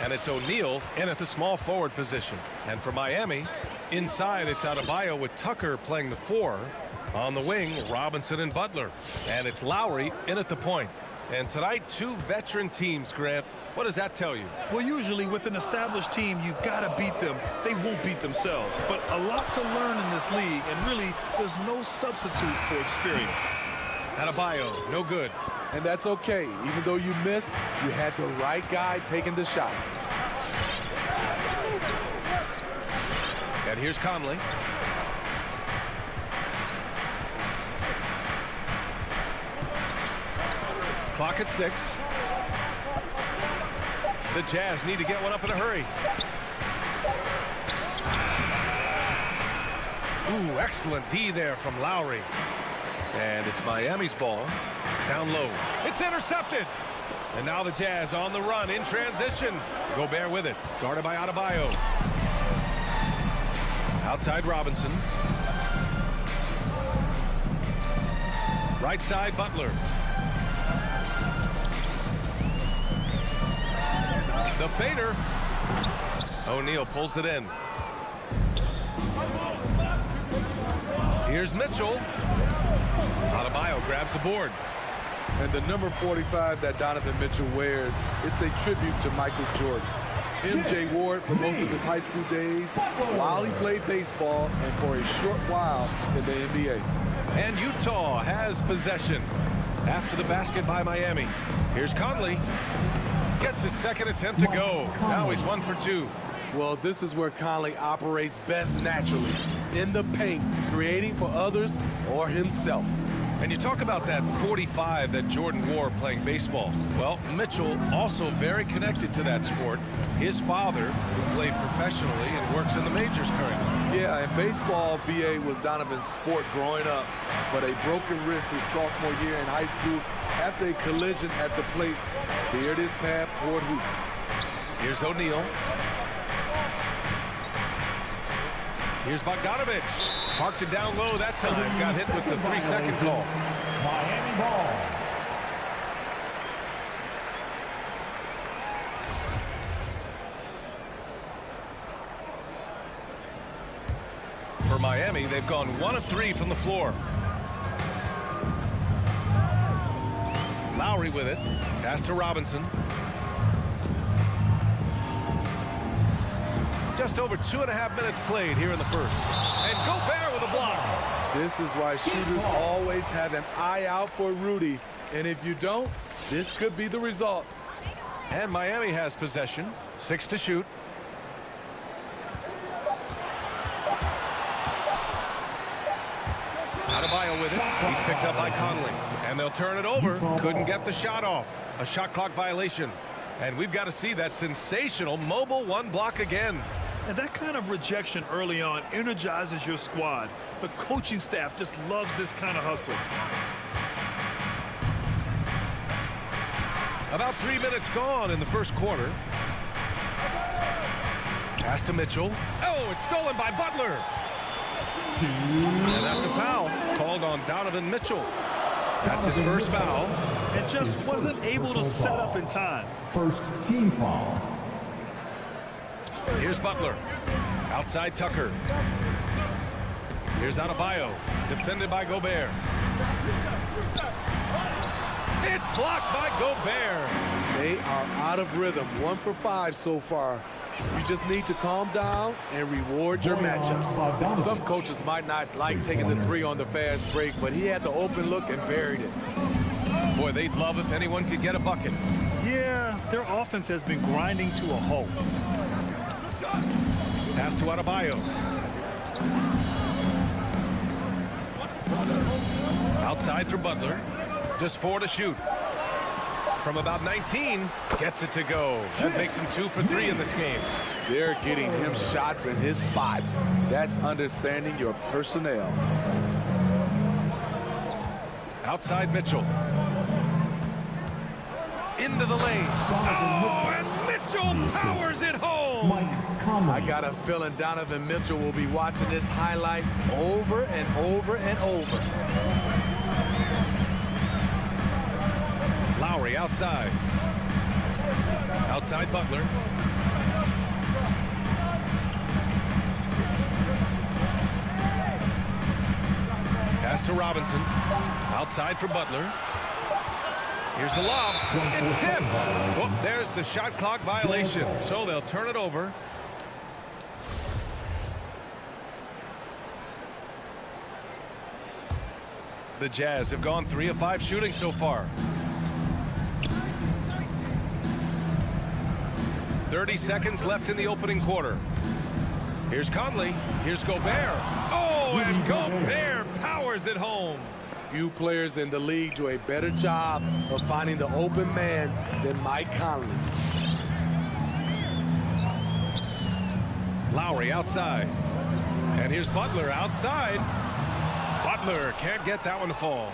And it's O'Neal in at the small forward position. And for Miami, inside it's Adebayo with Tucker playing the 4. On the wing, Robinson and Butler. And it's Lowry in at the point. And tonight, 2 veteran teams, Grant. What does that tell you? Well, usually with an established team, you've got to beat them. They won't beat themselves. But a lot to learn in this league, and really, there's no substitute for experience. Adebayo, no good. And that's okay. Even though you missed, you had the right guy taking the shot. And here's Conley. Clock at 6. The Jazz need to get one up in a hurry. Ooh, excellent D there from Lowry. And it's Miami's ball. Down low. It's intercepted. And now the Jazz on the run in transition. Gobert with it. Guarded by Adebayo. Outside Robinson. Right side Butler. The fader. O'Neal pulls it in. Here's Mitchell. Adebayo grabs the board. And the number 45 that Donovan Mitchell wears, it's a tribute to Michael Jordan. MJ wore it for most of his high school days while he played baseball and for a short while in the NBA. And Utah has possession after the basket by Miami. Here's Conley. Gets his second attempt to go. Now he's 1 for 2. Well, this is where Conley operates best naturally, in the paint, creating for others or himself. And you talk about that 45 that Jordan wore playing baseball. Well, Mitchell also very connected to that sport. His father, who played professionally and works in the majors currently. Yeah, and baseball, BA, was Donovan's sport growing up, but a broken wrist his sophomore year in high school after a collision at the plate steered his path toward hoops. Here's O'Neal. Here's Bogdanovic. Parked it down low that time. Got hit with the 3-second call. Miami ball. For Miami, they've gone 1 of 3 from the floor. Lowry with it. Pass to Robinson. Just over 2.5 minutes played here in the first. And Gobert with a block. This is why shooters always have an eye out for Rudy. And if you don't, this could be the result. And Miami has possession. 6 to shoot. Adebayo with it. He's picked up by Conley. And they'll turn it over. Couldn't get the shot off. A shot clock violation. And we've got to see that sensational mobile 1 block again. And that kind of rejection early on energizes your squad. The coaching staff just loves this kind of hustle. About 3 minutes gone in the first quarter. Pass to Mitchell. Oh, it's stolen by Butler. And that's a foul called on Donovan Mitchell. That's his first foul. And just wasn't able to set up in time. First team foul. Here's Butler. Outside Tucker. Here's Adebayo. Defended by Gobert. It's blocked by Gobert. They are out of rhythm. 1 for 5 so far. You just need to calm down and reward your matchups. Some coaches might not like taking the 3 on the fast break, but he had the open look and buried it. Boy, they'd love if anyone could get a bucket. Yeah, their offense has been grinding to a halt. Pass to Adebayo. Outside for Butler. Just 4 to shoot. From about 19, gets it to go. That makes him 2 for 3 in this game. They're getting him shots in his spots. That's understanding your personnel. Outside Mitchell. Into the lane. Oh, and Mitchell powers it home. I got a feeling Donovan Mitchell will be watching this highlight over and over and over. Lowry outside. Outside Butler. Pass to Robinson. Outside for Butler. Here's the lob. It's tipped. Oh, there's the shot clock violation. So they'll turn it over. The Jazz have gone 3 of 5 shooting so far. 30 seconds left in the opening quarter. Here's Conley. Here's Gobert. Oh, and Gobert powers it home. Few players in the league do a better job of finding the open man than Mike Conley. Lowry outside. And here's Butler outside. Butler can't get that one to fall.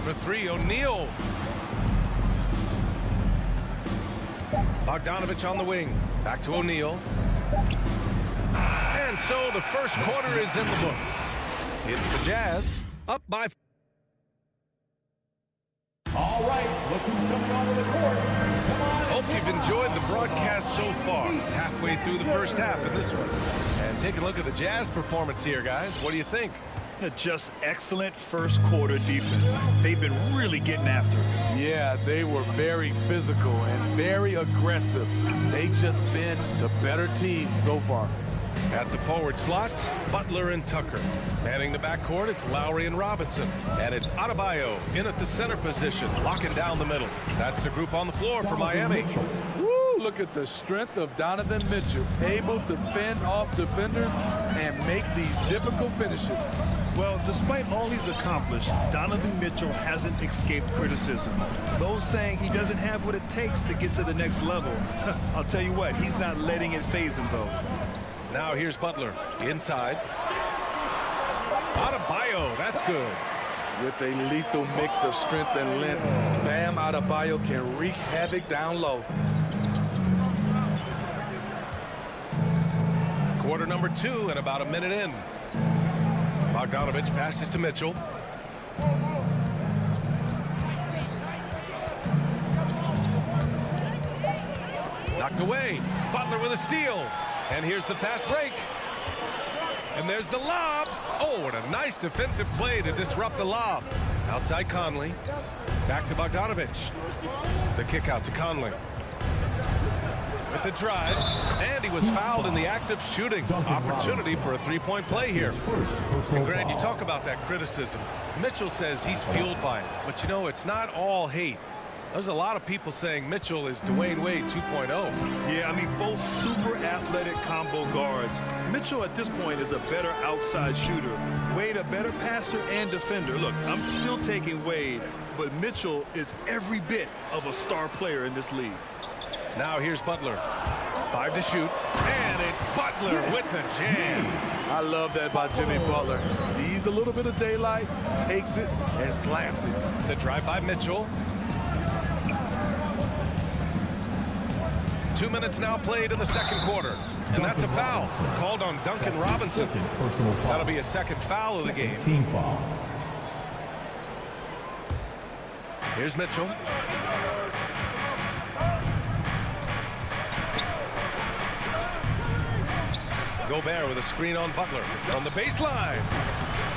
For 3, O'Neal. Bogdanovich on the wing. Back to O'Neal. And so the first quarter is in the books. It's the Jazz up by. All right, look who's coming onto the court. Come on. Hope you've enjoyed the broadcast so far. Halfway through the first half in this one. And take a look at the Jazz performance here, guys. What do you think? Just excellent first quarter defense. They've been really getting after it. Yeah, they were very physical and very aggressive. They've just been the better team so far. At the forward slots, Butler and Tucker. Manning the backcourt, it's Lowry and Robinson. And it's Adebayo in at the center position, locking down the middle. That's the group on the floor for Miami. Woo, look at the strength of Donovan Mitchell, able to fend off defenders and make these difficult finishes. Well, despite all he's accomplished, Donovan Mitchell hasn't escaped criticism. Those saying he doesn't have what it takes to get to the next level. I'll tell you what, he's not letting it faze him, though. Now here's Butler inside. Adebayo, that's good. With a lethal mix of strength and length, Bam Adebayo can wreak havoc down low. Quarter number 2 and about a minute in. Bogdanovich passes to Mitchell. Knocked away. Butler with a steal. And here's the fast break. And there's the lob. Oh, what a nice defensive play to disrupt the lob. Outside Conley. Back to Bogdanovich. The kick out to Conley. With the drive. And he was fouled in the act of shooting. Opportunity for a three-point play here. And Grant, you talk about that criticism. Mitchell says he's fueled by it. But, you know, it's not all hate. There's a lot of people saying Mitchell is Dwayne Wade 2.0. Yeah, I mean, both super athletic combo guards. Mitchell at this point is a better outside shooter. Wade a better passer and defender. Look, I'm still taking Wade, but Mitchell is every bit of a star player in this league. Now here's Butler. 5 to shoot. And it's Butler with the jam. I love that about Jimmy Butler. Sees a little bit of daylight, takes it, and slams it. The drive by Mitchell. 2 minutes now played in the second quarter. And that's a foul called on Duncan Robinson. That'll be a second foul of the game. Team foul. Here's Mitchell. Gobert with a screen on Butler from the baseline.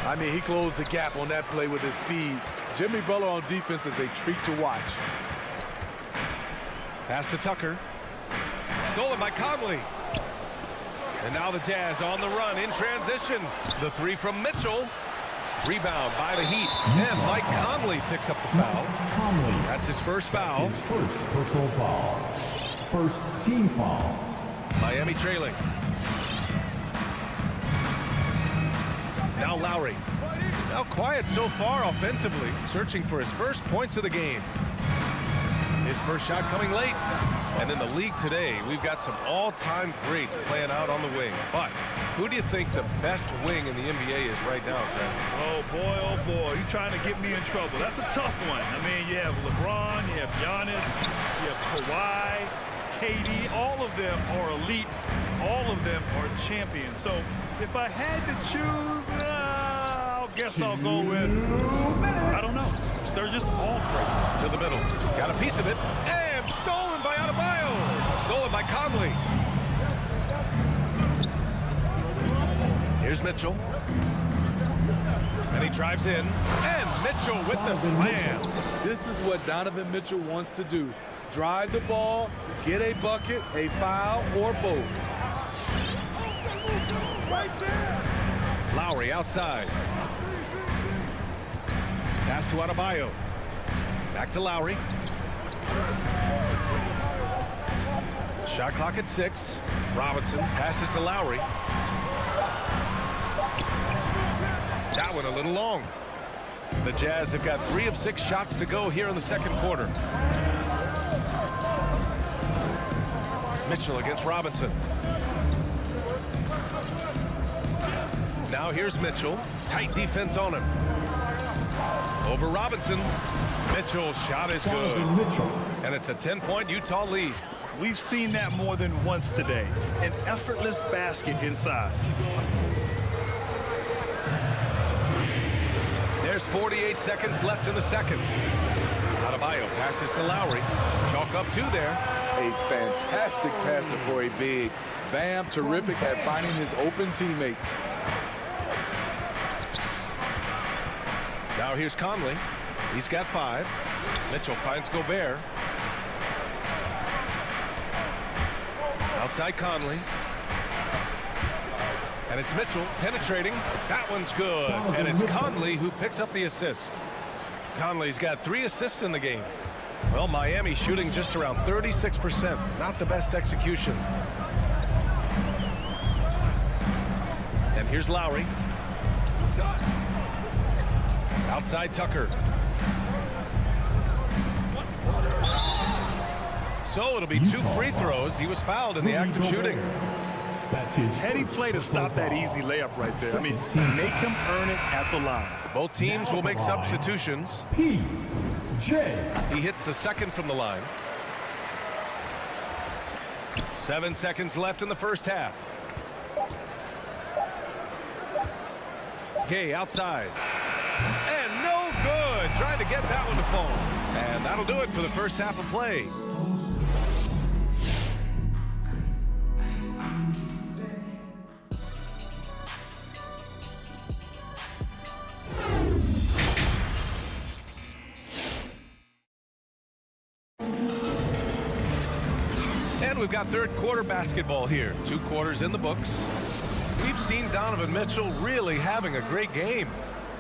I mean, he closed the gap on that play with his speed. Jimmy Butler on defense is a treat to watch. Pass to Tucker. Stolen by Conley. And now the Jazz on the run in transition. The 3 from Mitchell. Rebound by the Heat. And Mike Conley picks up the foul. That's his first foul. His first personal foul. First team foul. Miami trailing. Now Lowry. Now quiet so far offensively. Searching for his first points of the game. His first shot coming late. And in the league today, we've got some all-time greats playing out on the wing. But who do you think the best wing in the NBA is right now, Greg? Oh, boy, you're trying to get me in trouble. That's a tough one. I mean, you have LeBron, you have Giannis, you have Kawhi, KD. All of them are elite. All of them are champions. So if I had to choose, I guess I'll go with, I don't know. they're just all great. To the middle. Got a piece of it. And stolen by Adebayo. Stolen by Conley. Here's Mitchell. And he drives in. And Mitchell with the slam. This is what Donovan Mitchell wants to do. Drive the ball, get a bucket, a foul, or both. Lowry outside. Pass to Adebayo. Back to Lowry. Shot clock at 6. Robinson passes to Lowry. That one a little long. The Jazz have got 3 of 6 shots to go here in the second quarter. Mitchell against Robinson. Now here's Mitchell. Tight defense on him. Over Robinson. Mitchell's shot is good. And it's a 10-point Utah lead. We've seen that more than once today. An effortless basket inside. There's 48 seconds left in the second. Adebayo passes to Lowry. Chalk up 2 there. A fantastic passer for a big. Bam, terrific at finding his open teammates. Now here's Conley. He's got 5. Mitchell finds Gobert. Outside Conley. And it's Mitchell penetrating. That one's good. And it's Conley who picks up the assist. Conley's got 3 assists in the game. Well, Miami shooting just around 36%. Not the best execution. And here's Lowry. Outside Tucker. So it'll be 2 free throws. He was fouled in the act of shooting. That's his Heady play to stop that easy layup right there. I mean, make him earn it at the line. Both teams will make substitutions. PJ. He hits the second from the line. 7 seconds left in the first half. Gay outside. And no good. Trying to get that one to fall. And that'll do it for the first half of play. And we've got third quarter basketball here. 2 quarters in the books. We've seen Donovan Mitchell really having a great game.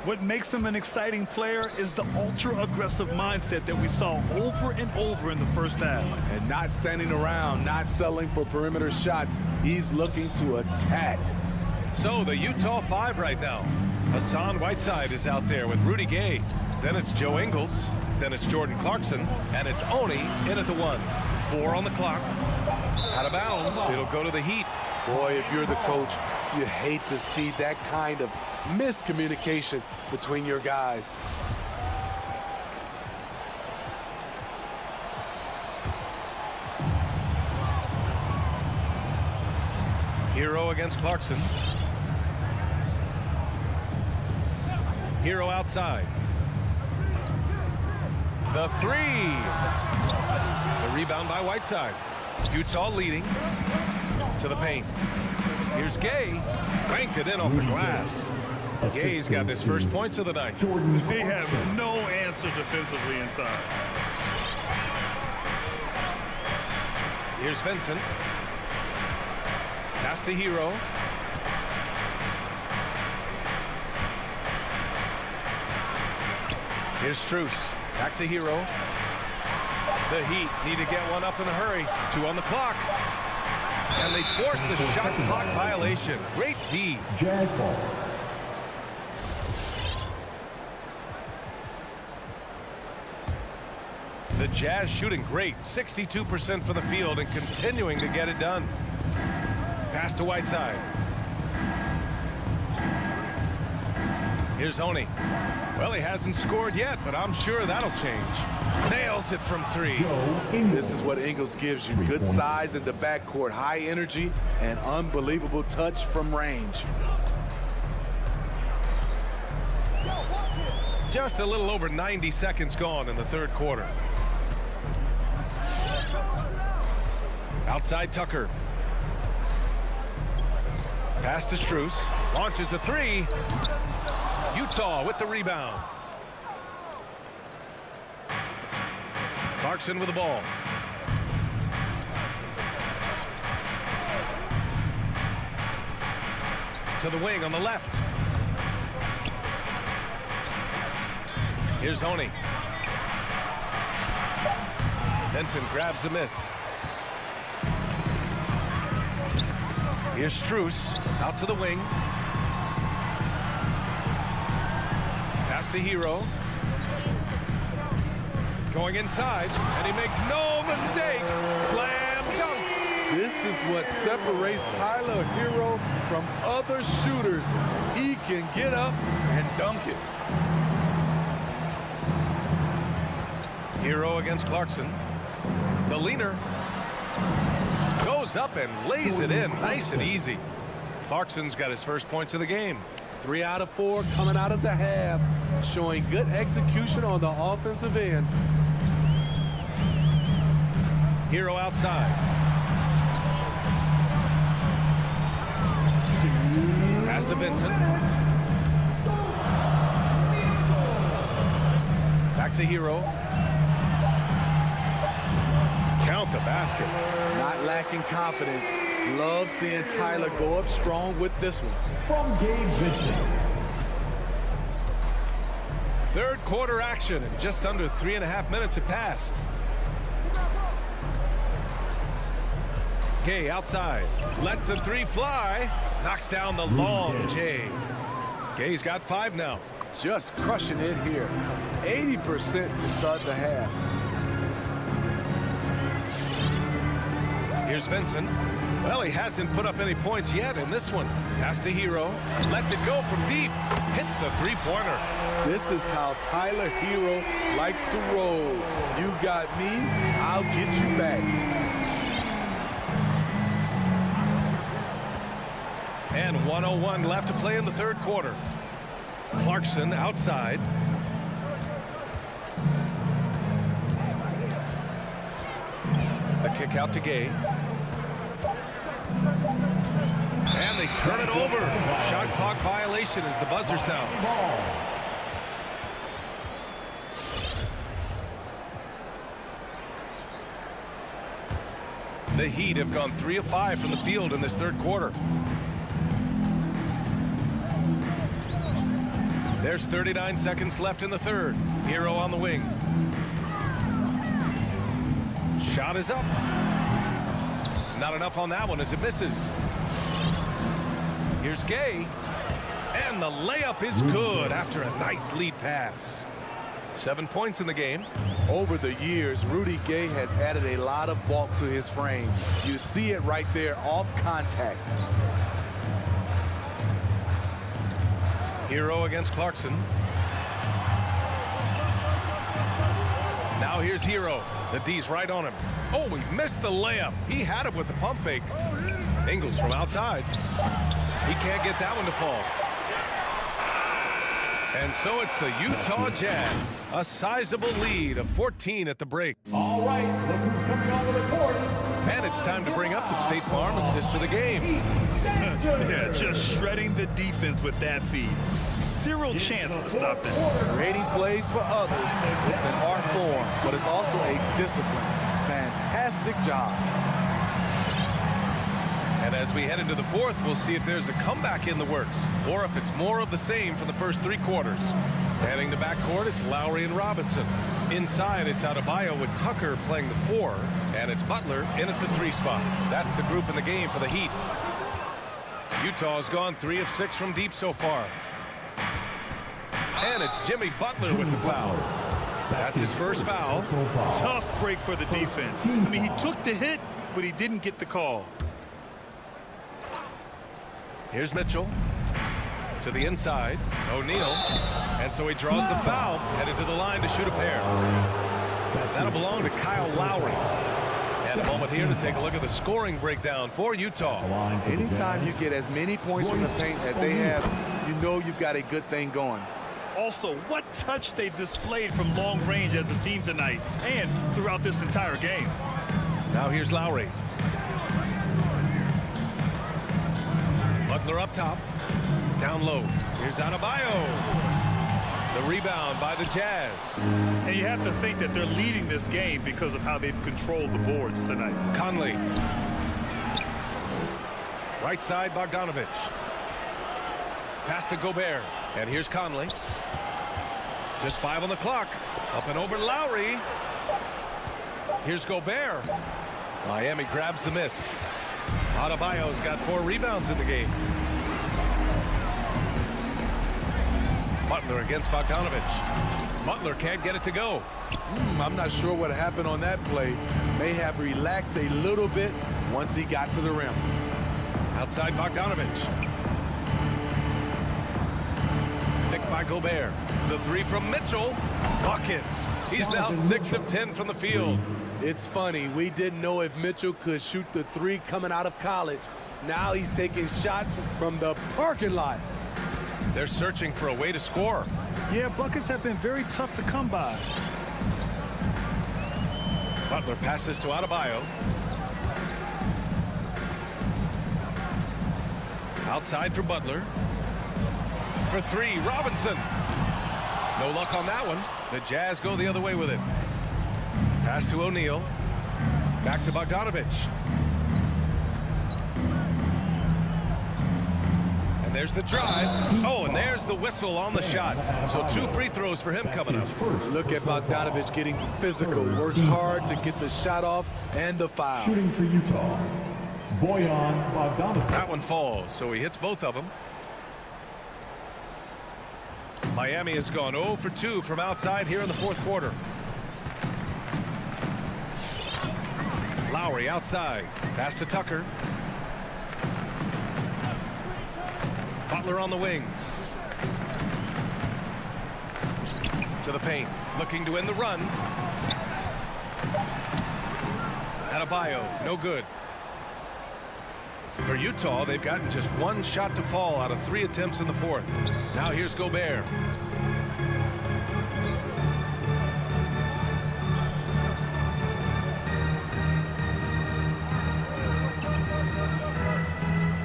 What makes him an exciting player is the ultra-aggressive mindset that we saw over and over in the first half. And not standing around, not settling for perimeter shots. He's looking to attack. So the Utah 5 right now. Hassan Whiteside is out there with Rudy Gay. Then it's Joe Ingles. Then it's Jordan Clarkson. And it's Oni in at the 1. 4 on the clock. Out of bounds. It'll go to the Heat. Boy, if you're the coach, you hate to see that kind of miscommunication between your guys. Hero against Clarkson. Hero outside. The 3. The rebound by Whiteside. Utah leading to the paint. Here's Gay. Banked it in off the glass. Gay's got his first points of the night. They have no answer defensively inside. Here's Vincent. Pass to Hero. Here's Strus. Back to Hero. The Heat need to get one up in a hurry. 2 on the clock. And they forced the shot clock violation. Great D. Jazz ball. The Jazz shooting great. 62% for the field and continuing to get it done. Pass to Whiteside. Here's Oni. Well, he hasn't scored yet, but I'm sure that'll change. Nails it from 3. This is what Ingles gives you. Good size in the backcourt, high energy, and unbelievable touch from range. Just a little over 90 seconds gone in the third quarter. Outside Tucker. Pass to Strus. Launches a three. Utah with the rebound. Clarkson with the ball. To the wing on the left. Here's Honey. Benson grabs the miss. Here's Strus out to the wing. Pass to Hero. Going inside, and he makes no mistake. Slam dunk. This is what separates Tyler Hero from other shooters. He can get up and dunk it. Hero against Clarkson. The leaner goes up and lays it in nice and easy. Clarkson's got his first points of the game. 3 out of 4 coming out of the half, showing good execution on the offensive end. Hero outside. Pass to Vincent. Back to Hero. Count the basket. Not lacking confidence. Love seeing Tyler go up strong with this one. From Gabe Vincent. Third quarter action, and just under 3.5 minutes have passed. Gay outside. Lets the three fly. Knocks down the long J. Gay's got 5 now. Just crushing it here. 80% to start the half. Here's Vincent. Well, he hasn't put up any points yet in this one. Pass to Hero. Lets it go from deep. Hits a three-pointer. This is how Tyler Hero likes to roll. You got me, I'll get you back. And 1:01 left to play in the third quarter. Clarkson outside. The kick out to Gay. And they turn it over. Shot clock violation as the buzzer sounds. The Heat have gone 3 of 5 from the field in this third quarter. There's 39 seconds left in the third. Hero on the wing. Shot is up. Not enough on that one as it misses. Here's Gay. And the layup is good after a nice lead pass. 7 points in the game. Over the years, Rudy Gay has added a lot of bulk to his frame. You see it right there off contact. Hero against Clarkson. Now here's Hero. The D's right on him. Oh, he missed the layup. He had it with the pump fake. Ingles from outside. He can't get that one to fall. And so it's the Utah Jazz. A sizable lead of 14 at the break. All right, look who's coming onto the court. And it's time to bring up the State Farm assist to the game. Yeah, just shredding the defense with that feed. Zero chance to stop that. Creating plays for others. It's an art form, but it's also a discipline. Fantastic job. And as we head into the fourth, we'll see if there's a comeback in the works or if it's more of the same for the first 3 quarters. Heading to backcourt, it's Lowry and Robinson. Inside, it's Adebayo with Tucker playing the 4, and it's Butler in at the 3 spot. That's the group in the game for the Heat. Utah's gone 3 of 6 from deep so far. And it's Jimmy Butler with the foul. That's his first foul. Tough break for the defense. I mean, he took the hit, but he didn't get the call. Here's Mitchell to the inside. O'Neal. And so he draws the foul, headed to the line to shoot a pair. That'll belong to Kyle Lowry. And a moment here to take a look at the scoring breakdown for Utah. Anytime you get as many points from the paint as they have, you know you've got a good thing going. Also, what touch they've displayed from long range as a team tonight and throughout this entire game. Now here's Lowry. Butler up top. Down low. Here's Adebayo. The rebound by the Jazz. And you have to think that they're leading this game because of how they've controlled the boards tonight. Conley. Right side, Bogdanovich. Pass to Gobert. And here's Conley. Just 5 on the clock. Up and over Lowry. Here's Gobert. Miami grabs the miss. Adebayo's got 4 rebounds in the game. Butler against Bogdanovich. Butler can't get it to go. I'm not sure what happened on that play. May have relaxed a little bit once he got to the rim. Outside Bogdanovich. Picked by Gobert. The 3 from Mitchell. Buckets. He's now 6 of 10 from the field. It's funny. We didn't know if Mitchell could shoot the 3 coming out of college. Now he's taking shots from the parking lot. They're searching for a way to score. Yeah, buckets have been very tough to come by. Butler passes to Adebayo. Outside for Butler. For 3, Robinson. No luck on that one. The Jazz go the other way with it. Pass to O'Neal. Back to Bogdanovich. And there's the drive. Oh, and there's the whistle on the shot. So 2 free throws for him coming up. Look at Bogdanovich getting physical. Works hard to get the shot off and the foul. Shooting for Utah, Bojan Bogdanovic. That one falls, so he hits both of them. Miami has gone 0 for 2 from outside here in the 4th quarter. Lowry outside. Pass to Tucker. Butler on the wing. To the paint. Looking to end the run. Adebayo. No good. For Utah, they've gotten just 1 shot to fall out of 3 attempts in the 4th. Now here's Gobert.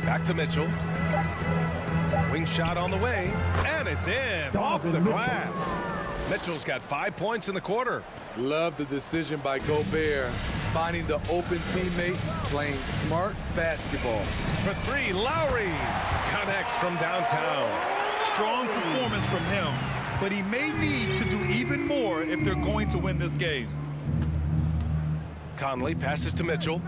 Back to Mitchell. Wing shot on the way, and it's in off the glass. Mitchell's got 5 points in the quarter. Love the decision by Gobert, finding the open teammate, playing smart basketball. For 3, Lowry connects from downtown. Strong performance from him, but he may need to do even more if they're going to win this game. Conley passes to Mitchell.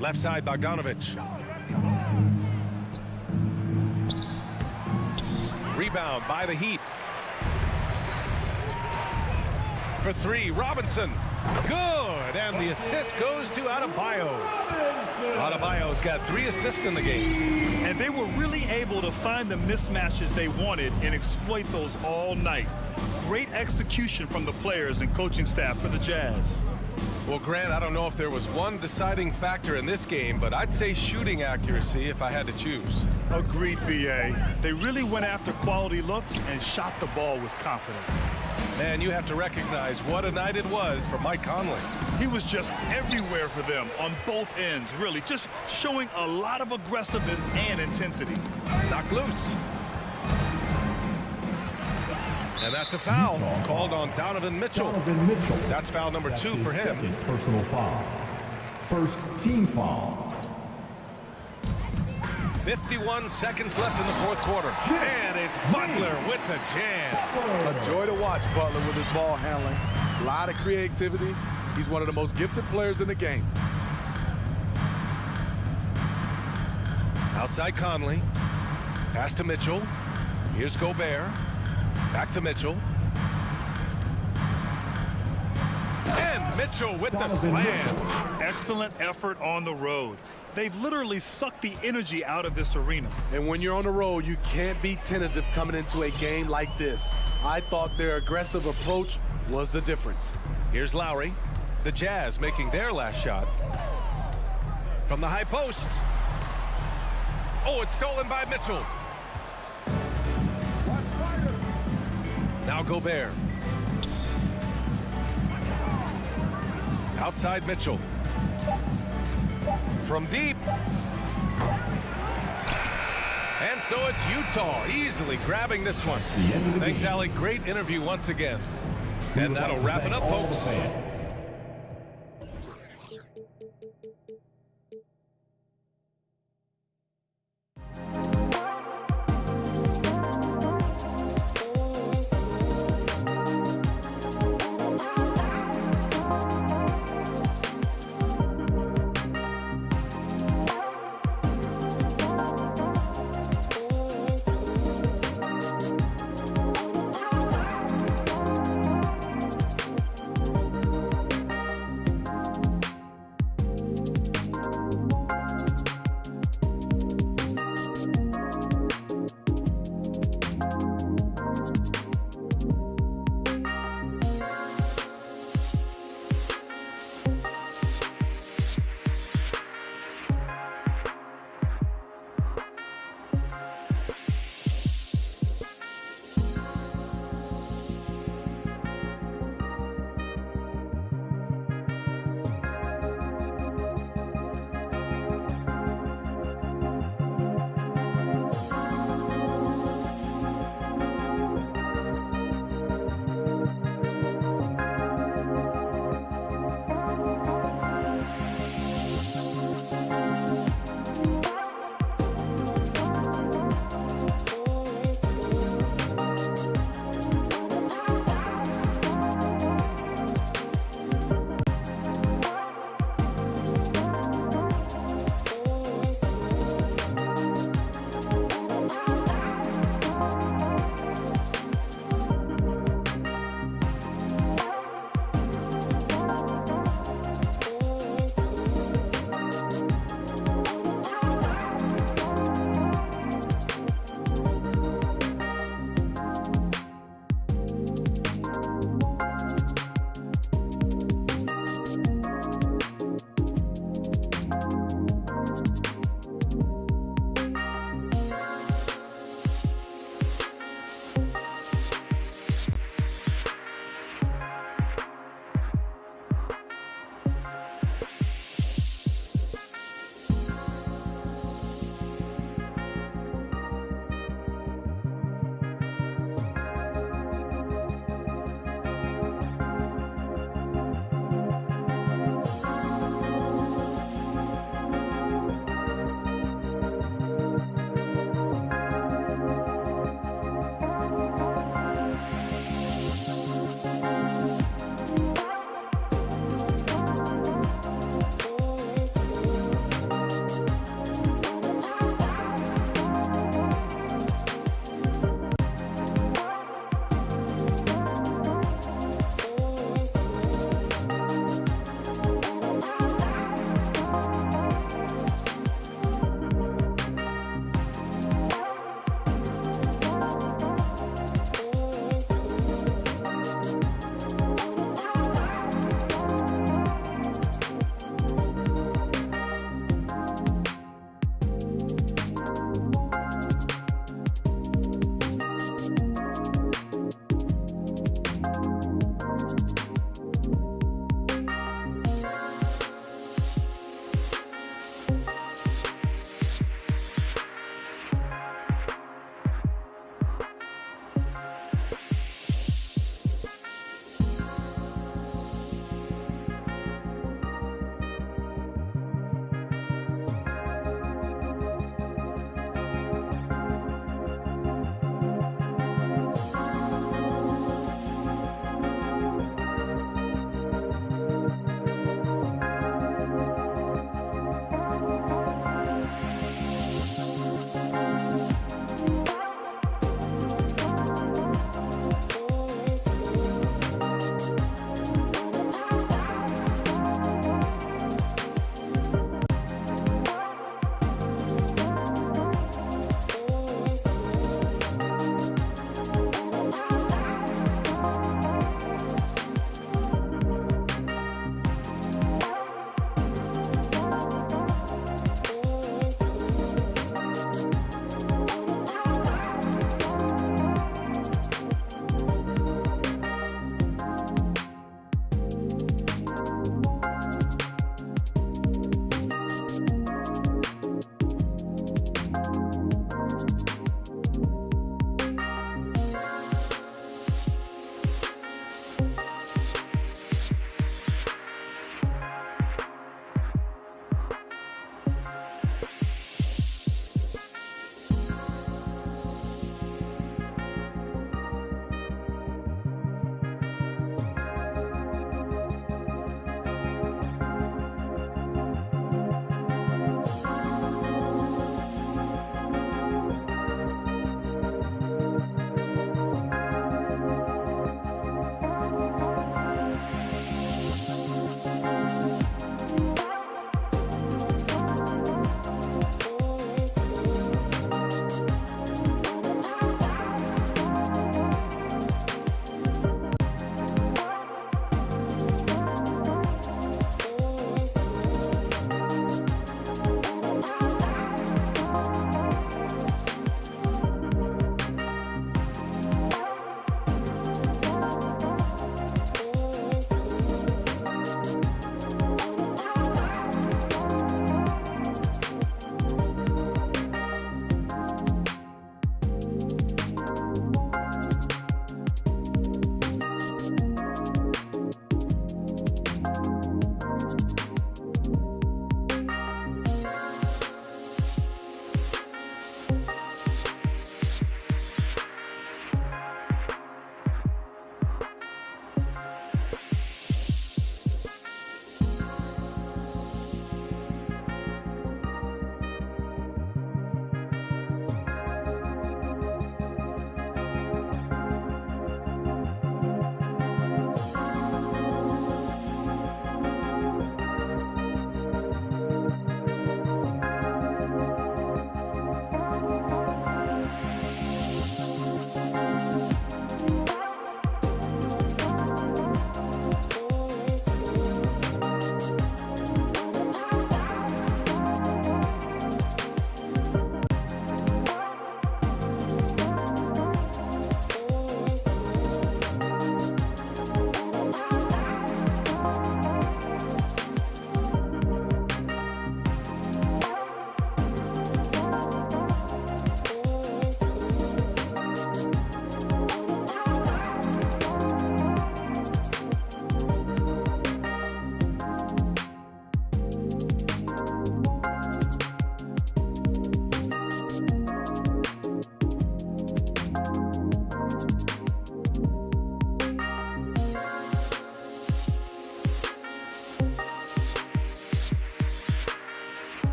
Left side, Bogdanovich. Rebound by the Heat. For 3, Robinson. Good, and the assist goes to Adebayo. Adebayo's got 3 assists in the game. And they were really able to find the mismatches they wanted and exploit those all night. Great execution from the players and coaching staff for the Jazz. Well, Grant, I don't know if there was one deciding factor in this game, but I'd say shooting accuracy if I had to choose. Agreed, B.A. They really went after quality looks and shot the ball with confidence. Man, you have to recognize what a night it was for Mike Conley. He was just everywhere for them on both ends, really, just showing a lot of aggressiveness and intensity. Knocked loose. And that's a foul called on Donovan Mitchell. That's foul number 2 for him. Second personal foul. First team foul. 51 seconds left in the 4th quarter. And it's Butler with the jam. A joy to watch Butler with his ball handling. A lot of creativity. He's one of the most gifted players in the game. Outside Conley. Pass to Mitchell. Here's Gobert. Back to Mitchell. And Mitchell with the slam. Excellent effort on the road. They've literally sucked the energy out of this arena. And when you're on the road, you can't be tentative coming into a game like this. I thought their aggressive approach was the difference. Here's Lowry. The Jazz making their last shot. From the high post. Oh, it's stolen by Mitchell. Now Gobert. Outside Mitchell. From deep. And so it's Utah easily grabbing this one. Thanks, Allie. Great interview once again. And that'll wrap it up, folks.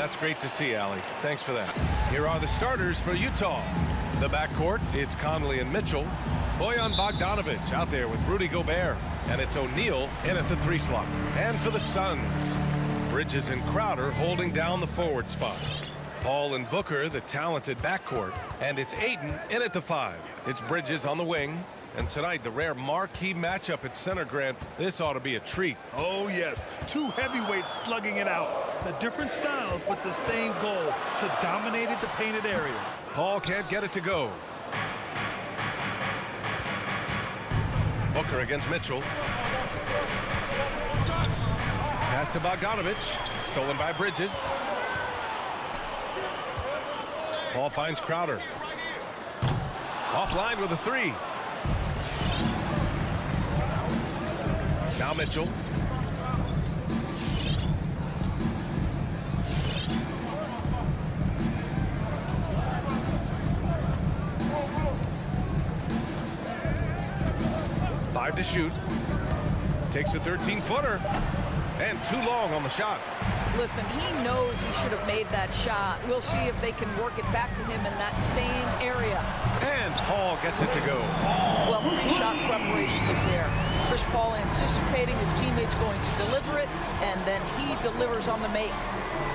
That's great to see, Allie. Thanks for that. Here are the starters for Utah. The backcourt, it's Conley and Mitchell. Bojan Bogdanovic out there with Rudy Gobert. And it's O'Neal in at the 3 slot. And for the Suns, Bridges and Crowder holding down the forward spots. Paul and Booker, the talented backcourt. And it's Ayton in at the 5. It's Bridges on the wing. And tonight, the rare marquee matchup at center, Grant. This ought to be a treat. Oh, yes. 2 heavyweights slugging it out. The different styles, but the same goal, to dominate the painted area. Paul can't get it to go. Booker against Mitchell. Pass to Bogdanovic. Stolen by Bridges. Paul finds Crowder. Offline with a 3. Now Mitchell. Five to shoot. Takes a 13-footer. And too long on the shot. Listen, he knows he should have made that shot. We'll see if they can work it back to him in that same area. And Paul gets it to go. Well, pre-shot preparation is there. Chris Paul anticipating his teammates going to deliver it, and then he delivers on the make.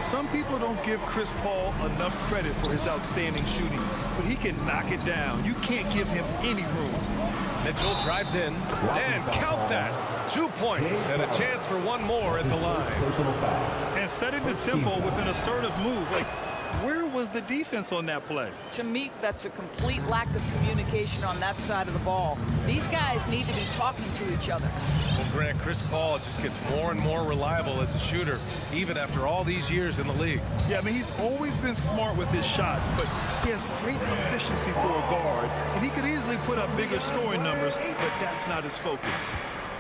Some people don't give Chris Paul enough credit for his outstanding shooting, but he can knock it down. You can't give him any room. Mitchell drives in, and count that. 2 points and a chance for one more at the line. And setting the tempo with an assertive move. Like, where was the defense on that play? To me, that's a complete lack of communication on that side of the ball. These guys need to be talking to each other. Well, Grant, Chris Paul just gets more and more reliable as a shooter, even after all these years in the league. Yeah, I mean, he's always been smart with his shots, but he has great efficiency for a guard, and he could easily put up bigger scoring numbers, but that's not his focus.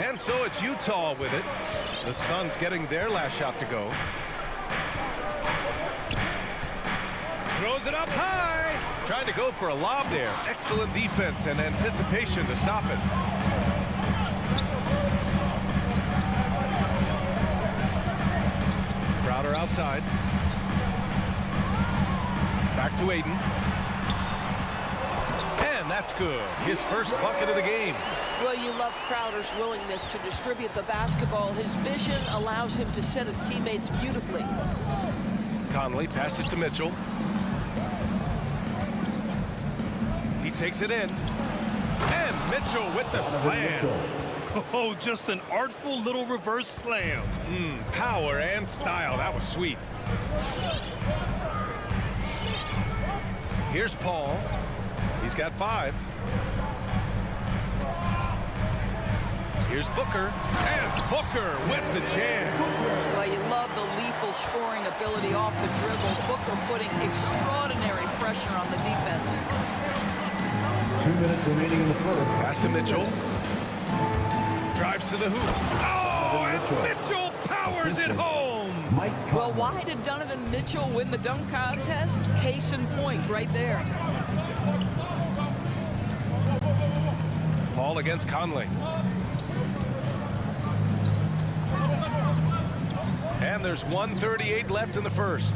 And so it's Utah with it. The Suns getting their last shot to go. Throws it up high. Trying to go for a lob there. Excellent defense and anticipation to stop it. Crowder outside. Back to Ayton. And that's good. His first bucket of the game. Well, you love Crowder's willingness to distribute the basketball. His vision allows him to set his teammates beautifully. Conley passes to Mitchell. He takes it in. And Mitchell with the slam. Oh, just an artful little reverse slam. Power and style. That was sweet. Here's Paul. He's got 5. Here's Booker. And Booker with the jam. Well, you love the lethal scoring ability off the dribble. Booker putting extraordinary pressure on the defense. 2 minutes remaining in the first. Pass to Mitchell. Drives to the hoop. Oh, and Mitchell powers it home. Well, why did Donovan Mitchell win the dunk contest? Case in point right there. Paul against Conley. And there's 1:38 left in the first.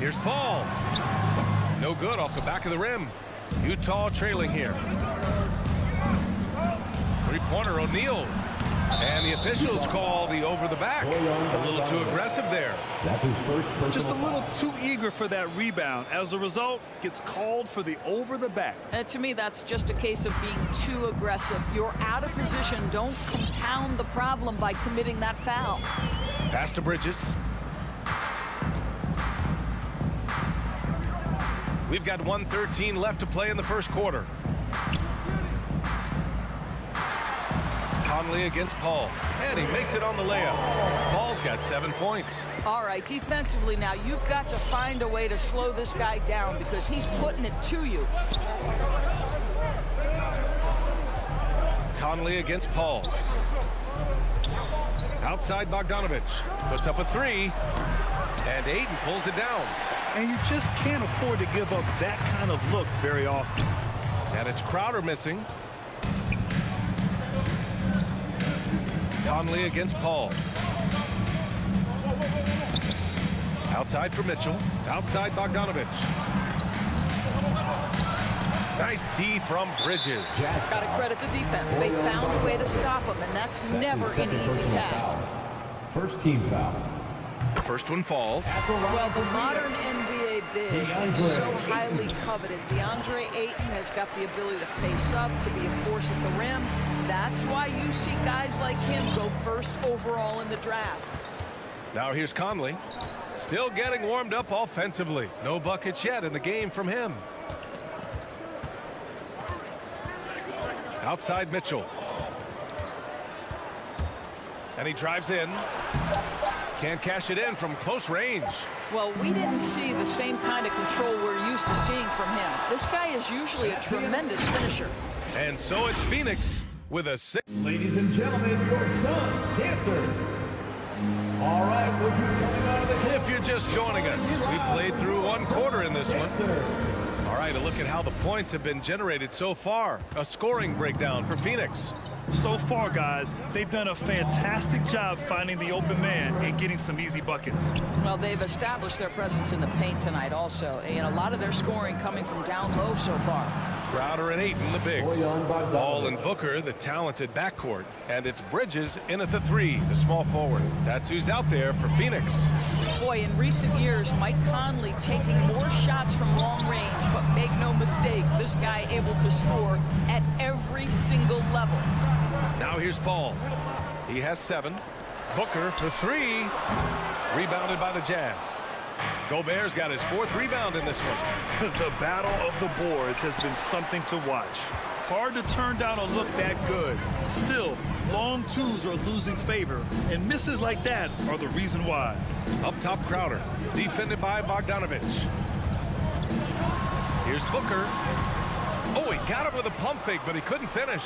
Here's Paul. No good off the back of the rim. Utah trailing here. Three-pointer O'Neal. And the officials call the over the back. A little too aggressive there. That's his first personal Just a little foul. too eager for that rebound. As a result, gets called for the over the back. And to me, that's just a case of being too aggressive. You're out of position. Don't compound the problem by committing that foul. Pass to Bridges. We've got 1:13 left to play in the first quarter. Conley against Paul. And he makes it on the layup. Paul's got 7 points. All right, defensively now, you've got to find a way to slow this guy down because he's putting it to you. Conley against Paul. Outside Bogdanovic. Puts up a 3. And Ayton pulls it down. And you just can't afford to give up that kind of look very often. And it's Crowder missing. Conley against Paul. Outside for Mitchell. Outside Bogdanovich. Nice D from Bridges. Got to credit the defense. They found a way to stop him, and that's never an easy task. First team foul. The first one falls. Well, the modern NBA big is so highly coveted. DeAndre Ayton has got the ability to face up, to be a force at the rim. That's why you see guys like him go first overall in the draft. Now here's Conley. Still getting warmed up offensively. No buckets yet in the game from him. Outside Mitchell. And he drives in. Can't cash it in from close range. Well, we didn't see the same kind of control we're used to seeing from him. This guy is usually a tremendous finisher. And so it's Phoenix with a 6. Ladies and gentlemen, your son, Cancer. All right, we'll be coming out of the... If you're just joining us, we played through one quarter in this one. All right, a look at how the points have been generated so far. A scoring breakdown for Phoenix. So far, guys, they've done a fantastic job finding the open man and getting some easy buckets. Well, they've established their presence in the paint tonight also, and a lot of their scoring coming from down low so far. Crowder and Ayton, the bigs. Ball and Booker, the talented backcourt. And it's Bridges in at the 3, the small forward. That's who's out there for Phoenix. Boy, in recent years, Mike Conley taking more shots from long range, but make no mistake, this guy able to score at every single level. Now here's Paul. He has 7. Booker for 3. Rebounded by the Jazz. Gobert's got his 4th rebound in this one. The battle of the boards has been something to watch. Hard to turn down a look that good. Still, long twos are losing favor, and misses like that are the reason why. Up top, Crowder. Defended by Bogdanovich. Here's Booker. Oh, he got him with a pump fake, but he couldn't finish.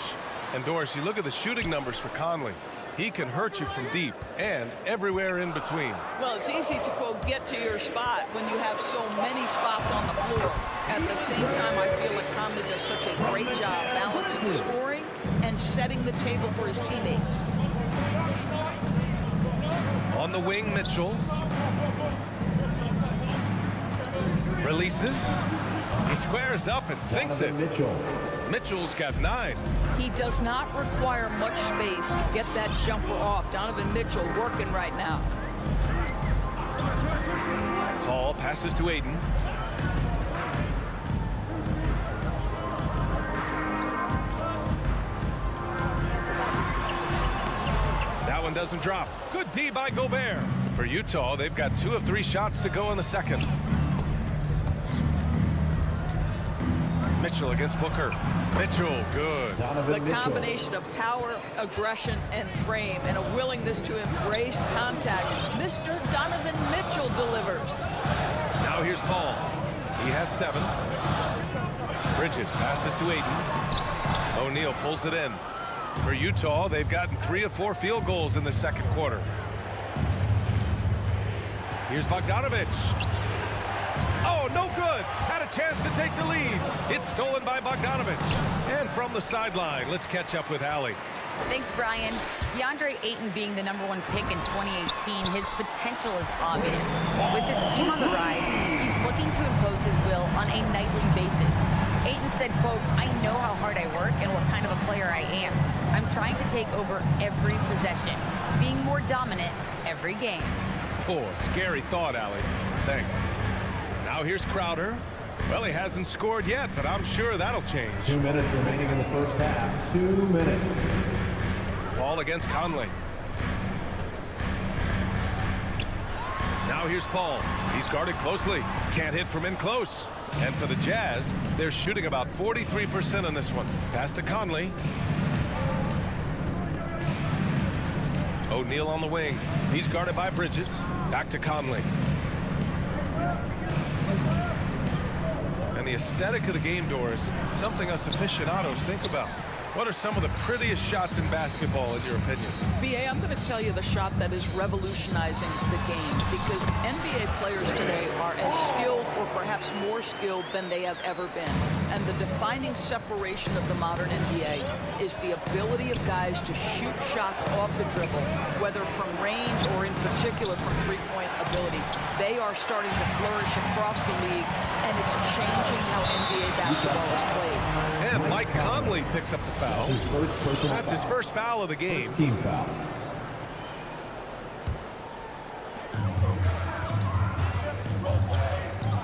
And Doris, you look at the shooting numbers for Conley. He can hurt you from deep and everywhere in between. Well, it's easy to, quote, get to your spot when you have so many spots on the floor. At the same time, I feel like Conley does such a great job balancing scoring and setting the table for his teammates. On the wing, Mitchell. Releases. He squares up and sinks it. Mitchell's got 9. He does not require much space to get that jumper off. Donovan Mitchell working right now. Paul passes to Ayton. That one doesn't drop. Good D by Gobert. For Utah, they've got 2 of 3 shots to go in the second. Mitchell against Booker. Mitchell, good. The combination of power, aggression, and frame, and a willingness to embrace contact. Mr. Donovan Mitchell delivers. Now here's Paul. He has 7. Bridges passes to Ayton. O'Neal pulls it in. For Utah, they've gotten 3 of 4 field goals in the second quarter. Here's Bogdanovich. Oh, no good. Had a chance to take the lead. It's stolen by Bogdanovich. And from the sideline, let's catch up with Allie. Thanks, Brian. DeAndre Ayton being the #1 pick in 2018, his potential is obvious. With his team on the rise, he's looking to impose his will on a nightly basis. Ayton said, quote, "I know how hard I work and what kind of a player I am. I'm trying to take over every possession, being more dominant every game." Oh, scary thought, Allie. Thanks. Now here's Crowder. Well, he hasn't scored yet, but I'm sure that'll change. 2 minutes remaining in the first half. 2 minutes. Paul against Conley. Now here's Paul. He's guarded closely. Can't hit from in close. And for the Jazz, they're shooting about 43% on this one. Pass to Conley. O'Neal on the wing. He's guarded by Bridges. Back to Conley. And the aesthetic of the game, Doors, something us aficionados think about. What are some of the prettiest shots in basketball, in your opinion? BA, I'm going to tell you the shot that is revolutionizing the game, because NBA players today are as skilled or perhaps more skilled than they have ever been. And the defining separation of the modern NBA is the ability of guys to shoot shots off the dribble, whether from range or in particular from three-point ability. They are starting to flourish across the league, and it's changing how NBA basketball is played. And Mike Conley picks up the foul. That's his first foul of the game. Team foul.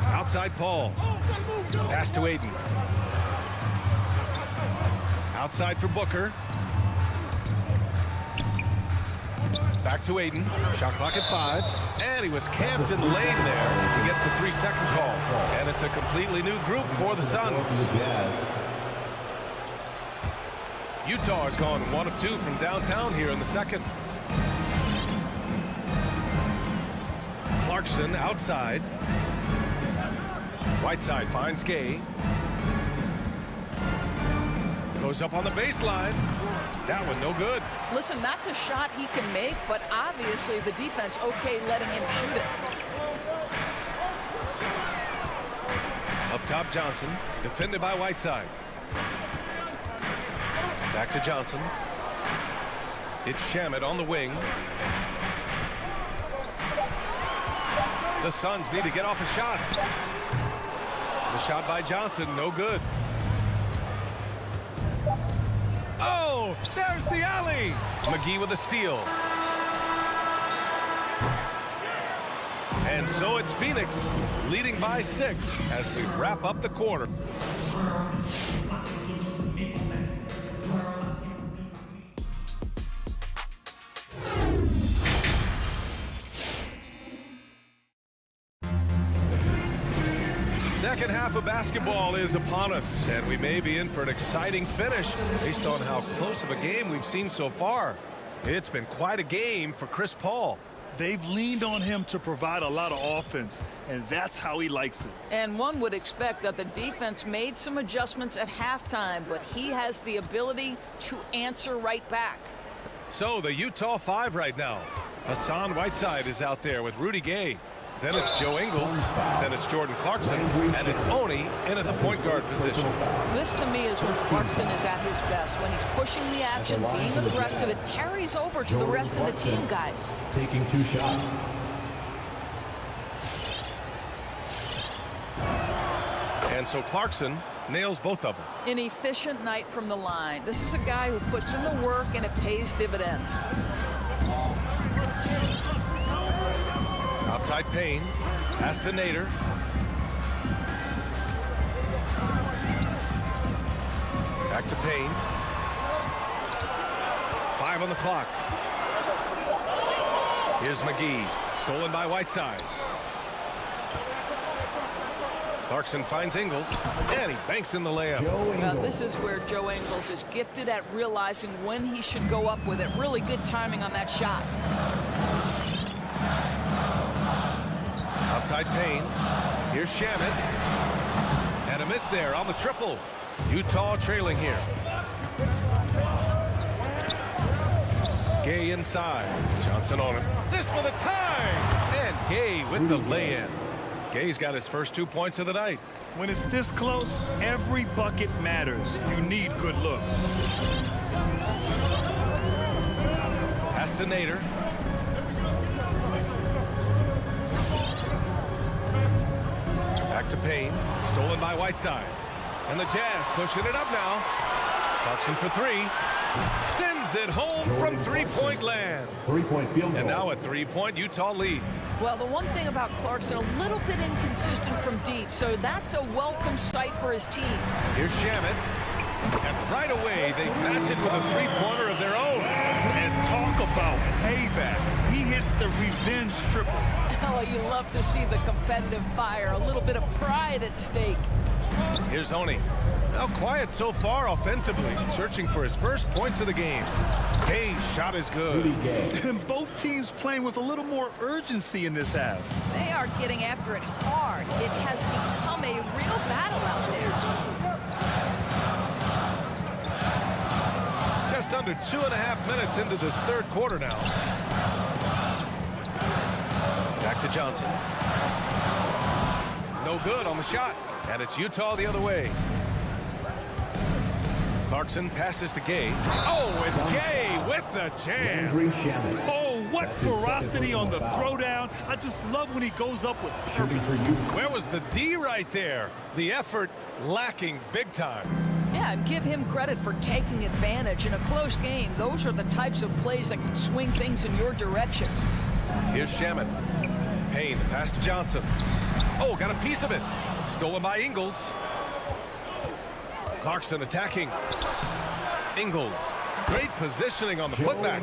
Outside Paul. Pass to Aiden. Outside for Booker. Back to Aiden. Shot clock at 5. And he was camped in the lane there. He gets a 3-second call. And it's a completely new group for the Suns. Utah has gone 1 of 2 from downtown here in the second. Clarkson outside. Whiteside finds Gay. Goes up on the baseline. That one no good. Listen, that's a shot he can make, but obviously the defense okay letting him shoot it. Up top Johnson, defended by Whiteside. Back to Johnson. It's Shamet on the wing. The Suns need to get off a shot. The shot by Johnson, no good. Oh, there's the alley. McGee with a steal. And so it's Phoenix leading by 6 as we wrap up the quarter. Second half of basketball is upon us, and we may be in for an exciting finish based on how close of a game we've seen so far. It's been quite a game for Chris Paul. They've leaned on him to provide a lot of offense, and that's how he likes it. And one would expect that the defense made some adjustments at halftime, but he has the ability to answer right back. So the Utah 5 right now. Hassan Whiteside is out there with Rudy Gay. Then it's Joe Ingles. Then it's Jordan Clarkson. And it's Oni in at the point guard position. This to me is when Clarkson is at his best. When he's pushing the action, being aggressive, it carries over to the rest of the team, guys. Taking 2 shots. And so Clarkson nails both of them. An efficient night from the line. This is a guy who puts in the work and it pays dividends. Outside Payne. Pass to Nader. Back to Payne. 5 on the clock. Here's McGee. Stolen by Whiteside. Clarkson finds Ingles. And he banks in the layup. Now, this is where Joe Ingles is gifted at realizing when he should go up with it. Really good timing on that shot. Outside Payne. Here's Shamet. And a miss there on the triple. Utah trailing here. Gay inside. Johnson on him. This for the tie. And Gay with the lay-in. Gay's got his first 2 points of the night. When it's this close, every bucket matters. You need good looks. Pass to Nader. Back to Payne. Stolen by Whiteside. And the Jazz pushing it up now. Clarkson for 3. Sends it home from three-point land. 3-point field goal. And now a 3-point Utah lead. Well, the one thing about Clarkson, a little bit inconsistent from deep, so that's a welcome sight for his team. Here's Shamet. And right away, they match it with a three-pointer of their own. And talk about payback. He hits the revenge triple. Oh, you love to see the competitive fire. A little bit of pride at stake. Here's Oni. Now quiet so far offensively, searching for his first points of the game. Gay's shot is good. And both teams playing with a little more urgency in this half. They are getting after it hard. It has become a real battle out there. Just under 2.5 minutes into this third quarter now. Back to Johnson. No good on the shot. And it's Utah the other way. Clarkson passes to Gay. Oh, it's Gay with the jam. Oh, what ferocity on the throwdown. I just love when he goes up with purpose. Where was the D right there? The effort lacking big time. Yeah, and give him credit for taking advantage in a close game. Those are the types of plays that can swing things in your direction. Here's Shaman. Payne, pass to Johnson. Oh, got a piece of it. Stolen by Ingles. Clarkson attacking. Ingles. Great positioning on the putback.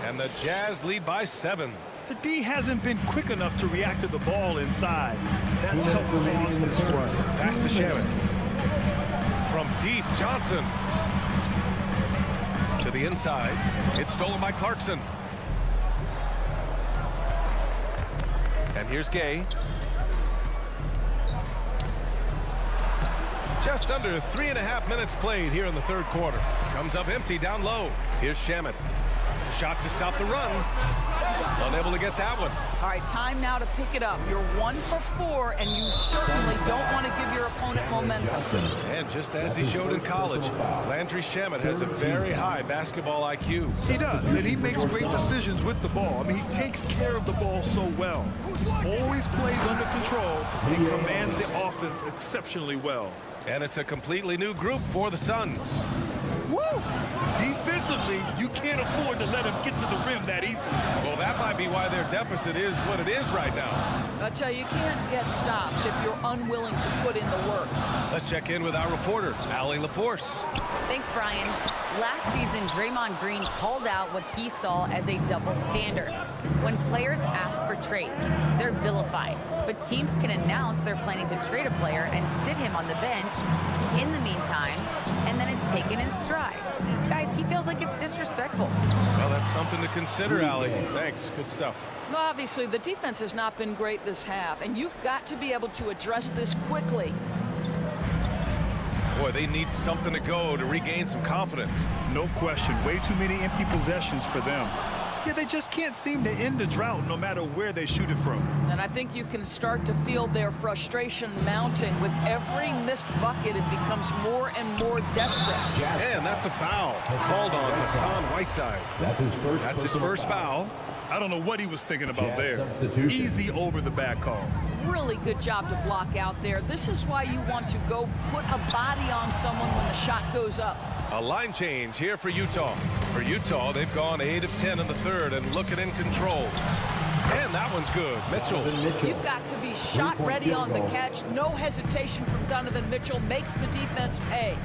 And the Jazz lead by 7. The D hasn't been quick enough to react to the ball inside. That's helped cause this run. Pass to Shaman. From deep, Johnson. To the inside. It's stolen by Clarkson. And here's Gay. Just under 3.5 minutes played here in the third quarter. Comes up empty down low. Here's Shaman. Shot to stop the run. Unable to get that one. All right, time now to pick it up. You're 1 for 4, and you certainly don't want to give your opponent momentum. And just as he showed in college, Landry Shamet has a very high basketball IQ. He does, and he makes great decisions with the ball. I mean, he takes care of the ball so well. He always plays under control and commands the offense exceptionally well. And it's a completely new group for the Suns. Woo! Defensively, you can't afford to let him get to the rim that easily. Well, that might be why their deficit is what it is right now. I tell you, you can't get stops if you're unwilling to put in the work. Let's check in with our reporter, Allie LaForce. Thanks, Brian. Last season, Draymond Green called out what he saw as a double standard. When players ask for trades, they're vilified. But teams can announce they're planning to trade a player and sit him on the bench in the meantime, and then it's taken in stride. Guys, he feels like it's disrespectful. Well, that's something to consider, Allie. Thanks. Good stuff. Well, obviously, the defense has not been great this half, and you've got to be able to address this quickly. Boy, they need something to go to regain some confidence. No question. Way too many empty possessions for them. Yeah, they just can't seem to end the drought no matter where they shoot it from. And I think you can start to feel their frustration mounting. With every missed bucket, it becomes more and more desperate. And that's a foul. Called on Hassan Whiteside. That's his first foul. I don't know what he was thinking about there. Easy over the back call. Really good job to block out there. This is why you want to go put a body on someone when the shot goes up. A line change here for Utah. For Utah, they've gone 8 of 10 in the third and looking in control. And that one's good. Mitchell. You've got to be shot ready on the catch. No hesitation from Donovan Mitchell. Makes the defense pay.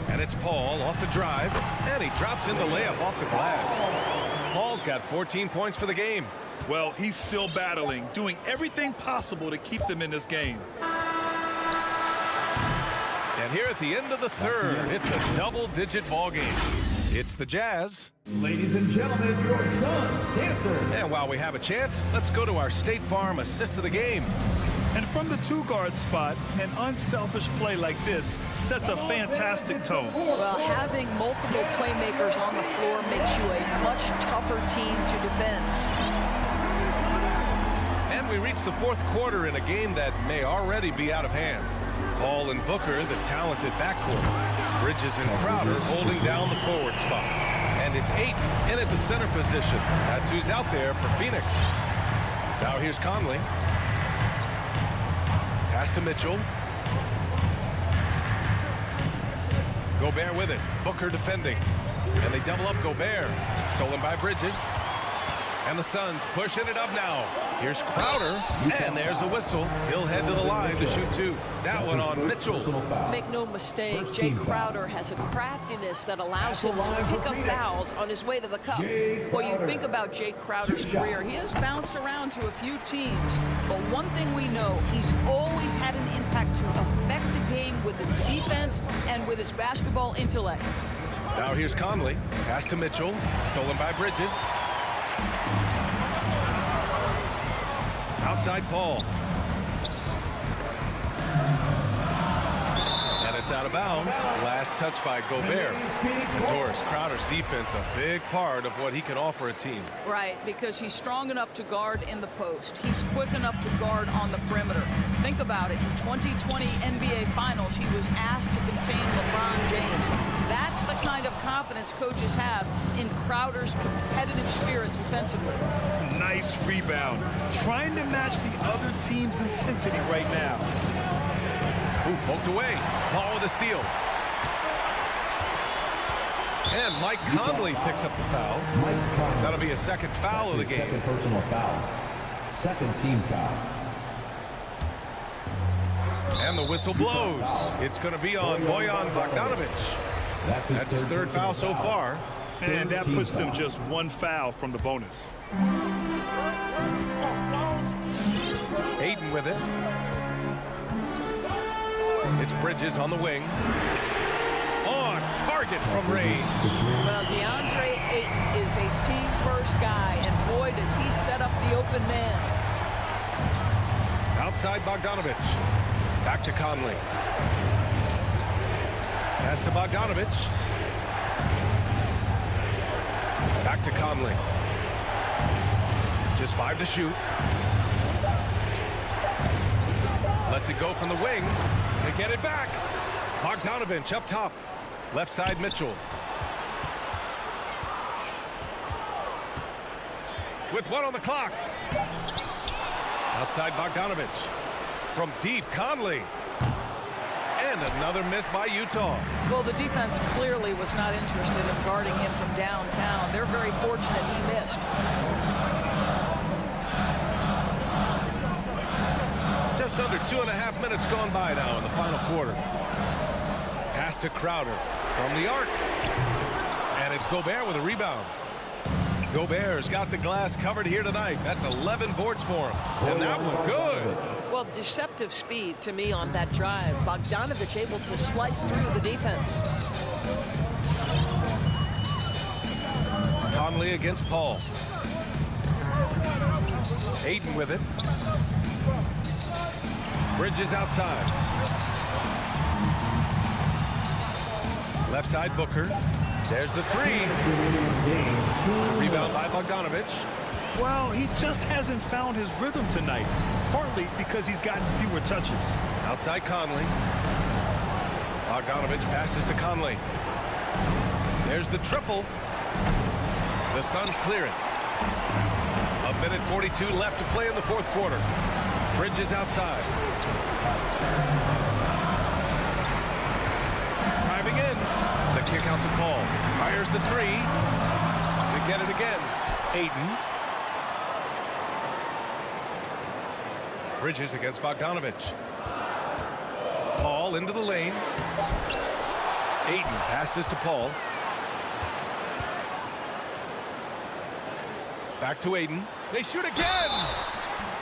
And it's Paul off the drive. And he drops in the layup off the glass. Paul's got 14 points for the game. Well, he's still battling, doing everything possible to keep them in this game. And here at the end of the third, it's a double-digit ball game. It's the Jazz. Ladies and gentlemen, your Suns dancer. And while we have a chance, let's go to our State Farm assist of the game. And from the two-guard spot, an unselfish play like this sets a fantastic tone. Well, having multiple playmakers on the floor makes you a much tougher team to defend. And we reach the fourth quarter in a game that may already be out of hand. Paul and Booker, the talented backcourt. Bridges and Crowder holding down the forward spots. And it's 8 in at the center position. That's who's out there for Phoenix. Now here's Conley. Pass to Mitchell. Gobert with it. Booker defending. And they double up Gobert. Stolen by Bridges. And the Suns pushing it up now. Here's Crowder, and there's a whistle. He'll head to the line to shoot 2. That one on Mitchell. Make no mistake, Jay Crowder has a craftiness that allows him to pick up fouls on his way to the cup. Well, you think about Jay Crowder's career, he has bounced around to a few teams. But one thing we know, he's always had an impact to affect the game with his defense and with his basketball intellect. Now here's Conley. Pass to Mitchell. Stolen by Bridges. Outside Paul. And That's out of bounds. Last touch by Gobert. Doris, Crowder's defense, a big part of what he can offer a team. Right, because he's strong enough to guard in the post. He's quick enough to guard on the perimeter. Think about it. In 2020 NBA Finals, he was asked to contain LeBron James. That's the kind of confidence coaches have in Crowder's competitive spirit defensively. Nice rebound. Trying to match the other team's intensity right now. Ooh, poked away. Paul with a steal. And Mike Conley picks up the foul. That'll be a second foul of the game. Second personal foul. Second team foul. And the whistle blows. It's going to be on Bojan Bogdanovic. That's his third foul so far. And that puts them just one foul from the bonus. Ayton with it. It's Bridges on the wing. On target from range. Well, DeAndre Ayton is a team-first guy, and boy, does he set up the open man. Outside Bogdanovic. Back to Conley. Pass to Bogdanovic. Back to Conley. Just 5 to shoot. Lets it go from the wing. They get it back. Bogdanovic up top. Left side Mitchell. With 1 on the clock. Outside Bogdanovic. From deep, Conley. And another miss by Utah. Well, the defense clearly was not interested in guarding him from downtown. They're very fortunate he missed. Just under 2.5 minutes gone by now in the final quarter. Pass to Crowder from the arc. And it's Gobert with a rebound. Gobert's got the glass covered here tonight. That's 11 boards for him. And that one good. Well, deceptive speed to me on that drive. Bogdanovic able to slice through the defense. Conley against Paul. Ayton with it. Bridges outside. Left side Booker. There's the three. Rebound by Bogdanovic. Well, he just hasn't found his rhythm tonight, partly because he's gotten fewer touches. Outside Conley. Bogdanovic passes to Conley. There's the triple. The Suns clear it. 1:42 left to play in the fourth quarter. Bridges outside. Driving in. The kick out to Paul. Fires the three. To get it again. Ayton. Bridges against Bogdanovic. Paul into the lane. Ayton passes to Paul. Back to Ayton. They shoot again.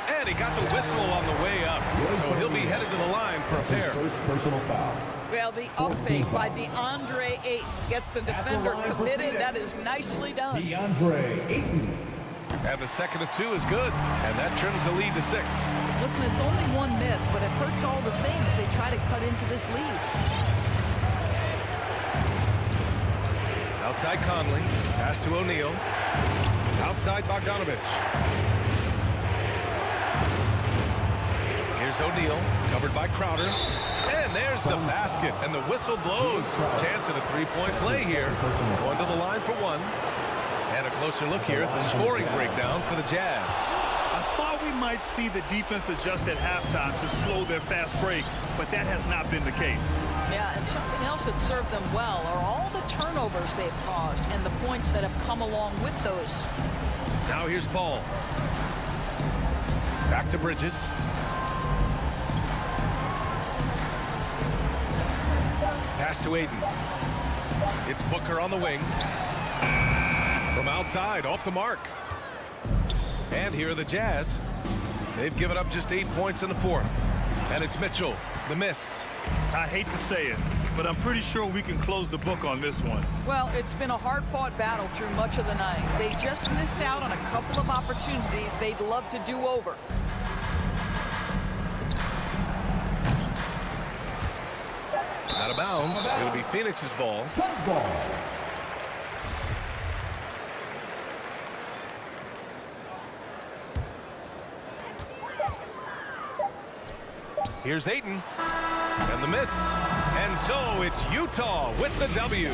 And he got the whistle on the way up. So he'll be headed to the line for a pair. First personal foul. Well, the up fake by DeAndre Ayton gets the defender committed. That is nicely done. DeAndre Ayton. And the second of 2 is good. And that trims the lead to 6. Listen, it's only one miss, but it hurts all the same as they try to cut into this lead. Outside Conley. Pass to O'Neal. Outside Bogdanovic. Here's O'Neal, covered by Crowder. And there's the basket, and the whistle blows. Chance at a three-point play here. Going to the line for 1. And a closer look here at the scoring breakdown for the Jazz. I thought we might see the defense adjust at halftime to slow their fast break, but that has not been the case. Yeah, and something else that served them well are all the turnovers they've caused and the points that have come along with those. Now here's Paul. Back to Bridges. Pass to Ayton. It's Booker on the wing. From outside, off the mark. And here are the Jazz. They've given up just 8 points in the fourth. And it's Mitchell, the miss. I hate to say it, but I'm pretty sure we can close the book on this one. Well, it's been a hard-fought battle through much of the night. They just missed out on a couple of opportunities they'd love to do over. Out of bounds. It'll be Phoenix's ball. Suns ball. Here's Ayton. And the miss. And so it's Utah with the W.